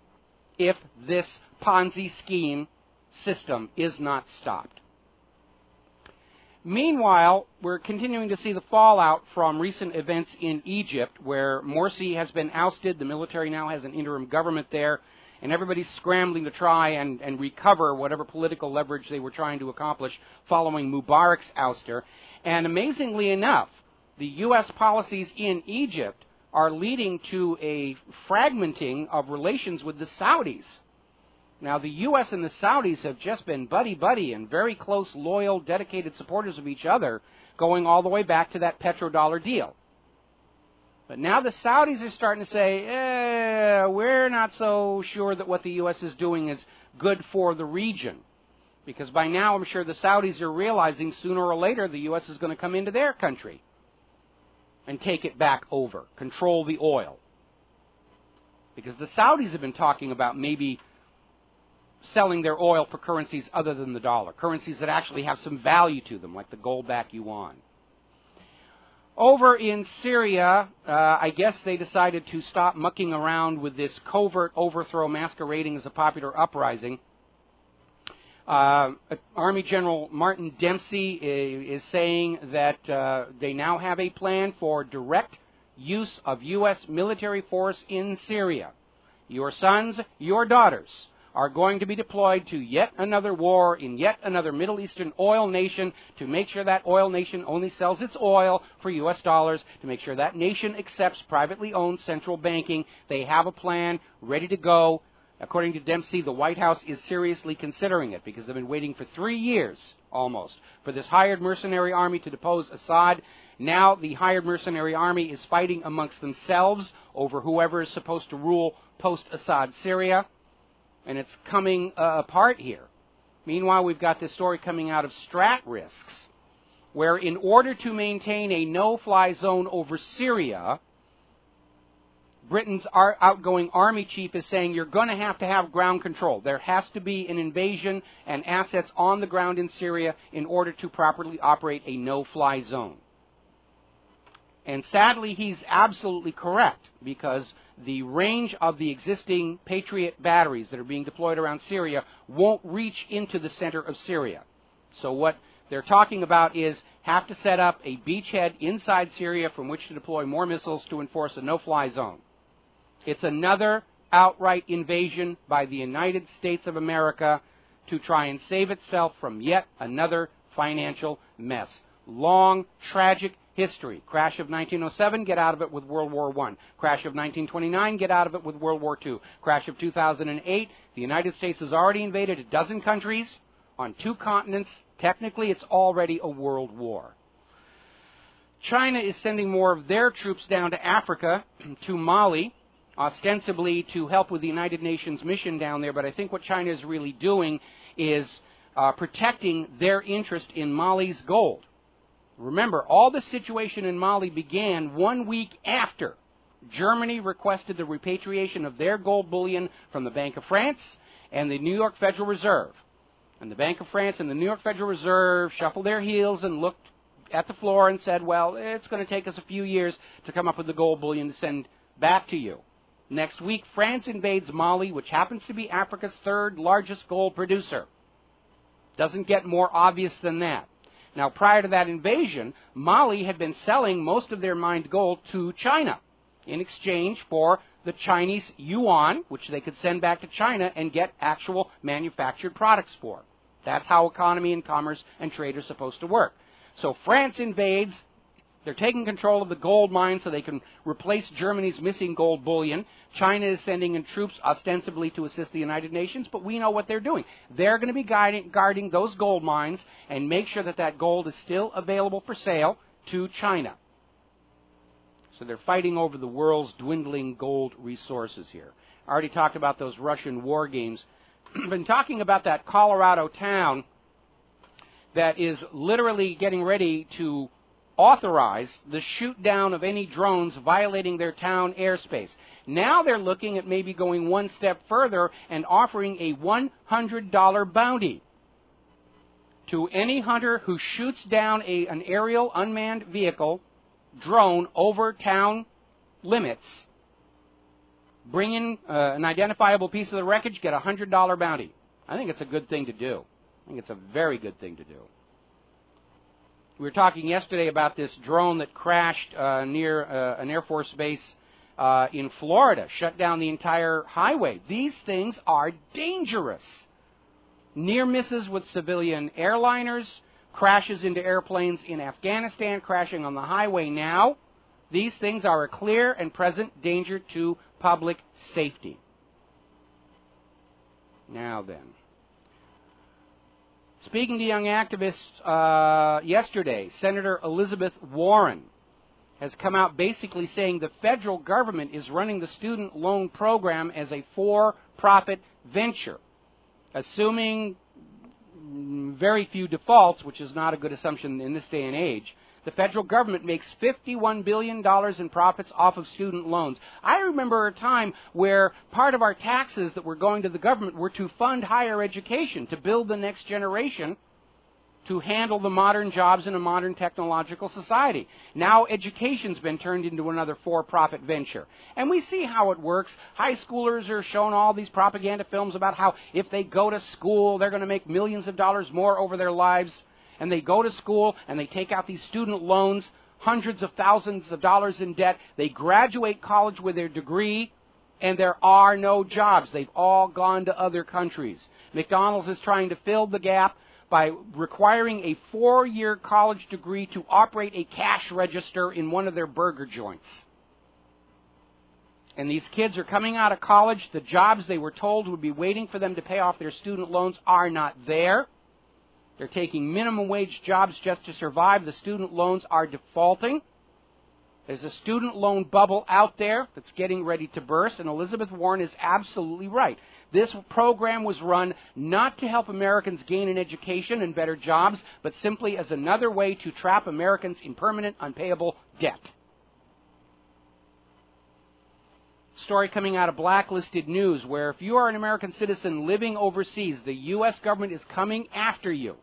if this Ponzi scheme system is not stopped. Meanwhile, we're continuing to see the fallout from recent events in Egypt, where Morsi has been ousted. The military now has an interim government there, and everybody's scrambling to try and recover whatever political leverage they were trying to accomplish following Mubarak's ouster. And amazingly enough, the U.S. policies in Egypt are leading to a fragmenting of relations with the Saudis. Now, the U.S. and the Saudis have just been buddy-buddy and very close, loyal, dedicated supporters of each other, going all the way back to that petrodollar deal. But now the Saudis are starting to say, we're not so sure that what the U.S. is doing is good for the region. Because by now, I'm sure the Saudis are realizing sooner or later the U.S. is going to come into their country and take it back over, control the oil. Because the Saudis have been talking about maybe selling their oil for currencies other than the dollar, currencies that actually have some value to them, like the gold-backed yuan. Over in Syria, I guess they decided to stop mucking around with this covert overthrow masquerading as a popular uprising. Army General Martin Dempsey is saying that they now have a plan for direct use of U.S. military force in Syria. Your sons, your daughters are going to be deployed to yet another war in yet another Middle Eastern oil nation to make sure that oil nation only sells its oil for U.S. dollars, to make sure that nation accepts privately owned central banking. They have a plan ready to go. According to Dempsey, the White House is seriously considering it because they've been waiting for 3 years, almost, for this hired mercenary army to depose Assad. Now the hired mercenary army is fighting amongst themselves over whoever is supposed to rule post-Assad Syria. And it's coming apart here. Meanwhile, we've got this story coming out of Strat Risks, where in order to maintain a no-fly zone over Syria, Britain's outgoing army chief is saying you're going to have ground control. There has to be an invasion and assets on the ground in Syria in order to properly operate a no-fly zone. And sadly, he's absolutely correct, because the range of the existing Patriot batteries that are being deployed around Syria won't reach into the center of Syria. So what they're talking about is have to set up a beachhead inside Syria from which to deploy more missiles to enforce a no-fly zone. It's another outright invasion by the United States of America to try and save itself from yet another financial mess. Long, tragic history. Crash of 1907, get out of it with World War I. Crash of 1929, get out of it with World War II. Crash of 2008, the United States has already invaded a dozen countries on 2 continents. Technically, it's already a world war. China is sending more of their troops down to Africa, to Mali, ostensibly to help with the United Nations mission down there, but I think what China is really doing is protecting their interest in Mali's gold. Remember, all the situation in Mali began 1 week after Germany requested the repatriation of their gold bullion from the Bank of France and the New York Federal Reserve. And the Bank of France and the New York Federal Reserve shuffled their heels and looked at the floor and said, well, it's going to take us a few years to come up with the gold bullion to send back to you. Next week, France invades Mali, which happens to be Africa's 3rd largest gold producer. Doesn't get more obvious than that. Now, prior to that invasion, Mali had been selling most of their mined gold to China in exchange for the Chinese yuan, which they could send back to China and get actual manufactured products for. That's how economy and commerce and trade are supposed to work. So France invades. They're taking control of the gold mines so they can replace Germany's missing gold bullion. China is sending in troops ostensibly to assist the United Nations, but we know what they're doing. They're going to be guarding those gold mines and make sure that that gold is still available for sale to China. So they're fighting over the world's dwindling gold resources here. I already talked about those Russian war games. I've been talking about that Colorado town that is literally getting ready to authorize the shoot down of any drones violating their town airspace. Now they're looking at maybe going one step further and offering a $100 bounty to any hunter who shoots down an aerial unmanned vehicle drone over town limits. Bring in an identifiable piece of the wreckage, get a $100 bounty. I think it's a good thing to do. I think it's a very good thing to do. We were talking yesterday about this drone that crashed near an Air Force base in Florida, shut down the entire highway. These things are dangerous. Near misses with civilian airliners, crashes into airplanes in Afghanistan, crashing on the highway now. These things are a clear and present danger to public safety. Now then. Speaking to young activists yesterday, Senator Elizabeth Warren has come out basically saying the federal government is running the student loan program as a for-profit venture, assuming very few defaults, which is not a good assumption in this day and age. The federal government makes $51 billion in profits off of student loans. I remember a time where part of our taxes that were going to the government were to fund higher education, to build the next generation, to handle the modern jobs in a modern technological society. Now education's been turned into another for-profit venture. And we see how it works. High schoolers are shown all these propaganda films about how if they go to school, they're going to make millions of dollars more over their lives. And they go to school and they take out these student loans, hundreds of thousands of dollars in debt. They graduate college with their degree, and there are no jobs. They've all gone to other countries. McDonald's is trying to fill the gap by requiring a 4-year college degree to operate a cash register in one of their burger joints. And these kids are coming out of college. The jobs they were told would be waiting for them to pay off their student loans are not there. They're taking minimum wage jobs just to survive. The student loans are defaulting. There's a student loan bubble out there that's getting ready to burst, and Elizabeth Warren is absolutely right. This program was run not to help Americans gain an education and better jobs, but simply as another way to trap Americans in permanent, unpayable debt. story coming out of Blacklisted News, where if you are an American citizen living overseas, the U.S. government is coming after you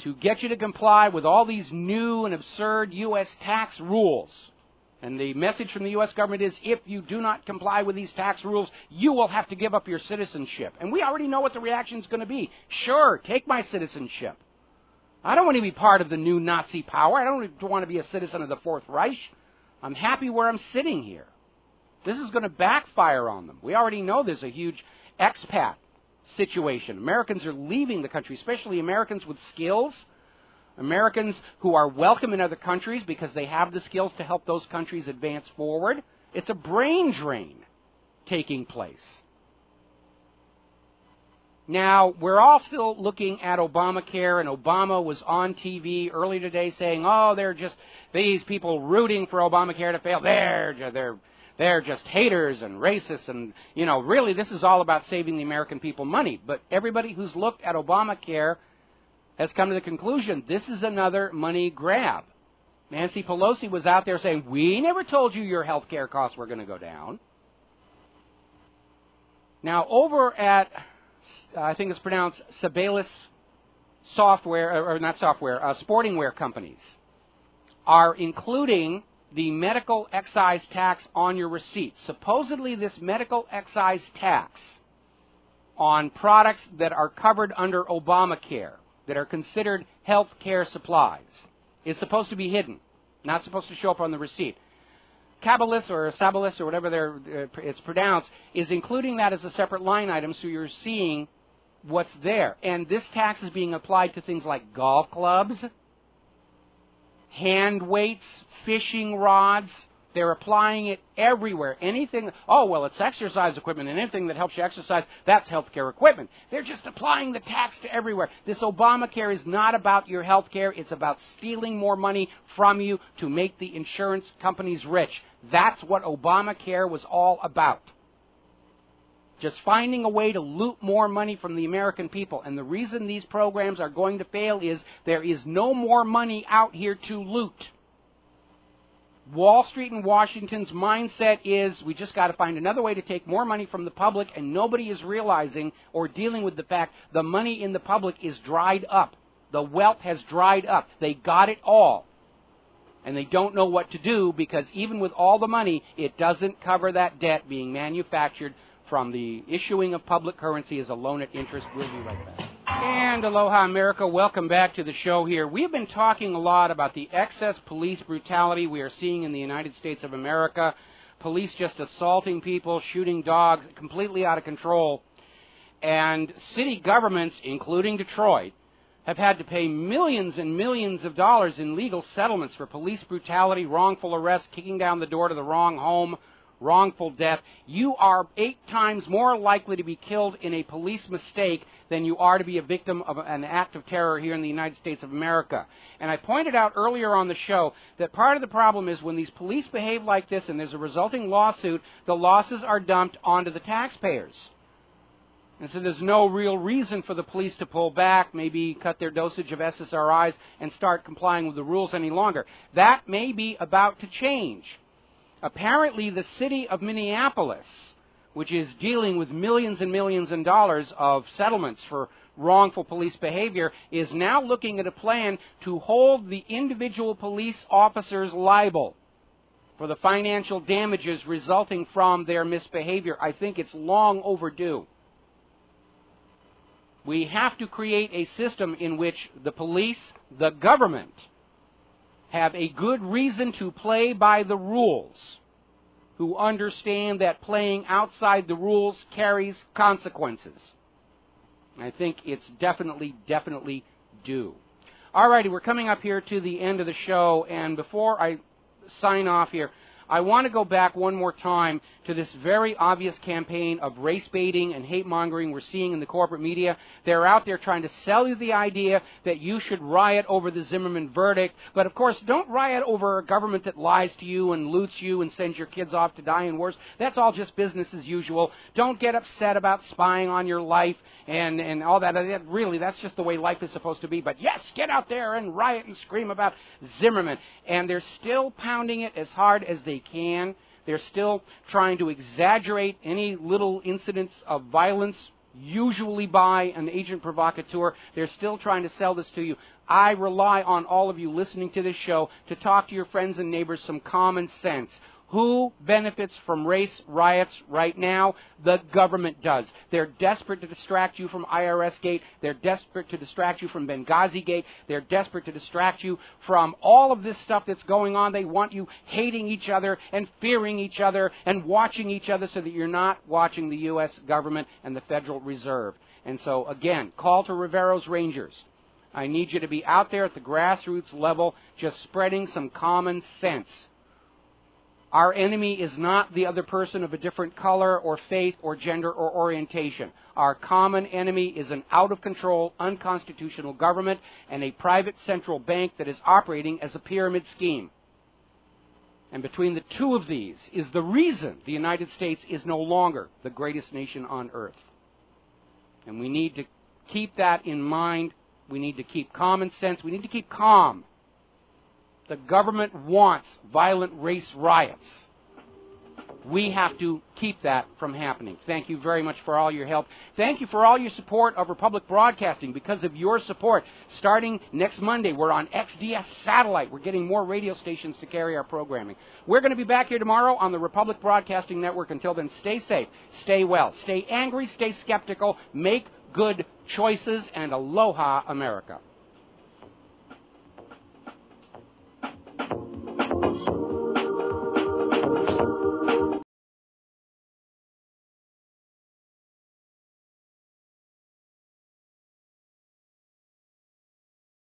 to get you to comply with all these new and absurd U.S. tax rules. And the message from the U.S. government is, if you do not comply with these tax rules, you will have to give up your citizenship. And we already know what the reaction is going to be. Sure, take my citizenship. I don't want to be part of the new Nazi power. I don't want to be a citizen of the Fourth Reich. I'm happy where I'm sitting here. This is going to backfire on them. We already know there's a huge expat situation. Americans are leaving the country, especially Americans with skills, Americans who are welcome in other countries because they have the skills to help those countries advance forward. It's a brain drain taking place. Now, we're all still looking at Obamacare, and Obama was on TV early today saying, oh, they're just these people rooting for Obamacare to fail. They're just haters and racists, and, you know, really this is all about saving the American people money. But everybody who's looked at Obamacare has come to the conclusion this is another money grab. Nancy Pelosi was out there saying, we never told you your health care costs were going to go down. Now, over at, I think it's pronounced Sabelis software, or not software, sporting wear companies are including the medical excise tax on your receipt. Supposedly this medical excise tax on products that are covered under Obamacare, that are considered health care supplies, is supposed to be hidden, not supposed to show up on the receipt. Cabalis or Sabelis or whatever it's pronounced is including that as a separate line item, so you're seeing what's there. And this tax is being applied to things like golf clubs, hand weights, fishing rods. They're applying it everywhere. Anything, oh, well, it's exercise equipment, and anything that helps you exercise, that's healthcare equipment. They're just applying the tax to everywhere. This Obamacare is not about your healthcare. It's about stealing more money from you to make the insurance companies rich. That's what Obamacare was all about. Just finding a way to loot more money from the American people. And the reason these programs are going to fail is there is no more money out here to loot. Wall Street and Washington's mindset is we just got to find another way to take more money from the public, and nobody is realizing or dealing with the fact the money in the public is dried up. The wealth has dried up. They got it all. And they don't know what to do because even with all the money, it doesn't cover that debt being manufactured from the issuing of public currency as a loan at interest. We'll be right back. And aloha, America. Welcome back to the show here. We've been talking a lot about the excess police brutality we are seeing in the United States of America. Police just assaulting people, shooting dogs, completely out of control. And city governments, including Detroit, have had to pay millions and millions of dollars in legal settlements for police brutality, wrongful arrest, kicking down the door to the wrong home, wrongful death. You are 8 times more likely to be killed in a police mistake than you are to be a victim of an act of terror here in the United States of America. And I pointed out earlier on the show that part of the problem is when these police behave like this and there's a resulting lawsuit, the losses are dumped onto the taxpayers. And so there's no real reason for the police to pull back, maybe cut their dosage of SSRIs and start complying with the rules any longer. That may be about to change. Apparently, the city of Minneapolis, which is dealing with millions and millions of dollars of settlements for wrongful police behavior, is now looking at a plan to hold the individual police officers liable for the financial damages resulting from their misbehavior. I think it's long overdue. We have to create a system in which the police, the government, have a good reason to play by the rules, who understand that playing outside the rules carries consequences. I think it's definitely due. All righty, we're coming up here to the end of the show, and before I sign off here, I want to go back one more time to this very obvious campaign of race baiting and hate mongering we're seeing in the corporate media. They're out there trying to sell you the idea that you should riot over the Zimmerman verdict. But of course, don't riot over a government that lies to you and loots you and sends your kids off to die in wars. That's all just business as usual. Don't get upset about spying on your life and all that. Really, that's just the way life is supposed to be. But yes, get out there and riot and scream about Zimmerman. And they're still pounding it as hard as they can. They're still trying to exaggerate any little incidents of violence, usually by an agent provocateur. They're still trying to sell this to you. I rely on all of you listening to this show to talk to your friends and neighbors some common sense. Who benefits from race riots right now? The government does. They're desperate to distract you from IRS Gate. They're desperate to distract you from Benghazi Gate. They're desperate to distract you from all of this stuff that's going on. They want you hating each other and fearing each other and watching each other so that you're not watching the U.S. government and the Federal Reserve. And so, again, call to Rivero's Rangers. I need you to be out there at the grassroots level just spreading some common sense. Our enemy is not the other person of a different color or faith or gender or orientation. Our common enemy is an out-of-control, unconstitutional government and a private central bank that is operating as a pyramid scheme. And between the two of these is the reason the United States is no longer the greatest nation on earth. And we need to keep that in mind. We need to keep common sense. We need to keep calm. The government wants violent race riots. We have to keep that from happening. Thank you very much for all your help. Thank you for all your support of Republic Broadcasting. Because of your support, starting next Monday, we're on XDS Satellite. We're getting more radio stations to carry our programming. We're going to be back here tomorrow on the Republic Broadcasting Network. Until then, stay safe, stay well, stay angry, stay skeptical, make good choices, and aloha, America.